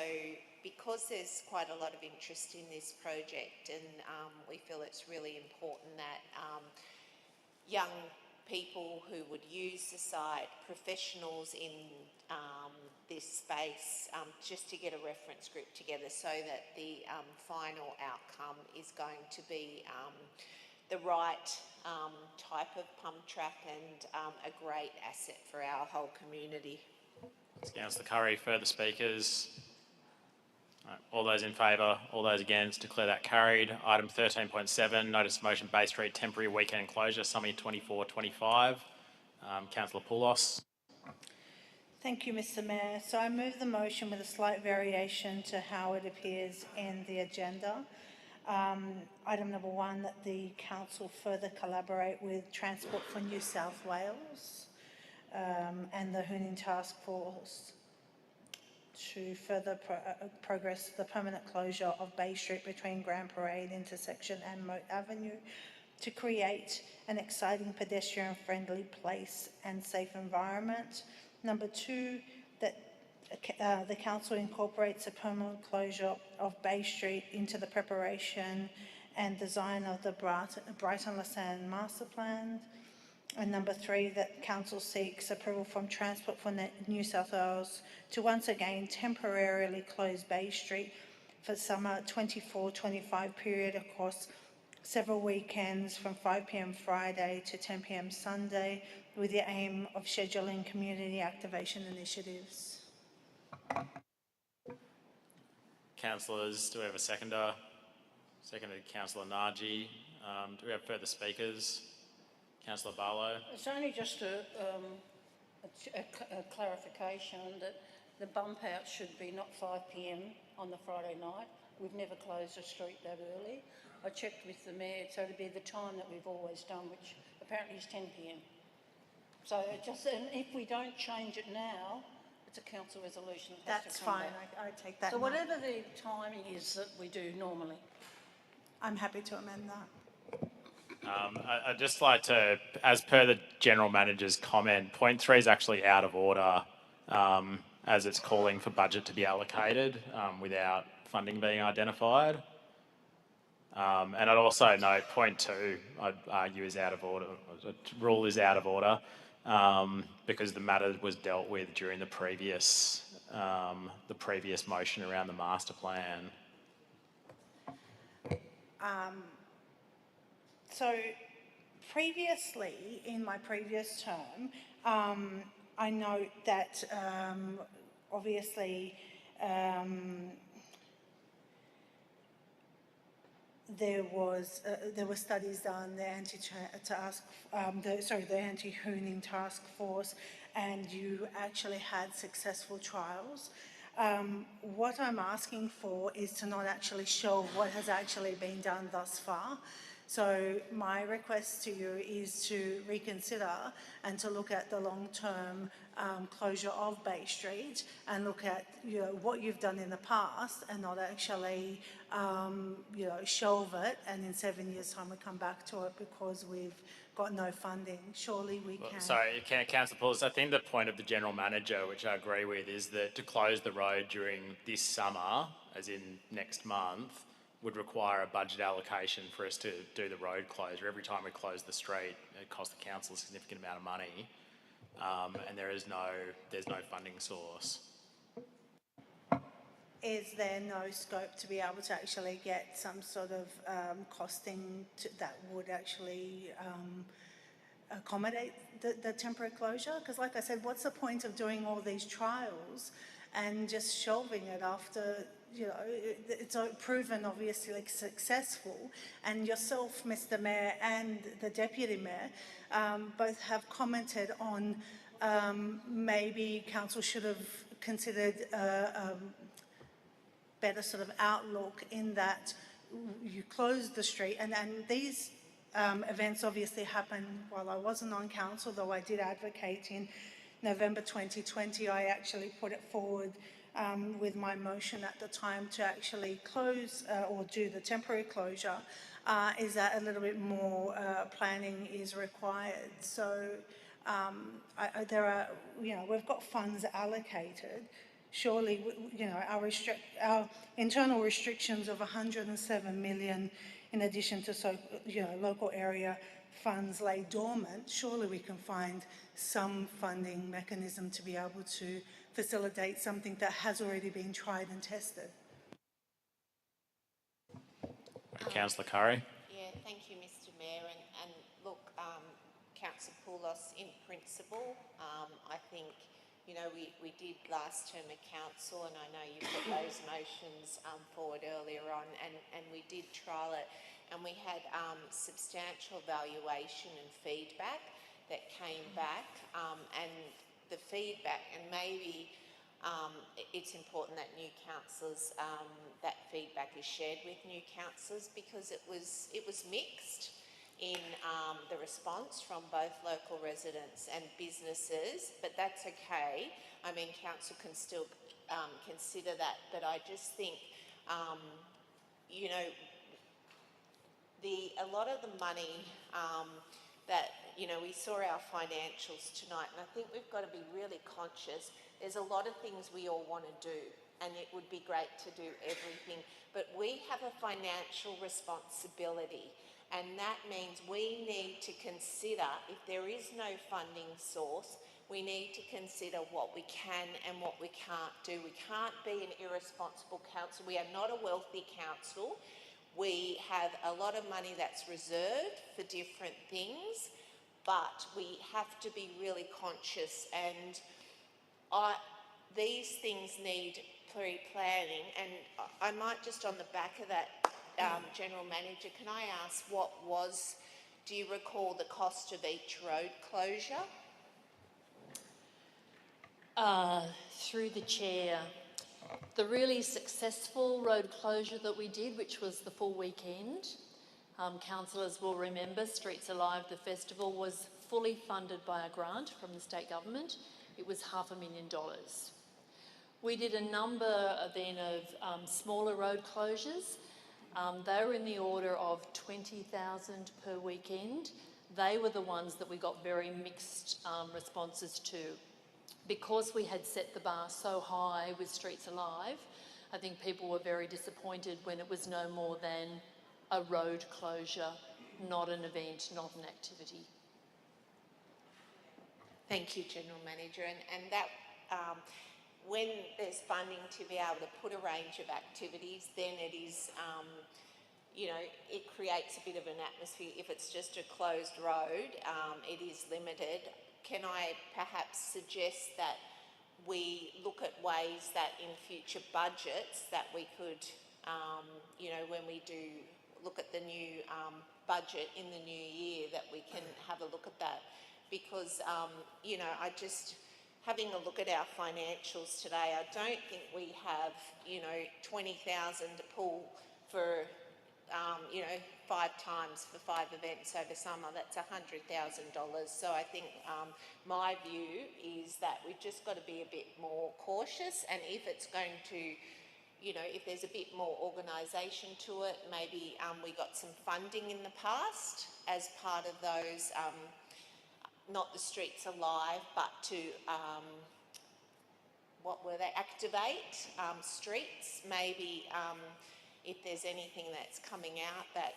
because there's quite a lot of interest in this project, and we feel it's really important that young people who would use the site, professionals in this space, just to get a reference group together so that the final outcome is going to be the right type of pump track and a great asset for our whole community. Thanks, Councillor Curry. Further speakers? All those in favour, all those against, declare that carried. Item 13.7, notice of motion Bay Street temporary weekend closure, Summit 24-25. Councillor Poulos. Thank you, Mr. Mayor. So I move the motion with a slight variation to how it appears in the agenda. Item number 1, that the council further collaborate with Transport for New South Wales and the Hooning Task Force to further progress the permanent closure of Bay Street between Grand Parade intersection and Moat Avenue to create an exciting pedestrian-friendly place and safe environment. Number 2, that the council incorporates a permanent closure of Bay Street into the preparation and design of the Brighton Lassane Master Plan. And number 3, that council seeks approval from Transport for New South Wales to once again temporarily close Bay Street for summer 24-25 period across several weekends from 5 p.m. Friday to 10 p.m. Sunday, with the aim of scheduling community activation initiatives. Councillors, do we have a seconder? Seconded Councillor Naji. Do we have further speakers? Councillor Barlow. It's only just a clarification that the bump out should be not 5 p.m. on the Friday night. We've never closed a street that early. I checked with the Mayor, so it'd be the time that we've always done, which apparently is 10 p.m. So and if we don't change it now, it's a council resolution that has That's to come fine. back. I take that. So note. whatever the timing is that we do normally. I'm happy to amend that. I'd just like to, as per the General Manager's comment, point 3 is actually out of order as it's calling for budget to be allocated without funding being identified. And I'd also note point 2, I'd argue is out of order, the rule is out of order because the matter was dealt with during the previous motion around the master plan. So previously, in my previous term, I note that obviously there were studies done, the anti-hooning task force, and you actually had successful trials. What I'm asking for is to not actually show what has actually been done thus far. So my request to you is to reconsider and to look at the long-term closure of Bay Street and look at what you've done in the past and not actually shelve it and in 7 years' time we come back to it because we've got no funding. Surely we can. Sorry, Councillor Poulos, I think the point of the General Manager, which I agree with, is that to close the road during this summer, as in next month, would require a budget allocation for us to do the road closure. Every time we close the street, it costs the council a significant amount of money, and there's no funding source. Is there no scope to be able to actually get some sort of costing that would actually accommodate the temporary closure? Because like I said, what's the point of doing all these trials and just shelving it after, it's proven obviously successful, and yourself, Mr. Mayor, and the Deputy Mayor both have commented on maybe council should have considered better sort of outlook in that you closed the street, and these events obviously happened while I wasn't on council, though I did advocate in November 2020. I actually put it forward with my motion at the time to actually close or do the temporary closure is that a little bit more planning is required. So there are, we've got funds allocated. Surely, our internal restrictions of 107 million in addition to, local area funds lay dormant. Surely we can find some funding mechanism to be able to facilitate something that has already been tried and tested. Councillor Curry. Yeah, thank you, Mr Mayor. And look, Councillor Poulos, in principle, I think, we did last term at council, and I know you put those motions forward earlier on, and we did trial it, and we had substantial valuation and feedback that came back, and the feedback, and maybe it's important that new councillors, that feedback is shared with new councillors, because it was mixed in the response from both local residents and businesses, but that's okay. I mean, council can still consider that, but I just think, a lot of the money that, we saw our financials tonight, and I think we've got to be really conscious. There's a lot of things we all want to do, and it would be great to do everything, but we have a financial responsibility, and that means we need to consider, if there is no funding source, we need to consider what we can and what we can't do. We can't be an irresponsible council. We are not a wealthy council. We have a lot of money that's reserved for different things, but we have to be really conscious, and these things need pre-planning. And I might just, on the back of that, General Manager, can I ask do you recall the cost of each road closure? Through the chair, the really successful road closure that we did, which was the full weekend, councillors will remember, Streets Alive, the festival, was fully funded by a grant from the state government. It was $500,000. We did a number then of smaller road closures. They were in the order of 20,000 per weekend. They were the ones that we got very mixed responses to. Because we had set the bar so high with Streets Alive, I think people were very disappointed when it was no more than a road closure, not an event, not an activity. Thank you, General Manager. And that, when there's funding to be able to put a range of activities, then it is, it creates a bit of an atmosphere. If it's just a closed road, it is limited. Can I perhaps suggest that we look at ways that in future budgets that we could, when we do look at the new budget in the new year, that we can have a look at that? Because, I just, having a look at our financials today, I don't think we have, 20,000 to pull for, 5 times for 5 events over summer. That's $100,000. So I think my view is that we've just got to be a bit more cautious, and if it's going to, if there's a bit more organisation to it, maybe we got some funding in the past as part of those, not the Streets Alive, but to, activate streets, maybe if there's anything that's coming out that,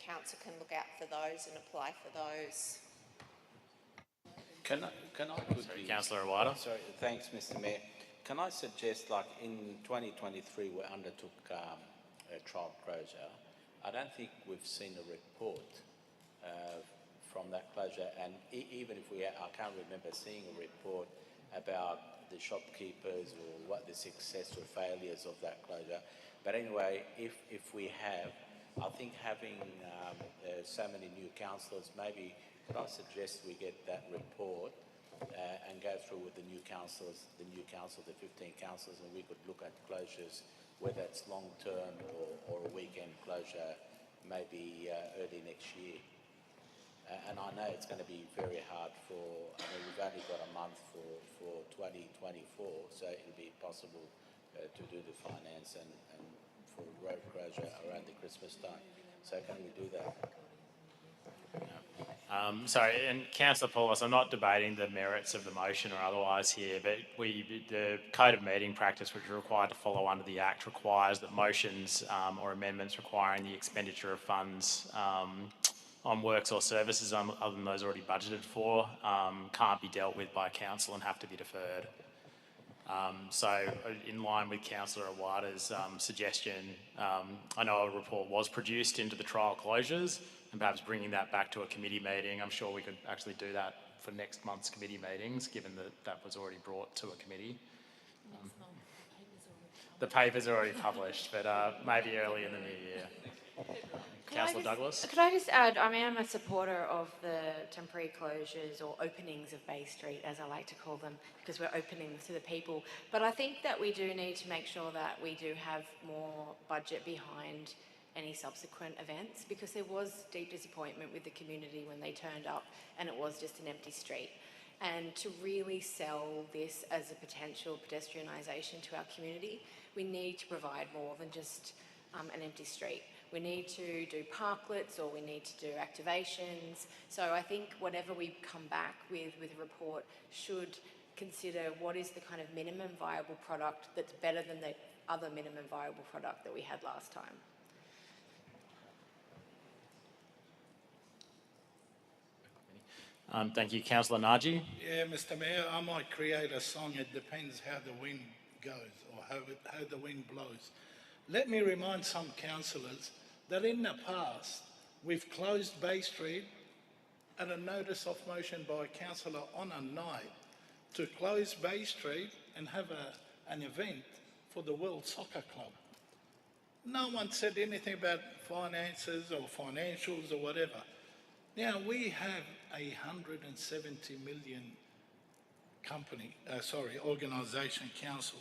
council can look out for those and apply for those. Can I quickly... Councillor Awada. Sorry, thanks, Mr Mayor. Can I suggest, like in 2023 we undertook a trial closure. I don't think we've seen a report from that closure, and even if I can't remember seeing a report about the shopkeepers or what the success or failures of that closure. But anyway, if we have, I think having so many new councillors, maybe could I suggest we get that report and go through with the new councillors, the 15 councillors, and we could look at closures, whether it's long-term or a weekend closure, maybe early next year. And I know it's going to be very hard we've only got a month for 2024, so it'll be impossible to do the finance and for road closure around the Christmas time. So can we do that? Sorry, and Councillor Poulos, I'm not debating the merits of the motion or otherwise here, but the Code of Meeting Practice, which we're required to follow under the Act, requires that motions or amendments requiring the expenditure of funds on works or services other than those already budgeted for can't be dealt with by council and have to be deferred. So in line with Councillor Awada's suggestion, I know a report was produced into the trial closures, and perhaps bringing that back to a committee meeting. I'm sure we could actually do that for next month's committee meetings, given that that was already brought to a committee. The paper's already published, but maybe early in the new year. Councillor Douglas? Could I just add, I mean, I'm a supporter of the temporary closures or openings of Bay Street, as I like to call them, because we're opening to the people. But I think that we do need to make sure that we do have more budget behind any subsequent events, because there was deep disappointment with the community when they turned up and it was just an empty street. And to really sell this as a potential pedestrianisation to our community, we need to provide more than just an empty street. We need to do parklets, or we need to do activations. So I think whatever we come back with a report should consider what is the kind of minimum viable product that's better than the other minimum viable product that we had last time. Thank you. Councillor Naji? Yeah, Mr Mayor, I might create a song, it depends how the wind goes or how the wind blows. Let me remind some councillors that in the past, we've closed Bay Street at a notice of motion by a councillor on a night to close Bay Street and have an event for the World Soccer Club. No one said anything about finances or financials or whatever. Now, we have a 170 million organisation, council,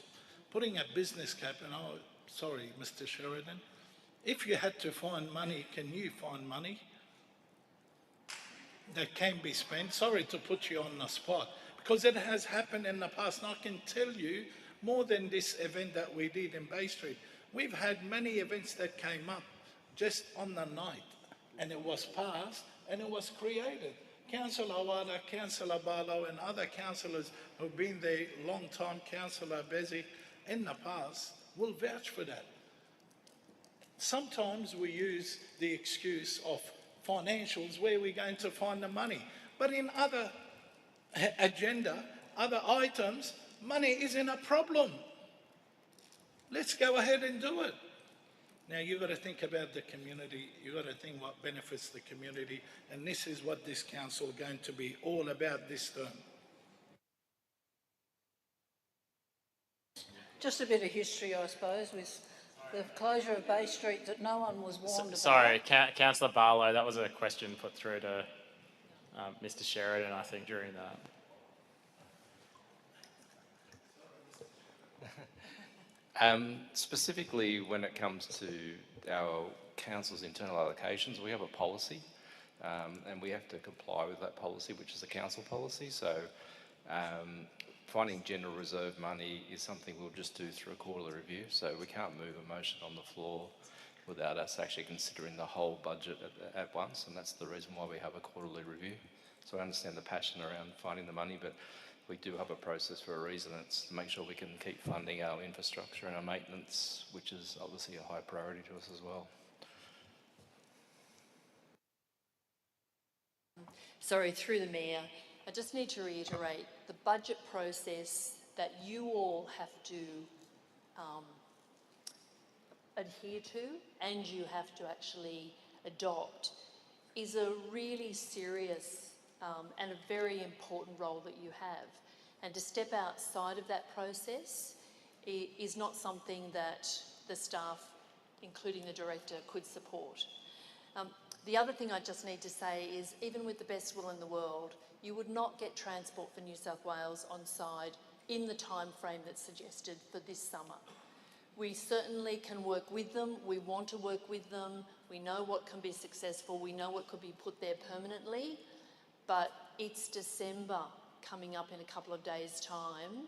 putting a business cap, and sorry, Mr Sheridan, if you had to find money, can you find money that can be spent? Sorry to put you on the spot, because it has happened in the past, and I can tell you more than this event that we did in Bay Street. We've had many events that came up just on the night, and it was passed, and it was created. Councillor Awada, Councillor Barlow, and other councillors who've been there long time, Councillor Bezic, in the past, will vouch for that. Sometimes we use the excuse of financials, where we're going to find the money. But in other agenda, other items, money isn't a problem. Let's go ahead and do it. Now, you've got to think about the community. You've got to think what benefits the community. And this is what this council is going to be all about this term. Just a bit of history, I suppose, with the closure of Bay Street that no one was warned about. Sorry, Councillor Barlow, that was a question put through to Mr Sheridan, I think, during that. Specifically, when it comes to our council's internal allocations, we have a policy, and we have to comply with that policy, which is a council policy. So finding general reserve money is something we'll just do through a quarterly review. So we can't move a motion on the floor without us actually considering the whole budget at once, and that's the reason why we have a quarterly review. So I understand the passion around finding the money, but we do have a process for a reason. It's to make sure we can keep funding our infrastructure and our maintenance, which is obviously a high priority to us as well. Sorry, through the Mayor, I just need to reiterate the budget process that you all have to adhere to and you have to actually adopt is a really serious and a very important role that you have. And to step outside of that process is not something that the staff, including the director, could support. The other thing I just need to say is, even with the best will in the world, you would not get Transport for New South Wales on side in the time frame that's suggested for this summer. We certainly can work with them. We want to work with them. We know what can be successful. We know what could be put there permanently. But it's December coming up in a couple of days' time.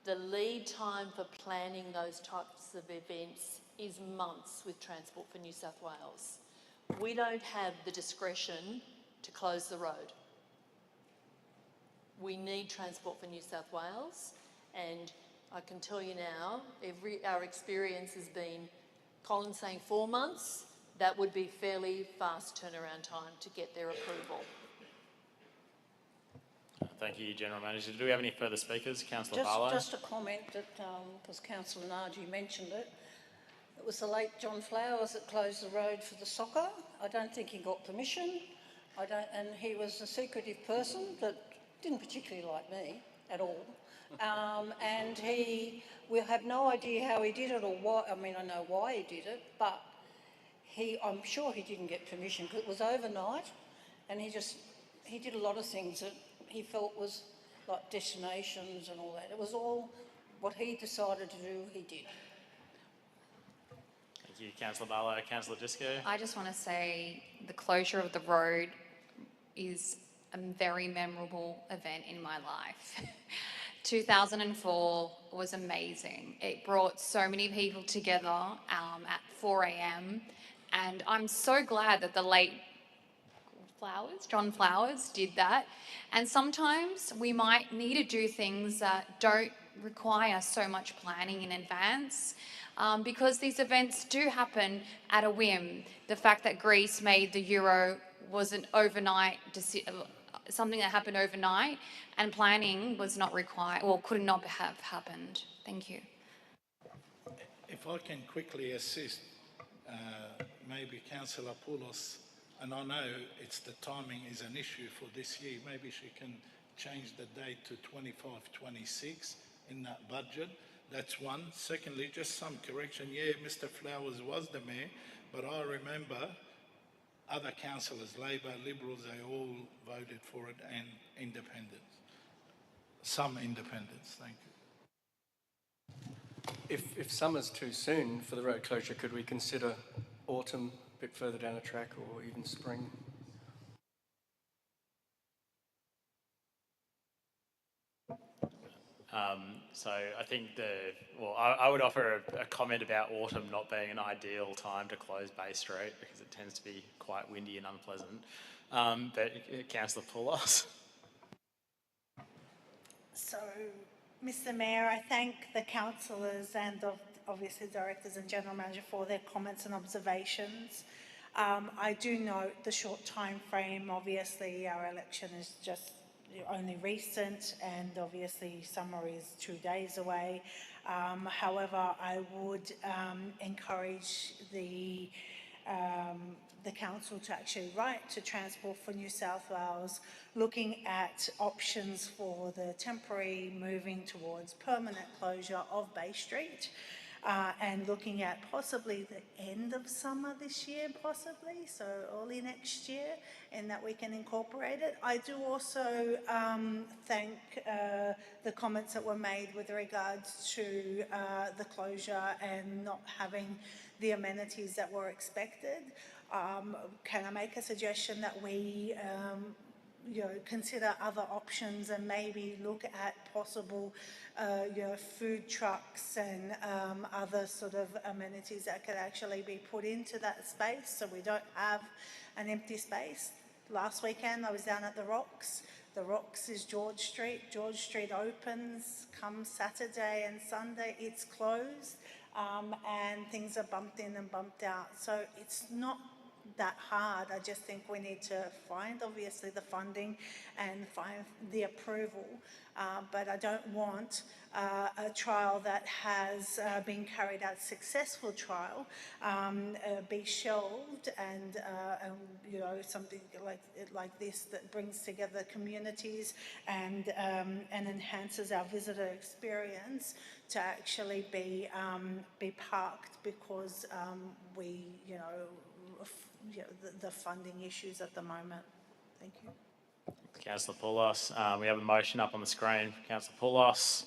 the lead time for planning those types of events is months with Transport for New South Wales. We don't have the discretion to close the road. We need Transport for New South Wales, and I can tell you now, our experience has been, Colin saying 4 months, that would be fairly fast turnaround time to get their approval. Thank you, General Manager. Do we have any further speakers? Councillor Barlow. Just a comment that, because Councillor Nargi mentioned it, it was the late John Flowers that closed the road for the soccer. I don't think he got permission. And he was a secretive person that didn't particularly like me at all. And we have no idea how he did it or why. I mean, I know why he did it, but I'm sure he didn't get permission because it was overnight, and he did a lot of things that he felt was like destinations and all that. It was all what he decided to do, he did. Thank you, Councillor Barlow. Councillor Disco. I just want to say the closure of the road is a very memorable event in my life. 2004 was amazing. It brought so many people together at 4 a.m. and I'm so glad that the late John Flowers did that. And sometimes we might need to do things that don't require so much planning in advance. Because these events do happen at a whim. The fact that Greece made the Euro was an overnight something that happened overnight, and planning was not required, or could not have happened. Thank you. If I can quickly assist, maybe Councillor Poulos, and I know the timing is an issue for this year, maybe she can change the date to 25-26 in that budget. That's one. Secondly, just some correction. Yeah, Mr. Flowers was the mayor, but I remember other councillors, Labor, Liberals, they all voted for it, and independents. Some independents. Thank you. If summer's too soon for the road closure, could we consider autumn a bit further down the track, or even spring? So I think I would offer a comment about autumn not being an ideal time to close Bay Street because it tends to be quite windy and unpleasant. But Councillor Poulos. So, Mr. Mayor, I thank the councillors and obviously directors and general manager for their comments and observations. I do note the short time frame. Obviously, our election is just only recent, and obviously summer is 2 days away. However, I would encourage the council to actually write to Transport for New South Wales, looking at options for the temporary moving towards permanent closure of Bay Street. And looking at possibly the end of summer this year, possibly, so early next year, and that we can incorporate it. I do also thank the comments that were made with regards to the closure and not having the amenities that were expected. Can I make a suggestion that we consider other options and maybe look at possible food trucks and other sort of amenities that could actually be put into that space so we don't have an empty space. Last weekend I was down at the Rocks. The Rocks is George Street. George Street opens come Saturday and Sunday. It's closed and things are bumped in and bumped out. So it's not that hard. I just think we need to find obviously the funding and find the approval, but I don't want a trial that has been carried out, successful trial, be shelved and something like this that brings together communities and enhances our visitor experience to actually be parked because the funding issues at the moment. Thank you. Councillor Poulos. We have a motion up on the screen. Councillor Poulos.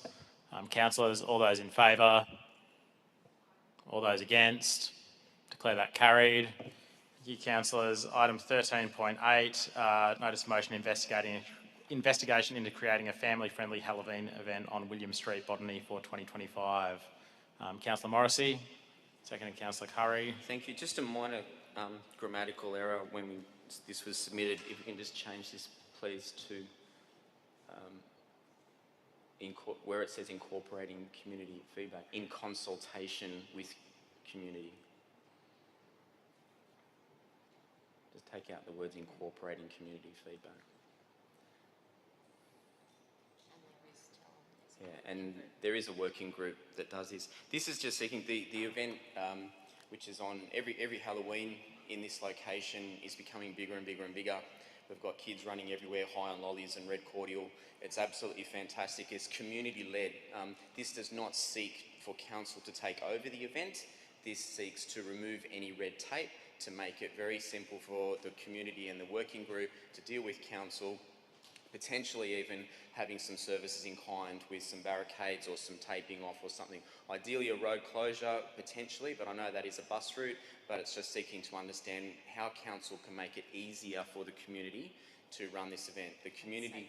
Councillors, all those in favour? All those against? Declare that carried. Thank you, councillors. Item 13.8, notice motion investigating investigation into creating a family-friendly Halloween event on William Street, Botany for 2025. Councillor Morrissey, seconded Councillor Curry. Thank you. Just a minor grammatical error when this was submitted. If we can just change this, please, to where it says incorporating community feedback, in consultation with community. Just take out the words incorporating community feedback. Yeah, and there is a working group that does this. This is just seeking the event, which is on every Halloween in this location, is becoming bigger and bigger and bigger. We've got kids running everywhere, high on lollies and red cordial. It's absolutely fantastic. It's community-led. This does not seek for council to take over the event. This seeks to remove any red tape, to make it very simple for the community and the working group to deal with council, potentially even having some services in kind with some barricades or some taping off or something. Ideally a road closure, potentially, but I know that is a bus route, but it's just seeking to understand how council can make it easier for the community to run this event. The community,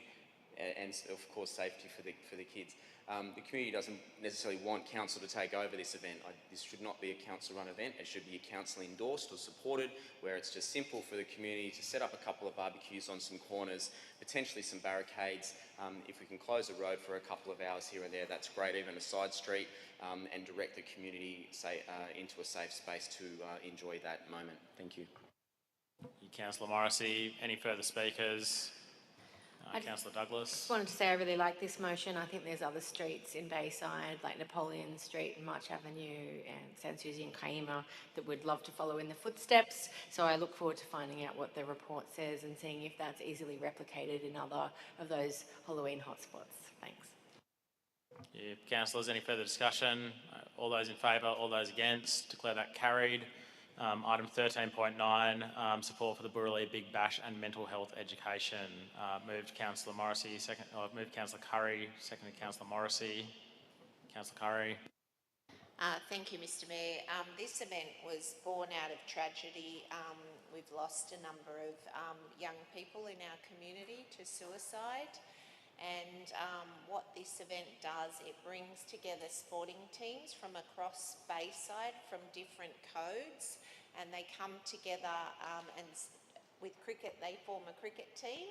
and of course safety for the kids. The community doesn't necessarily want council to take over this event. This should not be a council-run event. It should be a council-endorsed or supported, where it's just simple for the community to set up a couple of barbecues on some corners, potentially some barricades. If we can close a road for a couple of hours here and there, that's great, even a side street, and direct the community into a safe space to enjoy that moment. Thank you. Councillor Morrissey. Any further speakers? Councillor Douglas. I just wanted to say I really like this motion. I think there's other streets in Bayside, like Napoleon Street and March Avenue and San Susie and Kaima, that would love to follow in the footsteps. So I look forward to finding out what the report says and seeing if that's easily replicated in other of those Halloween hotspots. Thanks. Yeah, councillors, any further discussion? All those in favour, all those against, declare that carried. Item 13.9, support for the Burralee Big Bash and mental health education. Moved Councillor Morrissey, moved Councillor Curry, seconded Councillor Morrissey. Councillor Curry. Thank you, Mr Mayor. This event was born out of tragedy. We've lost a number of young people in our community to suicide. And what this event does, it brings together sporting teams from across Bayside from different codes, and they come together and with cricket, they form a cricket team,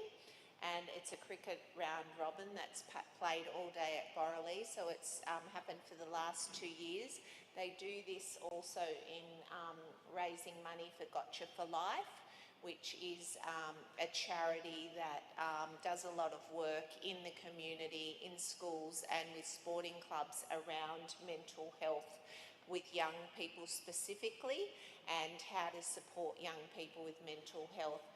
and it's a cricket round robin that's played all day at Burralee, so it's happened for the last 2 years. They do this also in raising money for Gotcha for Life, which is a charity that does a lot of work in the community, in schools and with sporting clubs around mental health with young people specifically, and how to support young people with mental health.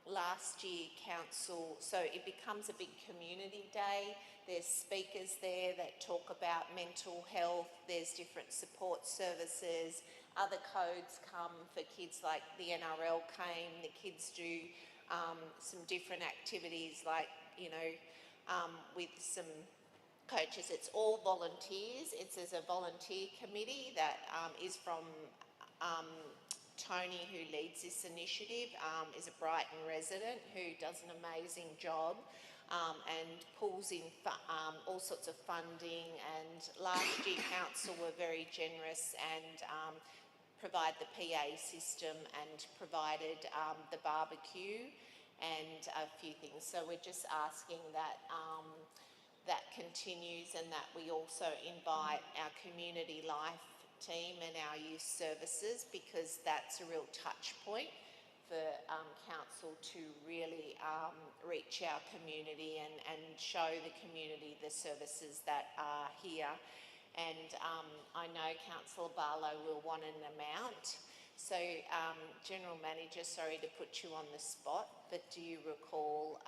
Last year, council, so it becomes a big community day. There's speakers there that talk about mental health. There's different support services. Other codes come for kids, like the NRL came. The kids do some different activities, like, you know, with some coaches. It's all volunteers. There's a volunteer committee that is from Tony, who leads this initiative, is a Brighton resident who does an amazing job and pulls in all sorts of funding. And last year, council were very generous and provide the PA system and provided the barbecue and a few things. So we're just asking that that continues, and that we also invite our community life team and our youth services, because that's a real touch point for council to really reach our community and show the community the services that are here. And I know Councillor Barlow will want an amount. So, General Manager, sorry to put you on the spot, but do you recall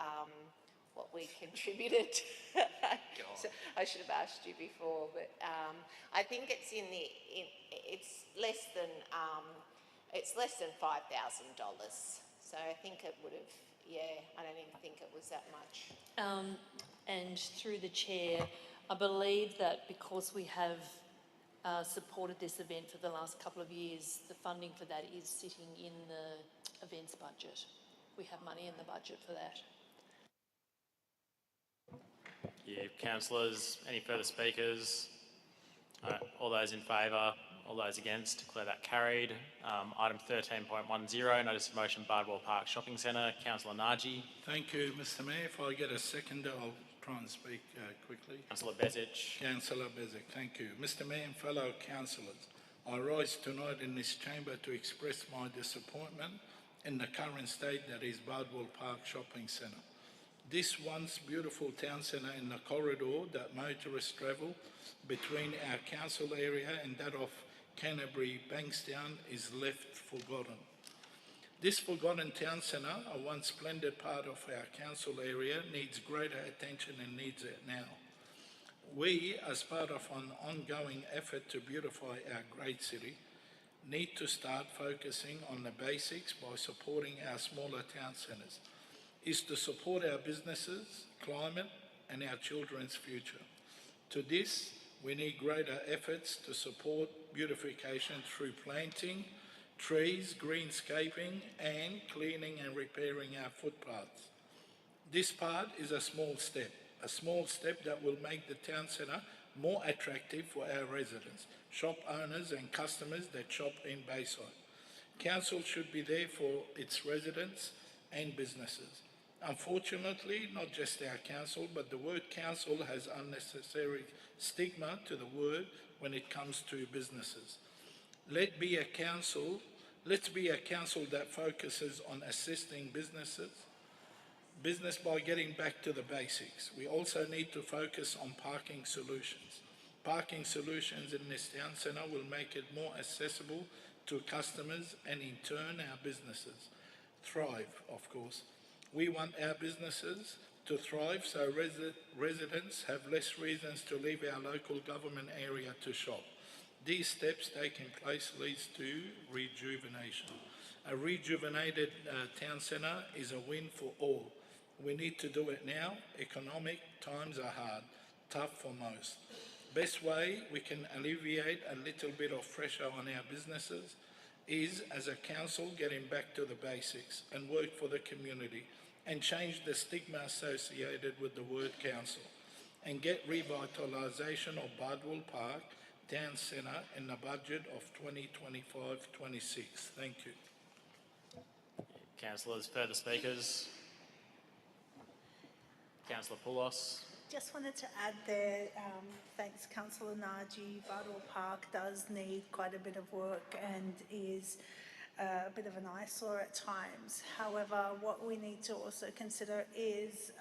what we contributed? So I should have asked you before, but I think it's it's less than $5,000. So I think it would have, yeah, I don't even think it was that much. And through the chair, I believe that because we have supported this event for the last couple of years, the funding for that is sitting in the events budget. We have money in the budget for that. you. Councillors, any further speakers? All those in favour? All those against? Declare that carried. Item 13.10, notice of motion, Bardwell Park Shopping Centre. Councillor Naji. Thank you, Mr Mayor. If I get a second, I'll try and speak quickly. Councillor Bezic. Councillor Bezic, thank you. Mr Mayor and fellow councillors, I rise tonight in this chamber to express my disappointment in the current state that is Bardwell Park Shopping Centre. This once beautiful town centre in the corridor that motorists travel between our council area and that of Canterbury Bankstown is left forgotten. This forgotten town centre, a once splendid part of our council area, needs greater attention and needs it now. We, as part of an ongoing effort to beautify our great city, need to start focusing on the basics by supporting our smaller town centres, is to support our businesses, climate and our children's future. To this, we need greater efforts to support beautification through planting trees, greenscaping and cleaning and repairing our footpaths. This part is a small step that will make the town centre more attractive for our residents, shop owners and customers that shop in Bayside. Council should be there for its residents and businesses. Unfortunately, not just our council, but the word council has unnecessary stigma to the word when it comes to businesses. Let's be a council that focuses on assisting business by getting back to the basics. We also need to focus on parking solutions. Parking solutions in this town centre will make it more accessible to customers and in turn our businesses thrive, of course. We want our businesses to thrive so residents have less reasons to leave our local government area to shop. These steps taking place leads to rejuvenation. A rejuvenated town centre is a win for all. We need to do it now. Economic times are hard, tough for most. Best way we can alleviate a little bit of pressure on our businesses is, as a council, getting back to the basics and work for the community and change the stigma associated with the word council and get revitalisation of Bardwell Park Town Centre in the budget of 2025-26. Thank you. Councillors, further speakers? Councillor Poulos. Just wanted to add there, thanks Councillor Naji, Bardwell Park does need quite a bit of work and is a bit of an eyesore at times. However, what we need to also consider is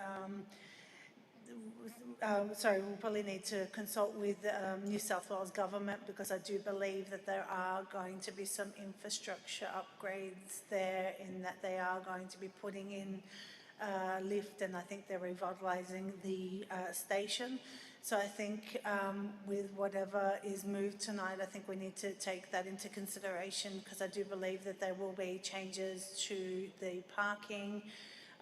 we'll probably need to consult with New South Wales Government, because I do believe that there are going to be some infrastructure upgrades there, in that they are going to be putting in lift, and I think they're revitalising the station. So I think with whatever is moved tonight, I think we need to take that into consideration, because I do believe that there will be changes to the parking.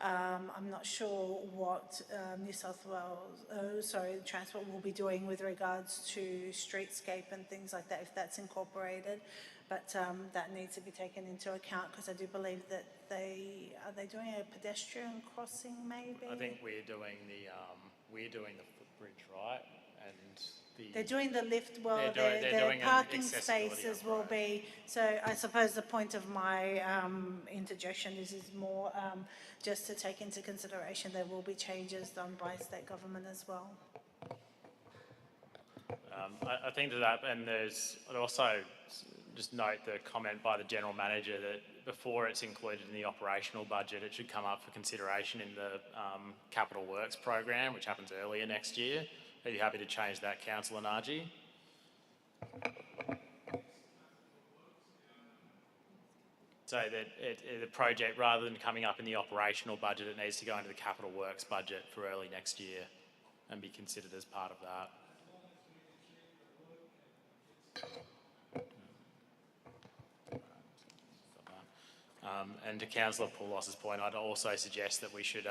I'm not sure what New South Wales, Transport will be doing with regards to streetscape and things like that, if that's incorporated. But that needs to be taken into account, because I do believe that are they doing a pedestrian crossing maybe? I think we're doing the footbridge, right? And they're doing the lift. Well, they're their parking spaces will be. So I suppose the point of my interjection is more just to take into consideration there will be changes done by state government as well. I think to that, and I'd also just note the comment by the General Manager that before it's included in the operational budget, it should come up for consideration in the Capital Works program, which happens earlier next year. Are you happy to change that, Councillor Naji? So that the project, rather than coming up in the operational budget, it needs to go into the Capital Works budget for early next year and be considered as part of that. And to Councillor Poulos's point, I'd also suggest that we should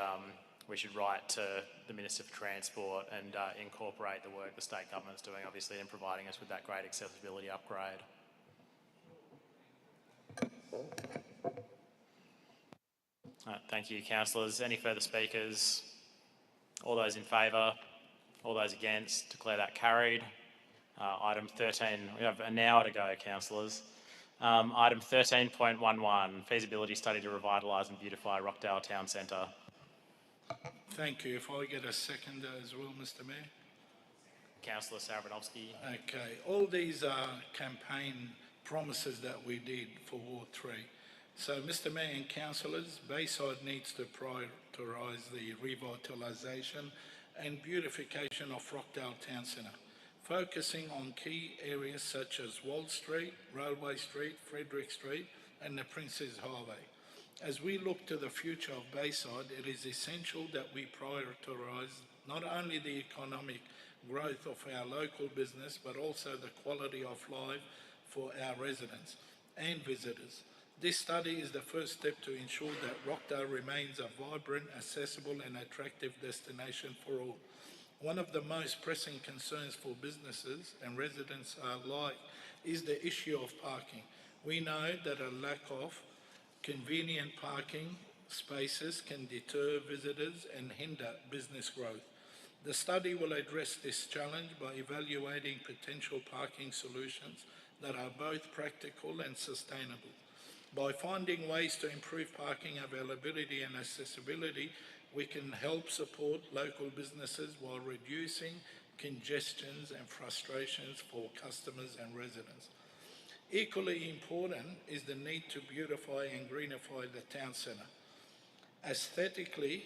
write to the Minister for Transport and incorporate the work the state government's doing, obviously, in providing us with that great accessibility upgrade. Thank you, councillors. Any further speakers? All those in favour? All those against, declare that carried. Item 13, we have an hour to go, councillors. Item 13.11, feasibility study to revitalise and beautify Rockdale Town Centre. Thank you. If I get a second as well, Mr Mayor. Councillor Sarabanovsky. Okay, all these are campaign promises that we did for Ward 3. So, Mr Mayor and councillors, Bayside needs to prioritise the revitalisation and beautification of Rockdale Town Centre, focusing on key areas such as Wall Street, Railway Street, Frederick Street and the Princes Highway. As we look to the future of Bayside, it is essential that we prioritise not only the economic growth of our local business, but also the quality of life for our residents and visitors. This study is the first step to ensure that Rockdale remains a vibrant, accessible and attractive destination for all. One of the most pressing concerns for businesses and residents alike is the issue of parking. We know that a lack of convenient parking spaces can deter visitors and hinder business growth. The study will address this challenge by evaluating potential parking solutions that are both practical and sustainable. By finding ways to improve parking availability and accessibility, we can help support local businesses while reducing congestions and frustrations for customers and residents. Equally important is the need to beautify and greenify the town centre. Aesthetically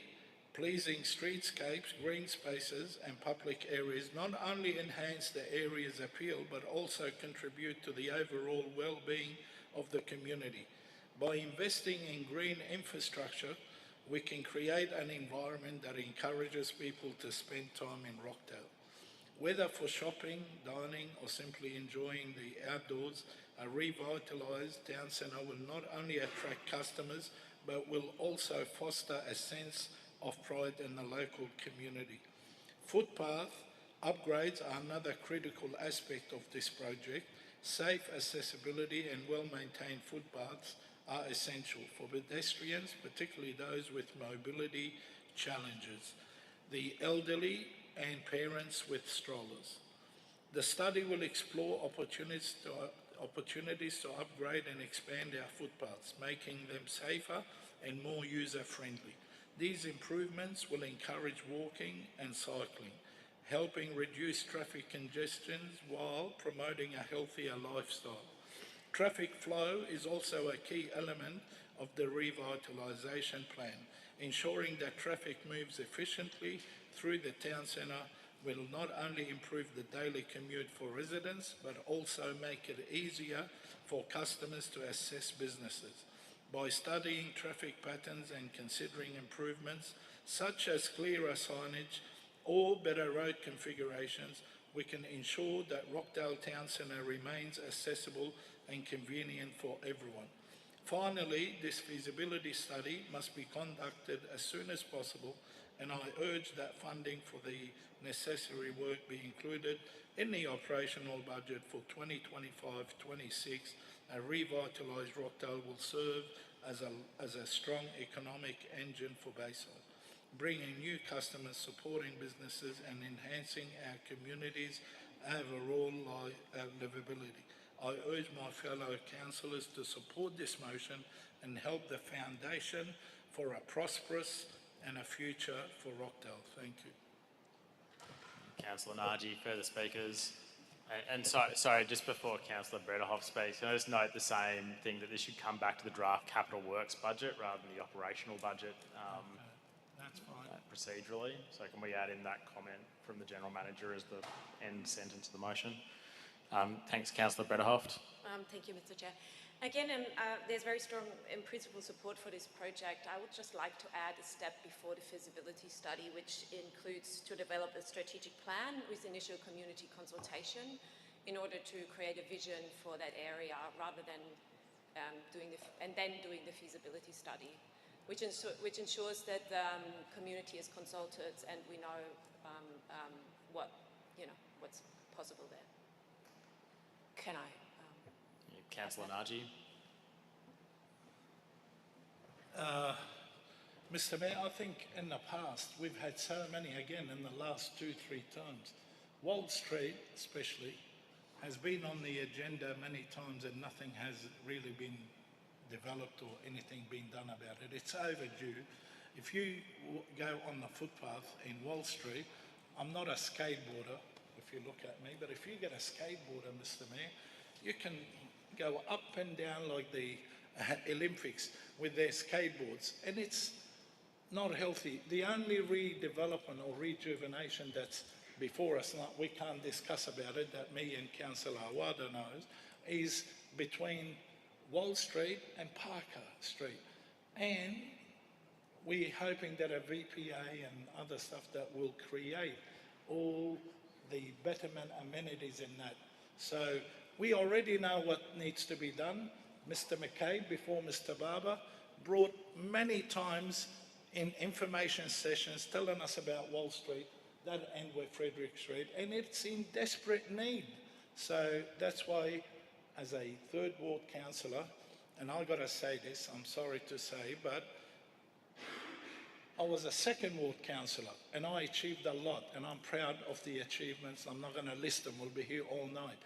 pleasing streetscapes, green spaces and public areas not only enhance the area's appeal but also contribute to the overall well-being of the community. By investing in green infrastructure, we can create an environment that encourages people to spend time in Rockdale. Whether for shopping, dining or simply enjoying the outdoors, a revitalised town centre will not only attract customers but will also foster a sense of pride in the local community. Footpath upgrades are another critical aspect of this project. Safe accessibility and well-maintained footpaths are essential for pedestrians, particularly those with mobility challenges, the elderly and parents with strollers. The study will explore opportunities to upgrade and expand our footpaths, making them safer and more user-friendly. These improvements will encourage walking and cycling, helping reduce traffic congestions while promoting a healthier lifestyle. Traffic flow is also a key element of the revitalisation plan. Ensuring that traffic moves efficiently through the town centre will not only improve the daily commute for residents, but also make it easier for customers to access businesses. By studying traffic patterns and considering improvements such as clearer signage or better road configurations, we can ensure that Rockdale Town Centre remains accessible and convenient for everyone. Finally, this feasibility study must be conducted as soon as possible, and I urge that funding for the necessary work be included in the operational budget for 2025-26. A revitalised Rockdale will serve as a strong economic engine for Bayside, bringing new customers, supporting businesses and enhancing our community's overall livability. I urge my fellow councillors to support this motion and help the foundation for a prosperous and a future for Rockdale. Thank you. Councillor Naji, further speakers? And sorry, just before Councillor Brederhoff speaks, can I just note the same thing, that this should come back to the draft capital works budget rather than the operational budget That's fine. procedurally. So can we add in that comment from the General Manager as the end sentence of the motion? Thanks, Councillor Brederhoff. Thank you, Mr. Chair. Again, there's very strong in-principle support for this project. I would just like to add a step before the feasibility study, which includes to develop a strategic plan with initial community consultation in order to create a vision for that area rather than doing the feasibility study, which ensures that the community is consulted and we know what's possible there. Can I? Councillor Naji. Mr. Mayor, I think in the past we've had so many, again in the last 2-3 terms. Wall Street especially has been on the agenda many times and nothing has really been developed or anything been done about it. It's overdue. If you go on the footpath in Wall Street, I'm not a skateboarder if you look at me, but if you get a skateboarder, Mr. Mayor, you can go up and down like the Olympics with their skateboards, and it's not healthy. The only redevelopment or rejuvenation that's before us, we can't discuss about it, that me and Councillor Awada knows, is between Wall Street and Parker Street. And we're hoping that a VPA and other stuff that will create all the betterment amenities in that. So we already know what needs to be done. Mr. McCabe, before Mr. Barber, brought many times in information sessions telling us about Wall Street, that end with Frederick Street, and it's in desperate need. So that's why, as a third ward councillor, and I got to say this, I'm sorry to say, but I was a second ward councillor and I achieved a lot, and I'm proud of the achievements. I'm not going to list them, we'll be here all night.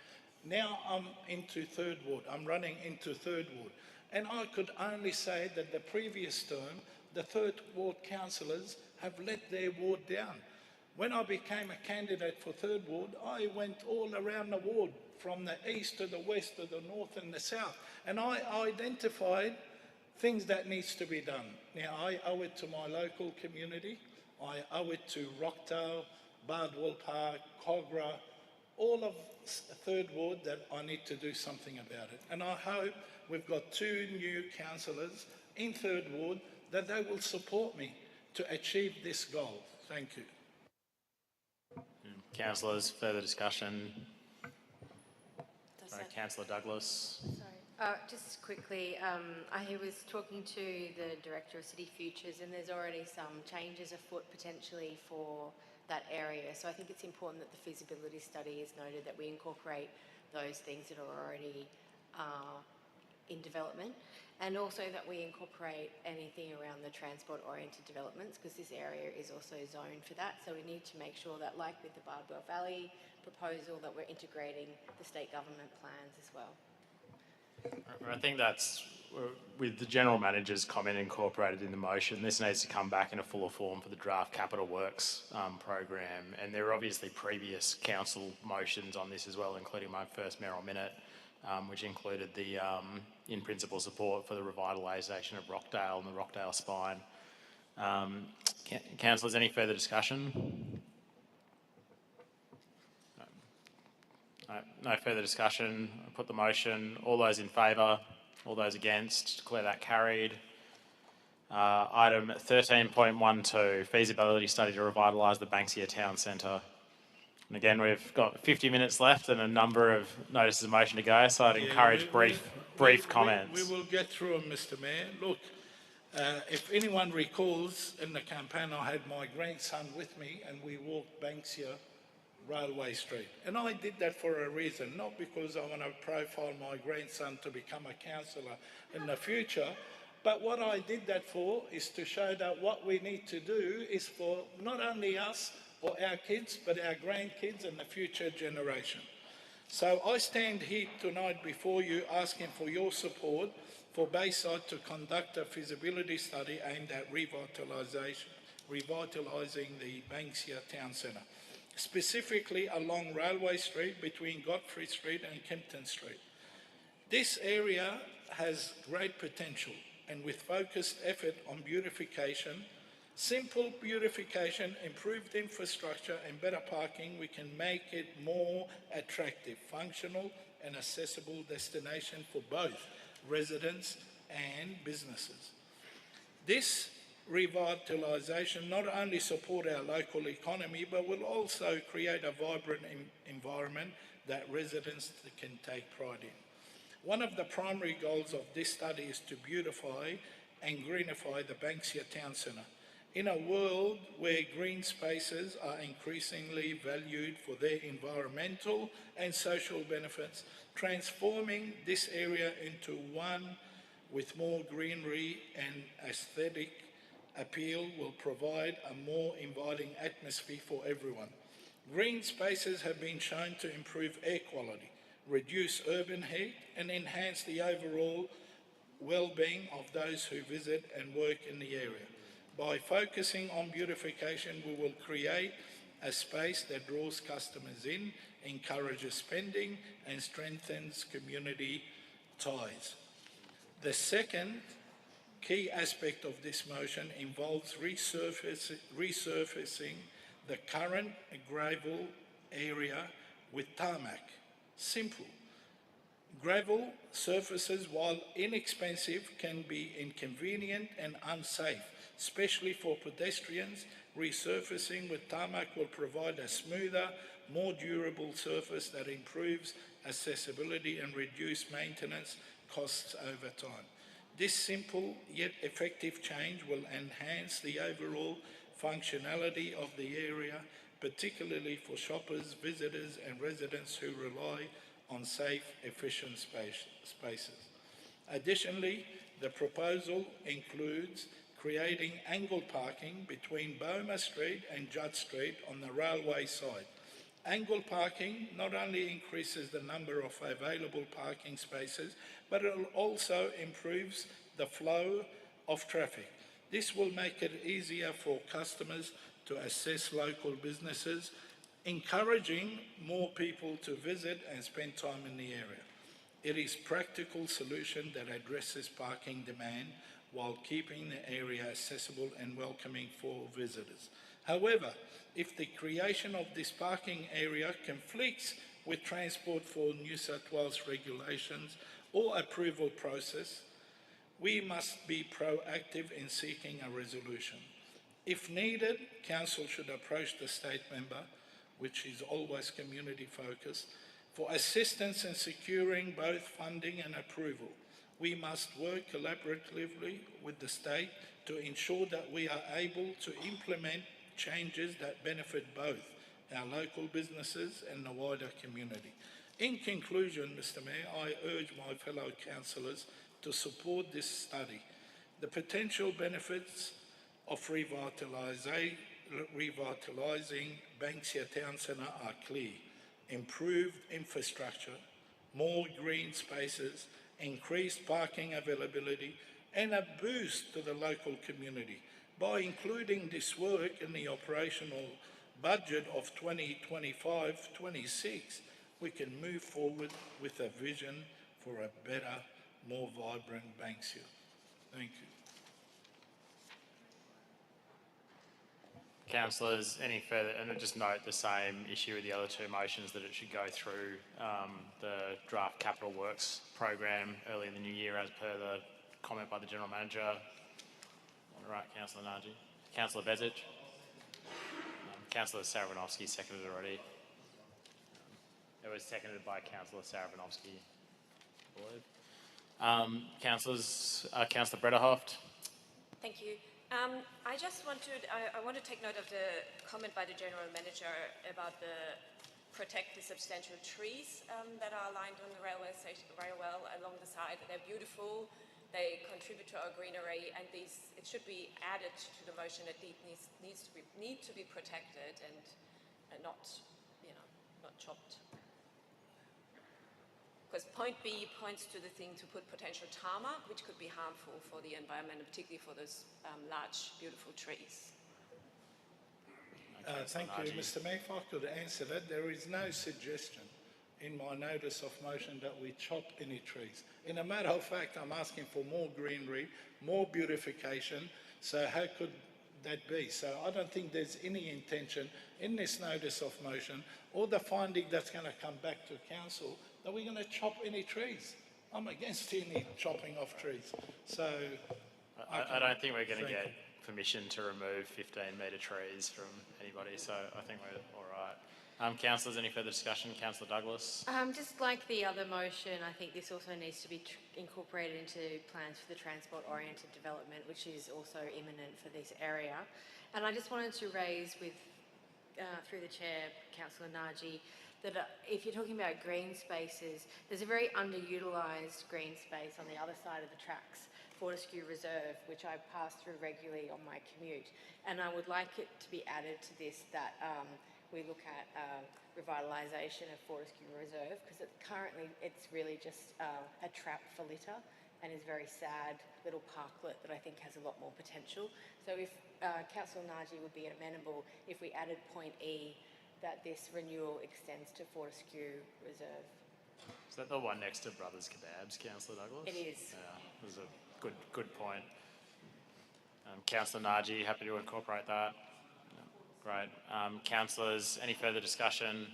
Now I'm into third ward, I'm running into third ward, and I could only say that the previous term, the third ward councillors have let their ward down. When I became a candidate for third ward, I went all around the ward, from the east to the west to the north and the south, and I identified things that needs to be done. Now I owe it to my local community, I owe it to Rockdale, Bardwell Park, Cogra, all of third ward, that I need to do something about it. And I hope we've got 2 new councillors in third ward that they will support me to achieve this goal. Thank you. Councillors, further discussion? Councillor Douglas. Just quickly, I was talking to the Director of City Futures, and there's already some changes afoot potentially for that area. So I think it's important that the feasibility study is noted, that we incorporate those things that are already in development, and also that we incorporate anything around the transport-oriented developments, because this area is also zoned for that. So we need to make sure that, like with the Bardwell Valley proposal, that we're integrating the state government plans as well. I think that's, with the General Manager's comment incorporated in the motion, this needs to come back in a fuller form for the draft capital works program. And there are obviously previous council motions on this as well, including my first mayoral minute, which included the in-principle support for the revitalisation of Rockdale and the Rockdale Spine. Councillors, any further discussion? No further discussion. I put the motion. All those in favour? All those against? Declare that carried. Item 13.12, feasibility study to revitalise the Banksia Town Centre. And again, we've got 50 minutes left and a number of notices of motion to go, so I'd encourage brief comments. We will get through them, Mr. Mayor. Look, if anyone recalls, in the campaign I had my grandson with me and we walked Banksia Railway Street. And I did that for a reason, not because I want to profile my grandson to become a councillor in the future, but what I did that for is to show that what we need to do is for not only us or our kids, but our grandkids and the future generation. So I stand here tonight before you asking for your support for Bayside to conduct a feasibility study aimed at revitalising the Banksia Town Centre, specifically along Railway Street between Godfrey Street and Kempton Street. This area has great potential, and with focused effort on beautification, simple beautification, improved infrastructure and better parking, we can make it more attractive, functional and accessible destination for both residents and businesses. This revitalisation not only support our local economy, but will also create a vibrant environment that residents can take pride in. One of the primary goals of this study is to beautify and greenify the Banksia Town Centre. In a world where green spaces are increasingly valued for their environmental and social benefits, transforming this area into one with more greenery and appeal will provide a more inviting atmosphere for everyone. Green spaces have been shown to improve air quality, reduce urban heat, and enhance the overall well-being of those who visit and work in the area. By focusing on beautification, we will create a space that draws customers in, encourages spending, and strengthens community ties. The second key aspect of this motion involves resurfacing the current gravel area with tarmac. Simple. Gravel surfaces, while inexpensive, can be inconvenient and unsafe, especially for pedestrians. Resurfacing with tarmac will provide a smoother, more durable surface that improves accessibility and reduce maintenance costs over time. This simple yet effective change will enhance the overall functionality of the area, particularly for shoppers, visitors and residents who rely on safe, efficient spaces. Additionally, the proposal includes creating angled parking between Boma Street and Judd Street on the railway side. Angled parking not only increases the number of available parking spaces, but it also improves the flow of traffic. This will make it easier for customers to access local businesses, encouraging more people to visit and spend time in the area. It is a practical solution that addresses parking demand while keeping the area accessible and welcoming for visitors. However, if the creation of this parking area conflicts with Transport for New South Wales regulations or approval process, we must be proactive in seeking a resolution. If needed, Council should approach the state member, which is always community focused, for assistance in securing both funding and approval. We must work collaboratively with the state to ensure that we are able to implement changes that benefit both our local businesses and the wider community. In conclusion, Mr. Mayor, I urge my fellow councillors to support this study. The potential benefits of revitalising Banksia Town Centre are clear. Improved infrastructure, more green spaces, increased parking availability, and a boost to the local community. By including this work in the operational budget of 2025-26, we can move forward with a vision for a better, more vibrant Banksia. Thank you. Councillors, any further, and just note the same issue with the other two motions, that it should go through the draft capital works program early in the new year as per the comment by the General Manager. On the right, Councillor Nagy. Councillor Bezic. Councillor Saravinovsky seconded already. It was seconded by Councillor Saravinovsky, I believe. Councillor Brederhoft. Thank you. I just want to take note of the comment by the General Manager about the protect the substantial trees that are aligned on the railway station, along the side. They're beautiful, they contribute to our greenery, and it should be added to the motion that these need to be protected and not chopped. Because point B points to the thing to put potential tarmac, which could be harmful for the environment, and particularly for those large, beautiful trees. Thank you, Mr. Mayor. If I could answer that, there is no suggestion in my notice of motion that we chop any trees. In a matter of fact, I'm asking for more greenery, more beautification. So how could that be? So I don't think there's any intention in this notice of motion or the finding that's going to come back to council that we're going to chop any trees. I'm against any chopping of trees. So I don't think we're going to get permission to remove 15-metre trees from anybody, so I think we're all right. Councillors, any further discussion? Councillor Douglas. Just like the other motion, I think this also needs to be incorporated into plans for the transport-oriented development, which is also imminent for this area. And I just wanted to raise with, through the Chair, Councillor Nagy, that if you're talking about green spaces, there's a very underutilised green space on the other side of the tracks, Fortescue Reserve, which I pass through regularly on my commute. And I would like it to be added to this that we look at revitalisation of Fortescue Reserve, because currently it's really just a trap for litter and is a very sad little parklet that I think has a lot more potential. So if Councillor Naji would be amenable if we added point E, that this renewal extends to Fortescue Reserve. Is that the one next to Brothers Kebabs, Councillor Douglas? It is. Yeah, it was a good point. Councillor Naji, happy to incorporate that. Great. Councillors, any further discussion?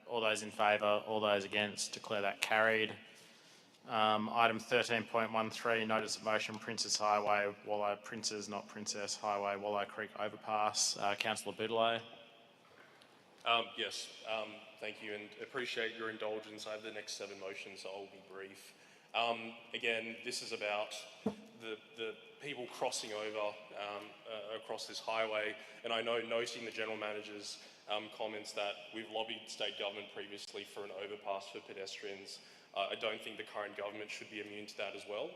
All those in favour, all those against, declare that carried. Item 13.13, notice of motion, Princes Highway, Wallow, Princes, not Princess Highway, Wallow Creek Overpass. Councillor Boutellot. Yes, thank you, and appreciate your indulgence. I have the next 7 motions, so I'll be brief. Again, this is about the people crossing over across this highway, and I know, noting the General Manager's comments, that we've lobbied state government previously for an overpass for pedestrians. I don't think the current government should be immune to that as well.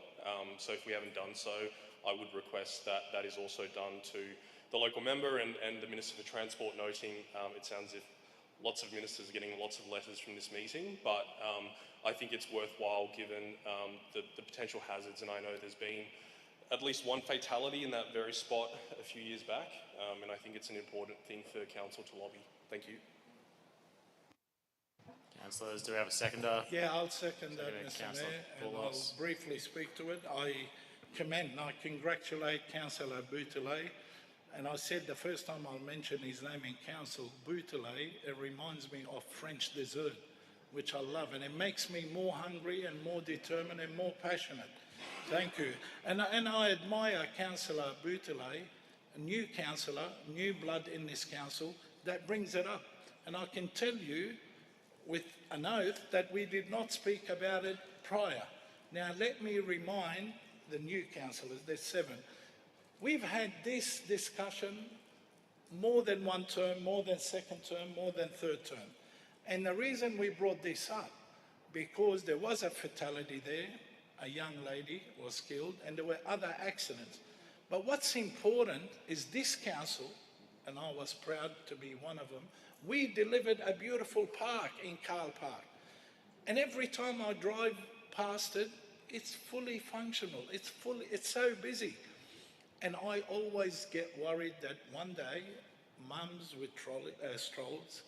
So if we haven't done so, I would request that that is also done to the local member and the Minister for Transport, noting it sounds as if lots of ministers are getting lots of letters from this meeting, but I think it's worthwhile given the potential hazards, and I know there's been at least one fatality in that very spot a few years back, and I think it's an important thing for Council to lobby. Thank you. Councillors, do we have a seconder? Yeah, I'll second that, Mr. Councillor Mayor, and I'll briefly speak to it. I congratulate Councillor Boutellot, and I said the first time I'll mention his name in council, Boutellot, it reminds me of French dessert, which I love, and it makes me more hungry and more determined and more passionate. Thank you. And I admire Councillor Boutellot, a new councillor, new blood in this council, that brings it up. And I can tell you with an oath that we did not speak about it prior. Now, let me remind the new councillors, there's 7. We've had this discussion more than one term, more than second term, more than third term. And the reason we brought this up, because there was a fatality there, a young lady was killed, and there were other accidents. But what's important is this council, and I was proud to be one of them, we delivered a beautiful park in Carl Park. And every time I drive past it, it's fully functional, it's so busy. And I always get worried that one day, mums with strollers,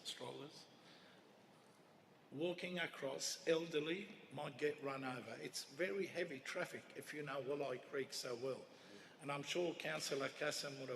walking across, elderly, might get run over. It's very heavy traffic, if you know Wallow Creek so well. And I'm sure Councillor Cassim would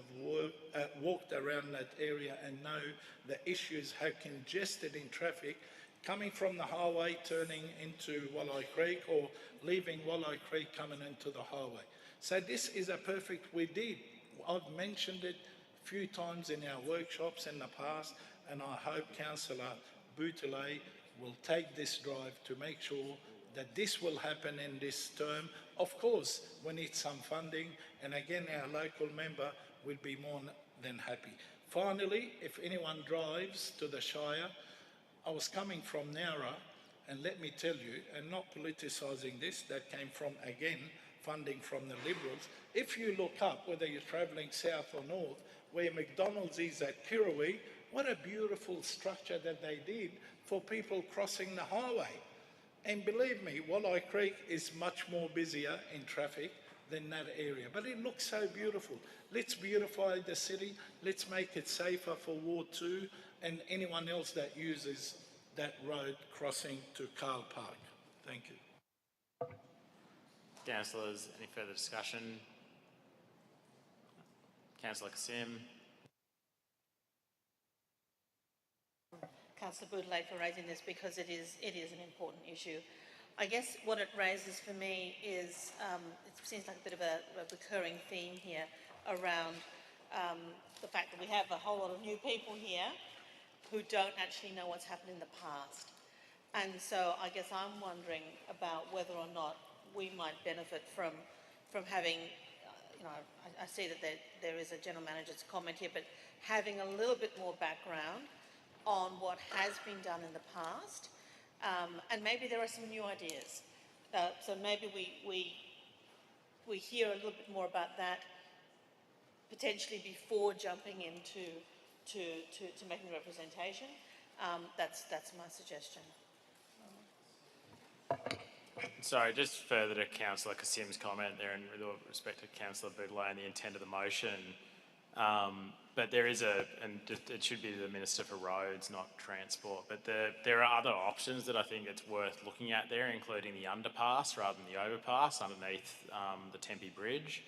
have walked around that area and know the issues, how congested in traffic, coming from the highway, turning into Wallow Creek, or leaving Wallow Creek, coming into the highway. So this is a perfect, I've mentioned it a few times in our workshops in the past, and I hope Councillor Boutellot will take this drive to make sure that this will happen in this term. Of course, we need some funding, and again, our local member will be more than happy. Finally, if anyone drives to the Shire, I was coming from Nowra, and let me tell you, and not politicising this, that came from, again, funding from the Liberals. If you look up, whether you're travelling south or north, where McDonald's is at Kirrawee, what a beautiful structure that they did for people crossing the highway. And believe me, Wallow Creek is much more busier in traffic than that area, but it looks so beautiful. Let's beautify the city, let's make it safer for Ward 2 and anyone else that uses that road crossing to Carl Park. Thank you. Councillors, any further discussion? Councillor Kassim. Councillor Boutellot for raising this, because it is an important issue. I guess what it raises for me is, it seems like a bit of a recurring theme here around the fact that we have a whole lot of new people here who don't actually know what's happened in the past. And so I guess I'm wondering about whether or not we might benefit from having, I see that there is a General Manager's comment here, but having a little bit more background on what has been done in the past, and maybe there are some new ideas. So maybe we hear a little bit more about that potentially before jumping into making a representation. That's my suggestion. Sorry, just further to Councillor Kasim's comment there, and with all respect to Councillor Boudeleau and the intent of the motion, but there is it should be the Minister for Roads, not Transport, but there are other options that I think it's worth looking at there, including the underpass rather than the overpass underneath the Tempe Bridge.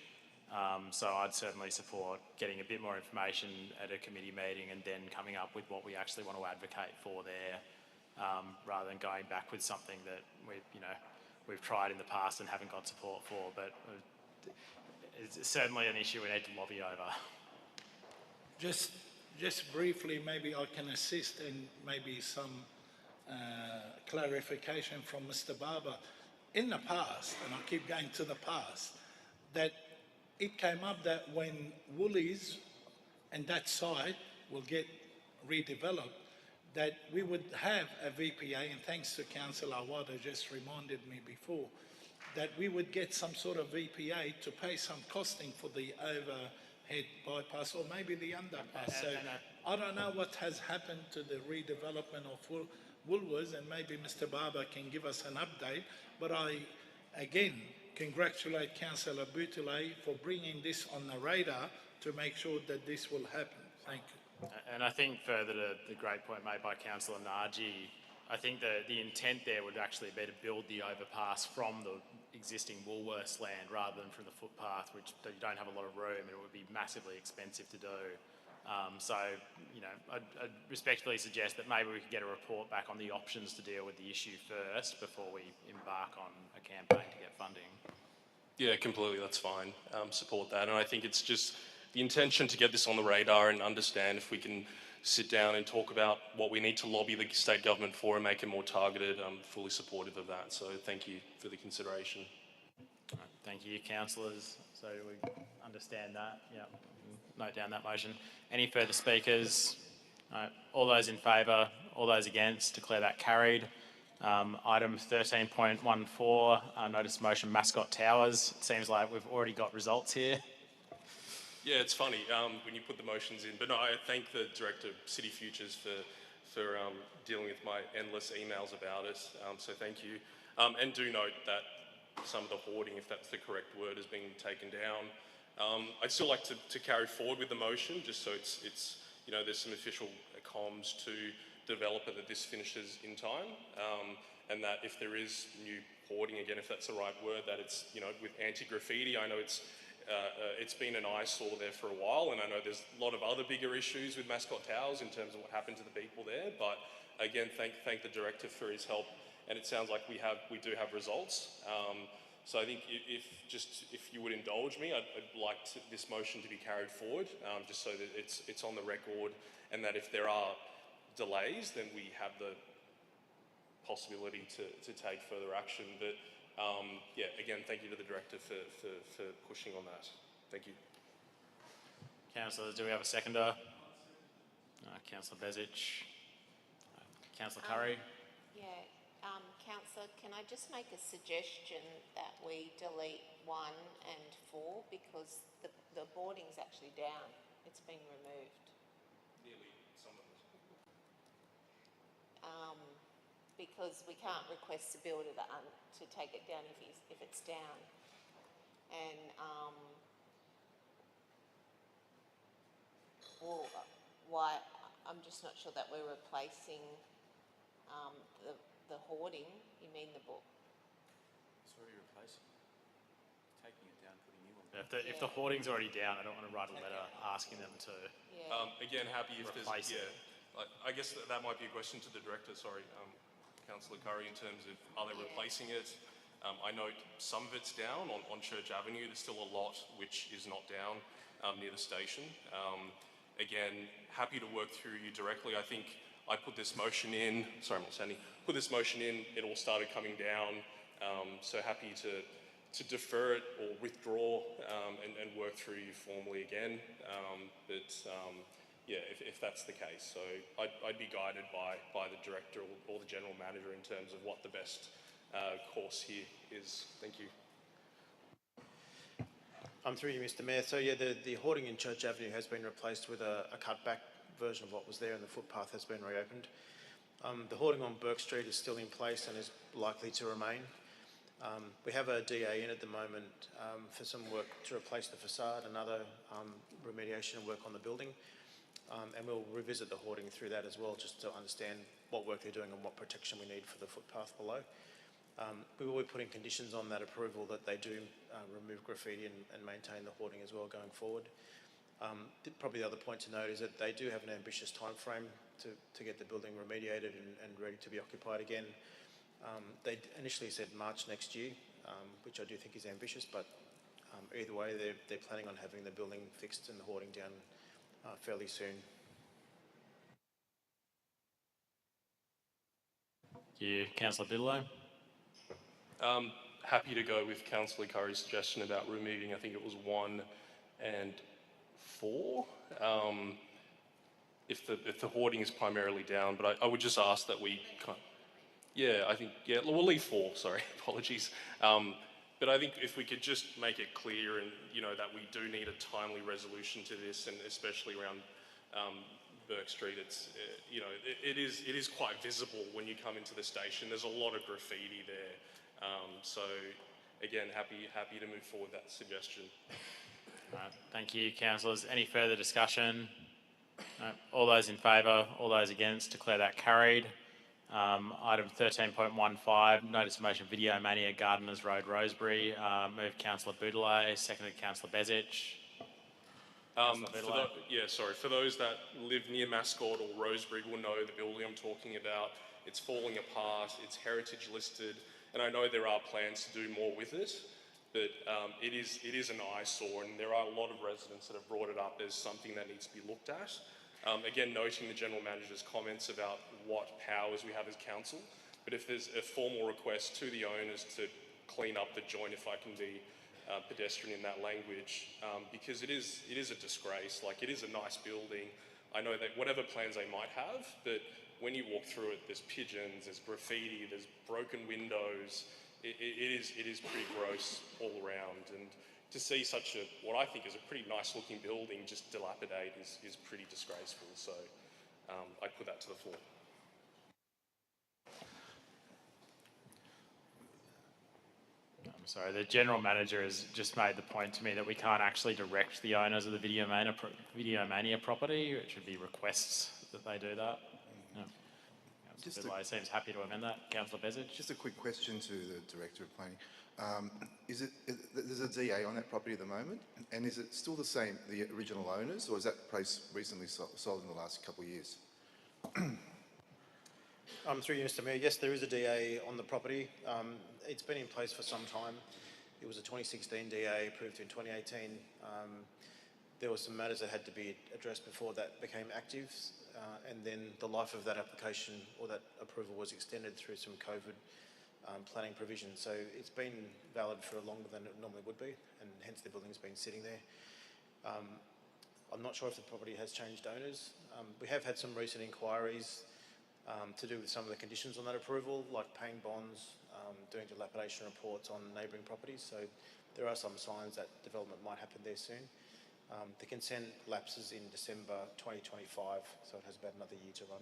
So I'd certainly support getting a bit more information at a committee meeting and then coming up with what we actually want to advocate for there, rather than going back with something that we've tried in the past and haven't got support for. But it's certainly an issue we need to lobby over. Just briefly, maybe I can assist in maybe some clarification from Mr. Barber. In the past, and I keep going to the past, that it came up that when Woolies and that site will get redeveloped, that we would have a VPA, and thanks to Councillor Awada just reminded me before, that we would get some sort of VPA to pay some costing for the overhead bypass or maybe the underpass. So I don't know what has happened to the redevelopment of Woolworths, and maybe Mr. Barber can give us an update, but I, again, congratulate Councillor Boudeleau for bringing this on the radar to make sure that this will happen. Thank you. And I think further to the great point made by Councillor Naji, I think the intent there would actually be to build the overpass from the existing Woolworths land rather than from the footpath, which you don't have a lot of room and it would be massively expensive to do. So, I'd respectfully suggest that maybe we could get a report back on the options to deal with the issue first before we embark on a campaign to get funding. Yeah, completely, that's fine. Support that. And I think it's just the intention to get this on the radar and understand if we can sit down and talk about what we need to lobby the state government for and make it more targeted. I'm fully supportive of that. So thank you for the consideration. All right, thank you, councillors. So do we understand that? Yeah. Note down that motion. Any further speakers? All those in favour, all those against, declare that carried. Item 13.14, notice motion Mascot Towers. It seems like we've already got results here. Yeah, it's funny when you put the motions in, but no, I thank the Director of City Futures for dealing with my endless emails about it, so thank you. And do note that some of the hoarding, if that's the correct word, is being taken down. I'd still like to carry forward with the motion, just so it's there's some official comms to the developer that this finishes in time, and that if there is new hoarding, again, if that's the right word, that it's, with anti-graffiti, I know it's been an eyesore there for a while, and I know there's a lot of other bigger issues with Mascot Towers in terms of what happened to the people there, but again, thank the Director for his help, and it sounds like we do have results. So I think if you would indulge me, I'd like this motion to be carried forward, just so that it's on the record, and that if there are delays, then we have the possibility to take further action. But yeah, again, thank you to the Director for pushing on that. Thank you. Councillors, do we have a seconder? Councillor Bezic. Councillor Curry. Councillor, can I just make a suggestion that we delete 1 and 4 because the boarding's actually down. It's been removed. Nearly some of it. Because we can't request the builder to take it down if it's down. And why I'm just not sure that we're replacing the hoarding. You mean the book? It's already replacing. Taking it down, putting new one. If the hoarding's already down, I don't want to write a letter asking them to. Again, happy if replace there's it. I guess that might be a question to the Director. Sorry, Councillor Curry, in terms of are they replacing it? I note some of it's down on Church Avenue. There's still a lot which is not down near the station. Again, happy to work through you directly. I think I put this motion in. Sorry, I'm not standing. Put this motion in. It all started coming down. So happy to defer it or withdraw and work through you formally again. But yeah, if that's the case. So I'd be guided by the director or the general manager in terms of what the best course here is. Thank you. Through you, Mr. Mayor. So yeah, the hoarding in Church Avenue has been replaced with a cutback version of what was there, and the footpath has been reopened. The hoarding on Burke Street is still in place and is likely to remain. We have a DA in at the moment for some work to replace the facade and other remediation work on the building. And we'll revisit the hoarding through that as well, just to understand what work they're doing and what protection we need for the footpath below. We will be putting conditions on that approval that they do remove graffiti and maintain the hoarding as well going forward. Probably the other point to note is that they do have an ambitious time frame to get the building remediated and ready to be occupied again. They initially said March next year, which I do think is ambitious, but either way, they're planning on having the building fixed and the hoarding down fairly soon. Thank you. Councillor Bigelow. Happy to go with Councillor Curry's suggestion about removing, I think it was 1 and 4, if the hoarding is primarily down, but I would just ask that we we'll leave 4, sorry, apologies. But I think if we could just make it clear and, that we do need a timely resolution to this, and especially around Burke Street, it's, it is quite visible when you come into the station. There's a lot of graffiti there. So again, happy to move forward that suggestion. Thank you, councillors. Any further discussion? No. All those in favour, all those against, declare that carried. Item 13.15, notice of motion Video Mania, Gardeners Road, Rosebery. Moved Councillor Boudelet, seconded Councillor Bezic. For those that live near Mascot or Rosebery will know the building I'm talking about. It's falling apart, it's heritage listed, and I know there are plans to do more with it, but it is an eyesore, and there are a lot of residents that have brought it up as something that needs to be looked at. Again, noting the General Manager's comments about what powers we have as council, but if there's a formal request to the owners to clean up the joint, if I can be pedestrian in that language, because it is a disgrace. Like, it is a nice building. I know that whatever plans they might have, but when you walk through it, there's pigeons, there's graffiti, there's broken windows. It is pretty gross all around, and to see such what I think is a pretty nice looking building just dilapidate is pretty disgraceful. So I put that to the floor. I'm sorry, the General Manager has just made the point to me that we can't actually direct the owners of the Video Mania property. It should be requests that they do that. Yeah. Councillor Bidlay seems happy to amend that. Councillor Bezic. Just a quick question to the Director of Planning. There's a DA on that property at the moment, and is it still the same, the original owners, or is that place recently sold in the last couple of years? Through you, Mr. Mayor, yes, there is a DA on the property. It's been in place for some time. It was a 2016 DA approved in 2018. There were some matters that had to be addressed before that became active, and then the life of that application or that approval was extended through some COVID planning provisions. So it's been valid for longer than it normally would be, and hence the building's been sitting there. I'm not sure if the property has changed owners. We have had some recent inquiries to do with some of the conditions on that approval, like paying bonds, doing dilapidation reports on neighbouring properties. So there are some signs that development might happen there soon. The consent lapses in December 2025, so it has about another year to run.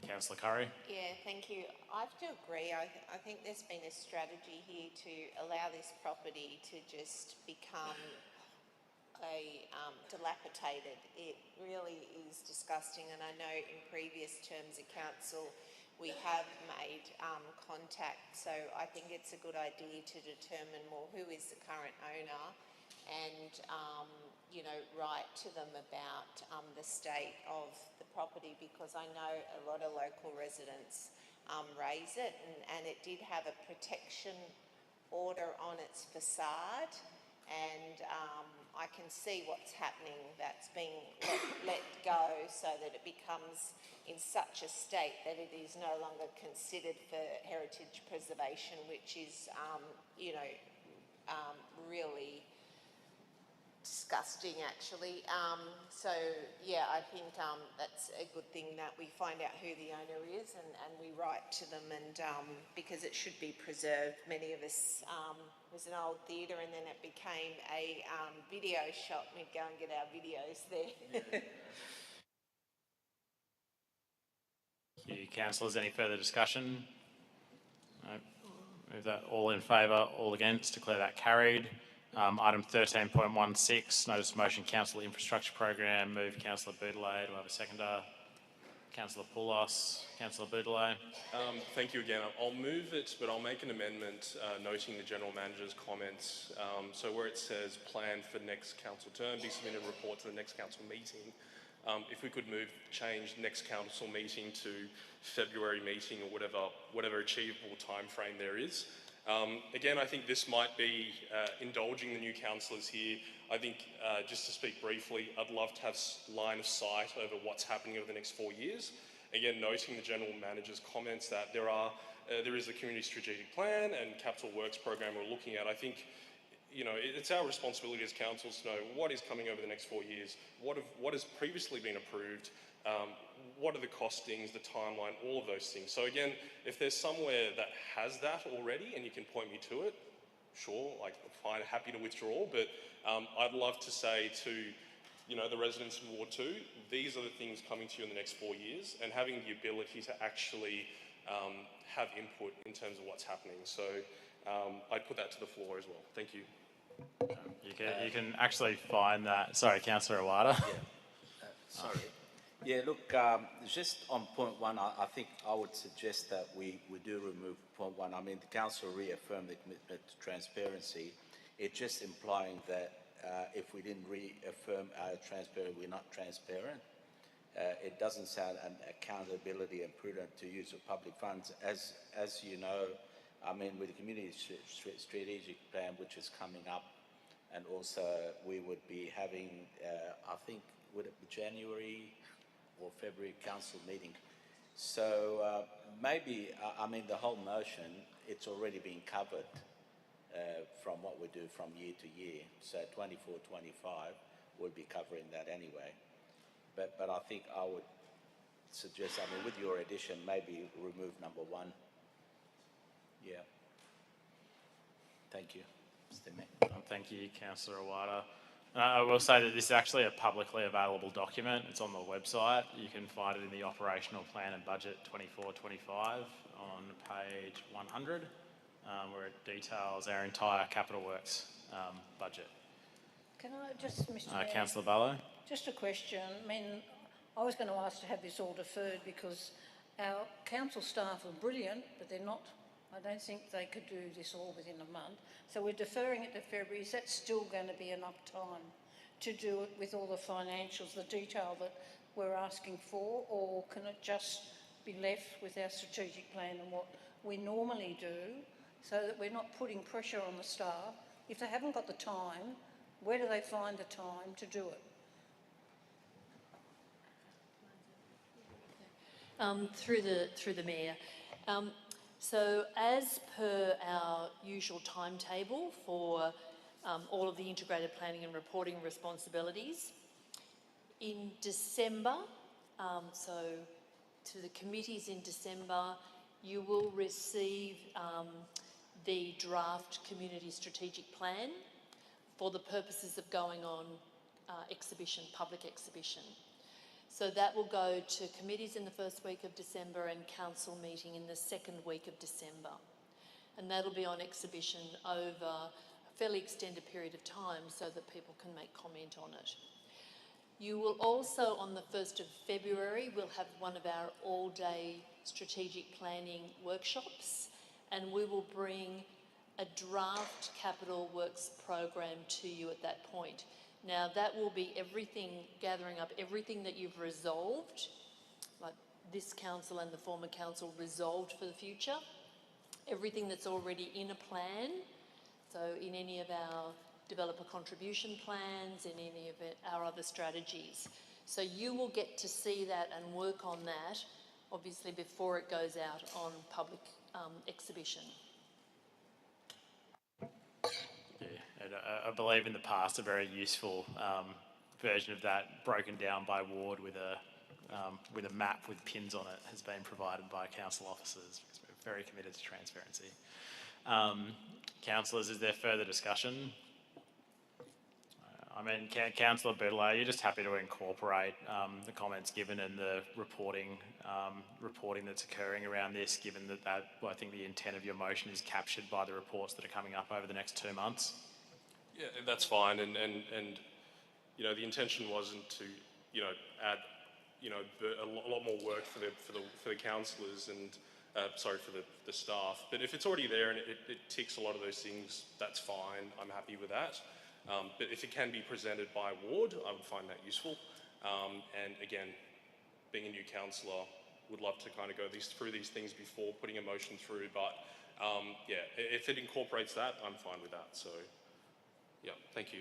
Councillor Curry. Yeah, thank you. I have to agree. I think there's been a strategy here to allow this property to just become dilapidated. It really is disgusting, and I know in previous terms of council we have made contact, so I think it's a good idea to determine more who is the current owner and write to them about the state of the property, because I know a lot of local residents raise it, and it did have a protection order on its facade, and I can see what's happening. That's being let go so that it becomes in such a state that it is no longer considered for heritage preservation, which is really disgusting, actually. So, yeah, I think that's a good thing that we find out who the owner is and we write to them, and because it should be preserved. Many of us, it was an old theatre and then it became a video shop. We'd go and get our videos there. Thank you, councillors. Any further discussion? No. Move that. All in favour, all against, declare that carried. Item 13.16, notice of motion, Council Infrastructure Program. Move Councillor Boudeleau. Do I have a seconder? Councillor Poulos. Councillor Boudeleau. Thank you again. I'll move it, but I'll make an amendment noting the General Manager's comments. So where it says plan for next council term, be submitted a report to the next council meeting. If we could change next council meeting to February meeting or whatever achievable time frame there is. Again, I think this might be indulging the new councillors here. I think, just to speak briefly, I'd love to have line of sight over what's happening over the next 4 years. Again, noting the General Manager's comments that there is a community strategic plan and capital works program we're looking at. I think, you know, it's our responsibility as councils to know what is coming over the next 4 years, what has previously been approved, what are the costings, the timeline, all of those things. So again, if there's somewhere that has that already and you can point me to it, sure, like fine, happy to withdraw, but I'd love to say to, you know, the residents in Ward 2, these are the things coming to you in the next 4 years, and having the ability to actually have input in terms of what's happening. So I'd put that to the floor as well. Thank you. You can actually find that. Sorry, Councillor Awada. Sorry. Yeah, look, just on point one, I think I would suggest that we do remove point one. I mean, the council reaffirmed the commitment to transparency. It's just implying that if we didn't reaffirm our transparency, we're not transparent. It doesn't sound an accountability and prudent to use of public funds. As you know, I mean, with the community strategic plan, which is coming up, and also we would be having, I think, would it be January or February council meeting? So maybe, I mean, the whole motion, it's already been covered from what we do from year to year. So 24, 25, we'll be covering that anyway. But I think I would suggest, I mean, with your addition, maybe remove number one. Yeah. Thank you, Mr. Mayor. Thank you, Councillor Awada. I will say that this is actually a publicly available document. It's on the website. You can find it in the Operational Plan and Budget 24-25 on page 100, where it details our entire capital works budget. Can I just, Mr. Mayor, Councillor Barlow? just a question. I mean, I was going to ask to have this all deferred because our council staff are brilliant, but they're not. I don't think they could do this all within a month. So we're deferring it to February. Is that still going to be enough time to do it with all the financials, the detail that we're asking for, or can it just be left with our strategic plan and what we normally do so that we're not putting pressure on the staff? If they haven't got the time, where do they find the time to do it? Through the Mayor. So as per our usual timetable for all of the integrated planning and reporting responsibilities, in December, so to the committees in December, you will receive the draft community strategic plan for the purposes of going on exhibition, public exhibition. So that will go to committees in the first week of December and council meeting in the second week of December. And that'll be on exhibition over a fairly extended period of time so that people can make comment on it. You will also, on the 1st of February, we'll have one of our all-day strategic planning workshops, and we will bring a draft capital works program to you at that point. Now that will be everything, gathering up everything that you've resolved, like this council and the former council resolved for the future, everything that's already in a plan, so in any of our developer contribution plans, in any of our other strategies. So you will get to see that and work on that, obviously before it goes out on public exhibition. Yeah, I believe in the past a very useful version of that, broken down by ward with a map with pins on it, has been provided by council officers. We're very committed to transparency. Councillors, is there further discussion? I mean, Councillor Boutellette, you're just happy to incorporate the comments given and the reporting that's occurring around this, given that well, I think the intent of your motion is captured by the reports that are coming up over the next 2 months. Yeah, that's fine, and you know, the intention wasn't to, you know, add, you know, a lot more work for the councillors and sorry, for the staff. But if it's already there and it ticks a lot of those things, that's fine. I'm happy with that. But if it can be presented by ward, I would find that useful. And again, being a new councillor, would love to kind of go through these things before putting a motion through. But yeah, if it incorporates that, I'm fine with that. So yeah, thank you.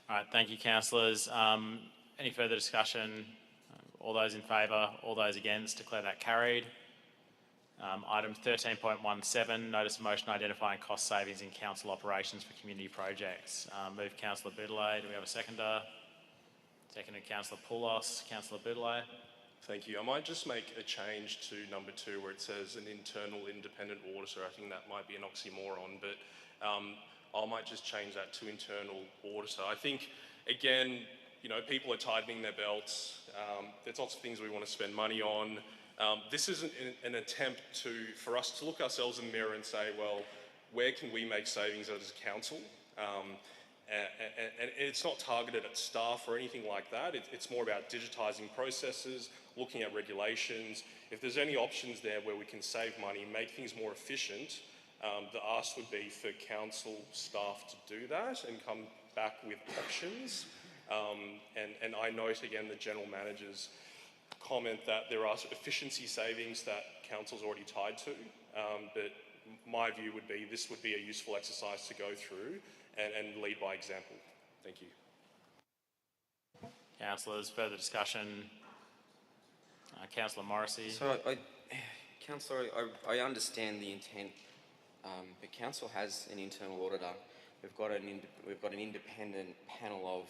All right, thank you, councillors. Any further discussion? All those in favour, all those against, declare that carried. Item 13.17, notice of motion identifying cost savings in council operations for community projects. Move Councillor Boutellette. Do we have a seconder? Seconded Councillor Poulos. Councillor Boutellette. Thank you. I might just make a change to number 2 where it says an internal independent auditor. I think that might be an oxymoron, but I might just change that to internal auditor. I think, again, you know, people are tightening their belts. There's lots of things we want to spend money on. This isn't an attempt for us to look ourselves in the mirror and say, well, where can we make savings as a council? And it's not targeted at staff or anything like that. It's more about digitising processes, looking at regulations. If there's any options there where we can save money, make things more efficient, the ask would be for council staff to do that and come back with options. And I note again the general manager's comment that there are efficiency savings that council's already tied to, but my view would be this would be a useful exercise to go through and lead by example. Thank you. Councillors, further discussion? Councillor Morrissey. So, Councillor, I understand the intent, but council has an internal auditor. We've got an independent panel of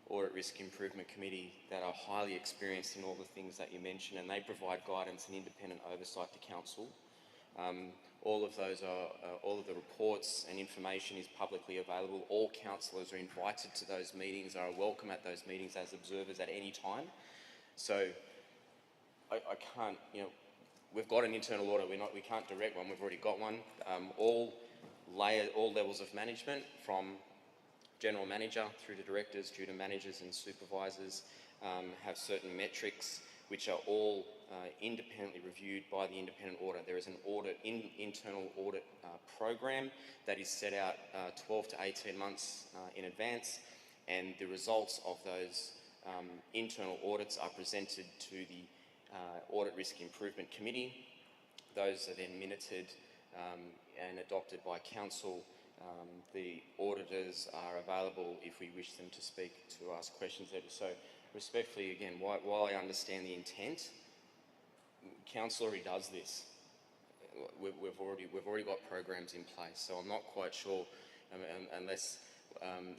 Audit Risk Improvement Committee that are highly experienced in all the things that you mentioned, and they provide guidance and independent oversight to council. All of the reports and information is publicly available. All councillors are invited to those meetings, are welcome at those meetings as observers at any time. So I can't, you know, we've got an internal audit. We can't direct one. We've already got one. All levels of management, from general manager through to directors, due to managers and supervisors, have certain metrics which are all independently reviewed by the independent auditor. There is an internal audit program that is set out 12 to 18 months in advance, and the results of those internal audits are presented to the Audit Risk Improvement Committee. Those are then minuted and adopted by council. The auditors are available if we wish them to speak, to ask questions. So respectfully, again, while I understand the intent, council already does this. We've already got programs in place, so I'm not quite sure, unless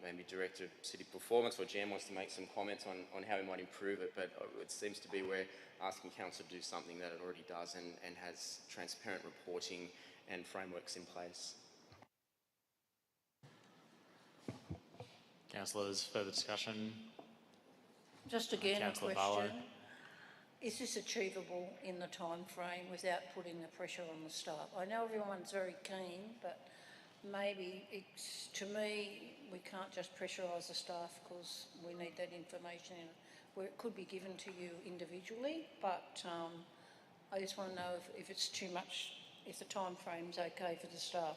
maybe Director of City Performance or Jan wants to make some comments on how we might improve it, but it seems to be we're asking council to do something that it already does and has transparent reporting and frameworks in place. Councillors, further discussion? Just again Councillor a question. Barlow. Is this achievable in the time frame without putting the pressure on the staff? I know everyone's very keen, but maybe it's, to me, we can't just pressurise the staff because we need that information in it, where it could be given to you individually, but I just want to know if it's too much, if the time frame's okay for the staff.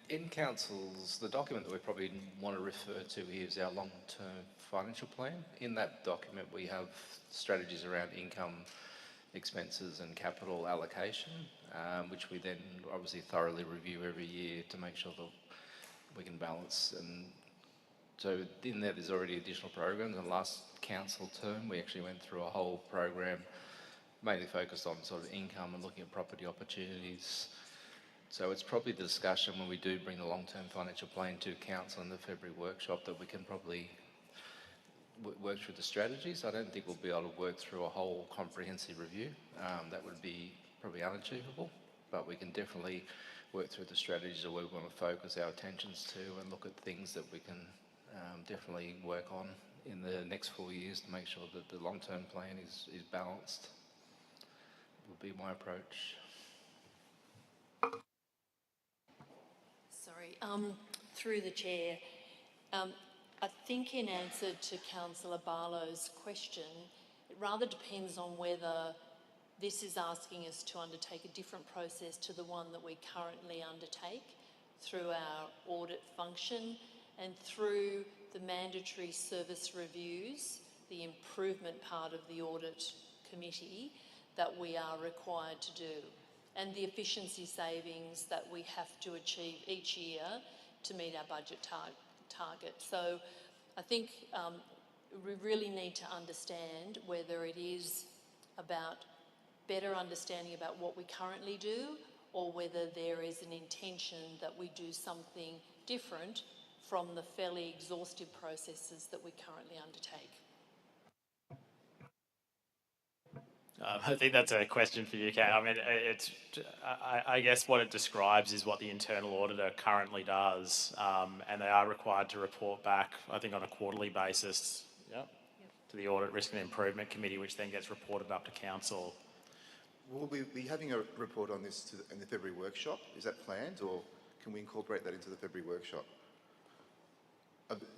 In councils, the document that we probably want to refer to here is our long-term financial plan. In that document, we have strategies around income expenses and capital allocation, which we then obviously thoroughly review every year to make sure that we can balance. And so in there, there's already additional programs. In the last council term, we actually went through a whole program mainly focused on sort of income and looking at property opportunities. So it's probably the discussion when we do bring the long-term financial plan to council in the February workshop that we can probably work through the strategies. I don't think we'll be able to work through a whole comprehensive review. That would be probably unachievable, but we can definitely work through the strategies that we want to focus our attentions to and look at things that we can definitely work on in the next 4 years to make sure that the long-term plan is balanced. Would be my approach. Sorry, through the chair, I think in answer to Councillor Barlow's question, it rather depends on whether this is asking us to undertake a different process to the one that we currently undertake through our audit function and through the mandatory service reviews, the improvement part of the audit committee that we are required to do, and the efficiency savings that we have to achieve each year to meet our budget target. So I think we really need to understand whether it is about better understanding about what we currently do or whether there is an intention that we do something different from the fairly exhaustive processes that we currently undertake. I think that's a question for you, Kat. I mean, I guess what it describes is what the internal auditor currently does, and they are required to report back, I think, on a quarterly basis, to the Audit Risk and Improvement Committee, which then gets reported up to council. Will we be having a report on this in the February workshop? Is that planned, or can we incorporate that into the February workshop?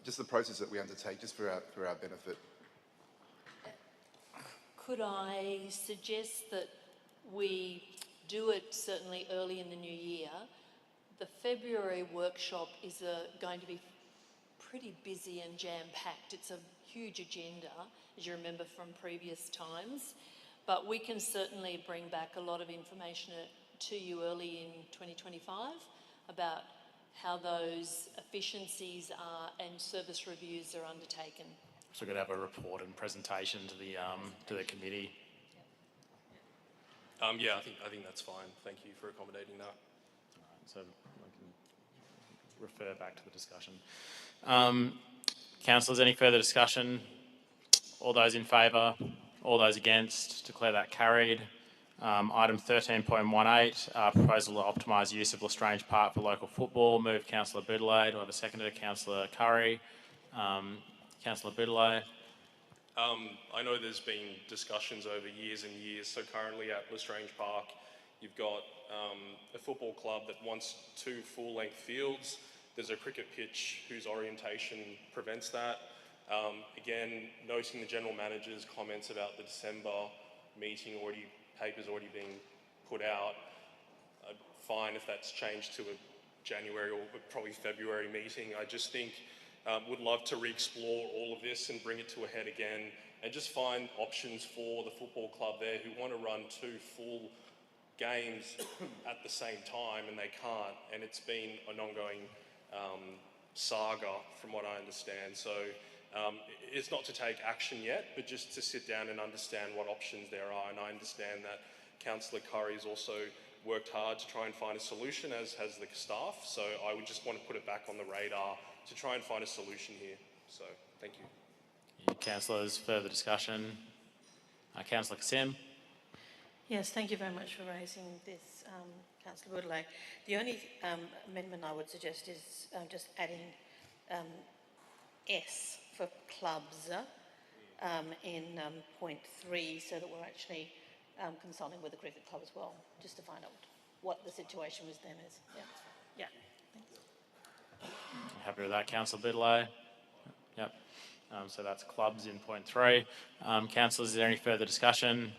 Just the process that we undertake, just for our benefit. Could I suggest that we do it certainly early in the new year? The February workshop is going to be pretty busy and jam-packed. It's a huge agenda, as you remember from previous times, but we can certainly bring back a lot of information to you early in 2025 about how those efficiencies are and service reviews are undertaken. So we're going to have a report and presentation to the committee. Yeah, I think that's fine. Thank you for accommodating that. All right, so I can refer back to the discussion. Councillors, any further discussion? All those in favour? All those against? Declare that carried. Item 13.18, proposal to optimise use of Lestrange Park for local football. Moved Councillor Boutillier. Do I have a seconder? Councillor Curry. Councillor Boutillier. I know there's been discussions over years and years. So currently at Lestrange Park, you've got a football club that wants 2 full-length fields. There's a cricket pitch whose orientation prevents that. Again, noting the General Manager's comments about the December meeting papers already being put out, fine if that's changed to a January or probably February meeting. I just think would love to re-explore all of this and bring it to a head again and just find options for the football club there who want to run 2 full games at the same time and they can't, and it's been an ongoing saga from what I understand. So it's not to take action yet, but just to sit down and understand what options there are. And I understand that Councillor Curry's also worked hard to try and find a solution, as has the staff. So I would just want to put it back on the radar to try and find a solution here. So thank you. Councillors, further discussion? Councillor Kassim. Yes, thank you very much for raising this, Councillor Boutillier. The only amendment I would suggest is just adding S for clubs in point 3, so that we're actually consulting with the cricket club as well, just to find out what the situation with them is. Yeah. Thanks. Happy with that, Councillor Boutillier? Yep. So that's clubs in point 3. Councillors, is there any further discussion?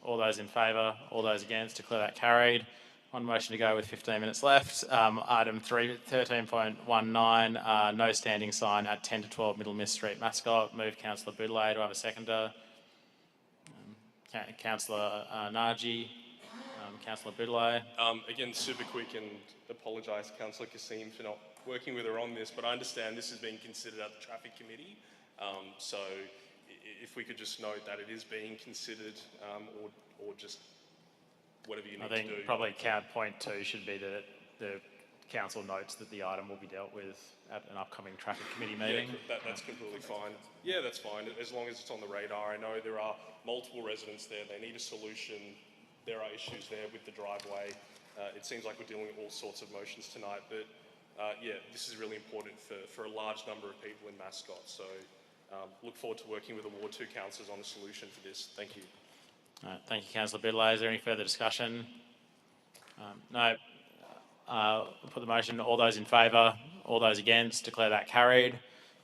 All those in favour? All those against? Declare that carried. One motion to go with 15 minutes left. Item 13.19, no standing sign at 10 to 12 Middle Miss Street, Mascot. Moved Councillor Boutillier. Do I have a seconder? Councillor Naji, Councillor Bidlay. Again, super quick, and apologise, Councillor Kassim, for not working with her on this, but I understand this is being considered at the Traffic Committee. So if we could just note that it is being considered, or just whatever you need I to do. think probably point 2 should be that the council notes that the item will be dealt with at an upcoming Traffic Committee meeting. Yeah, that's completely fine. Yeah, that's fine, as long as it's on the radar. I know there are multiple residents there, they need a solution, there are issues there with the driveway. It seems like we're dealing with all sorts of motions tonight, but yeah, this is really important for a large number of people in Mascot, so look forward to working with the Ward 2 councillors on a solution for this. Thank you. Thank you, Councillor Bidlay. Is there any further discussion? No. I'll put the motion. All those in favour, all those against, declare that carried.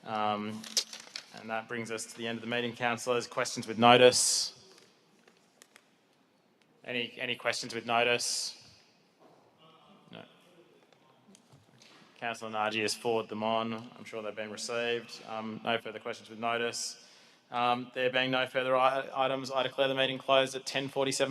And that brings us to the end of the meeting, councillors. Questions with notice? Any questions with notice? No. Councillor Naji has forwarded them on. I'm sure they've been received. No further questions with notice. There being no further items, I declare the meeting closed at 10:47.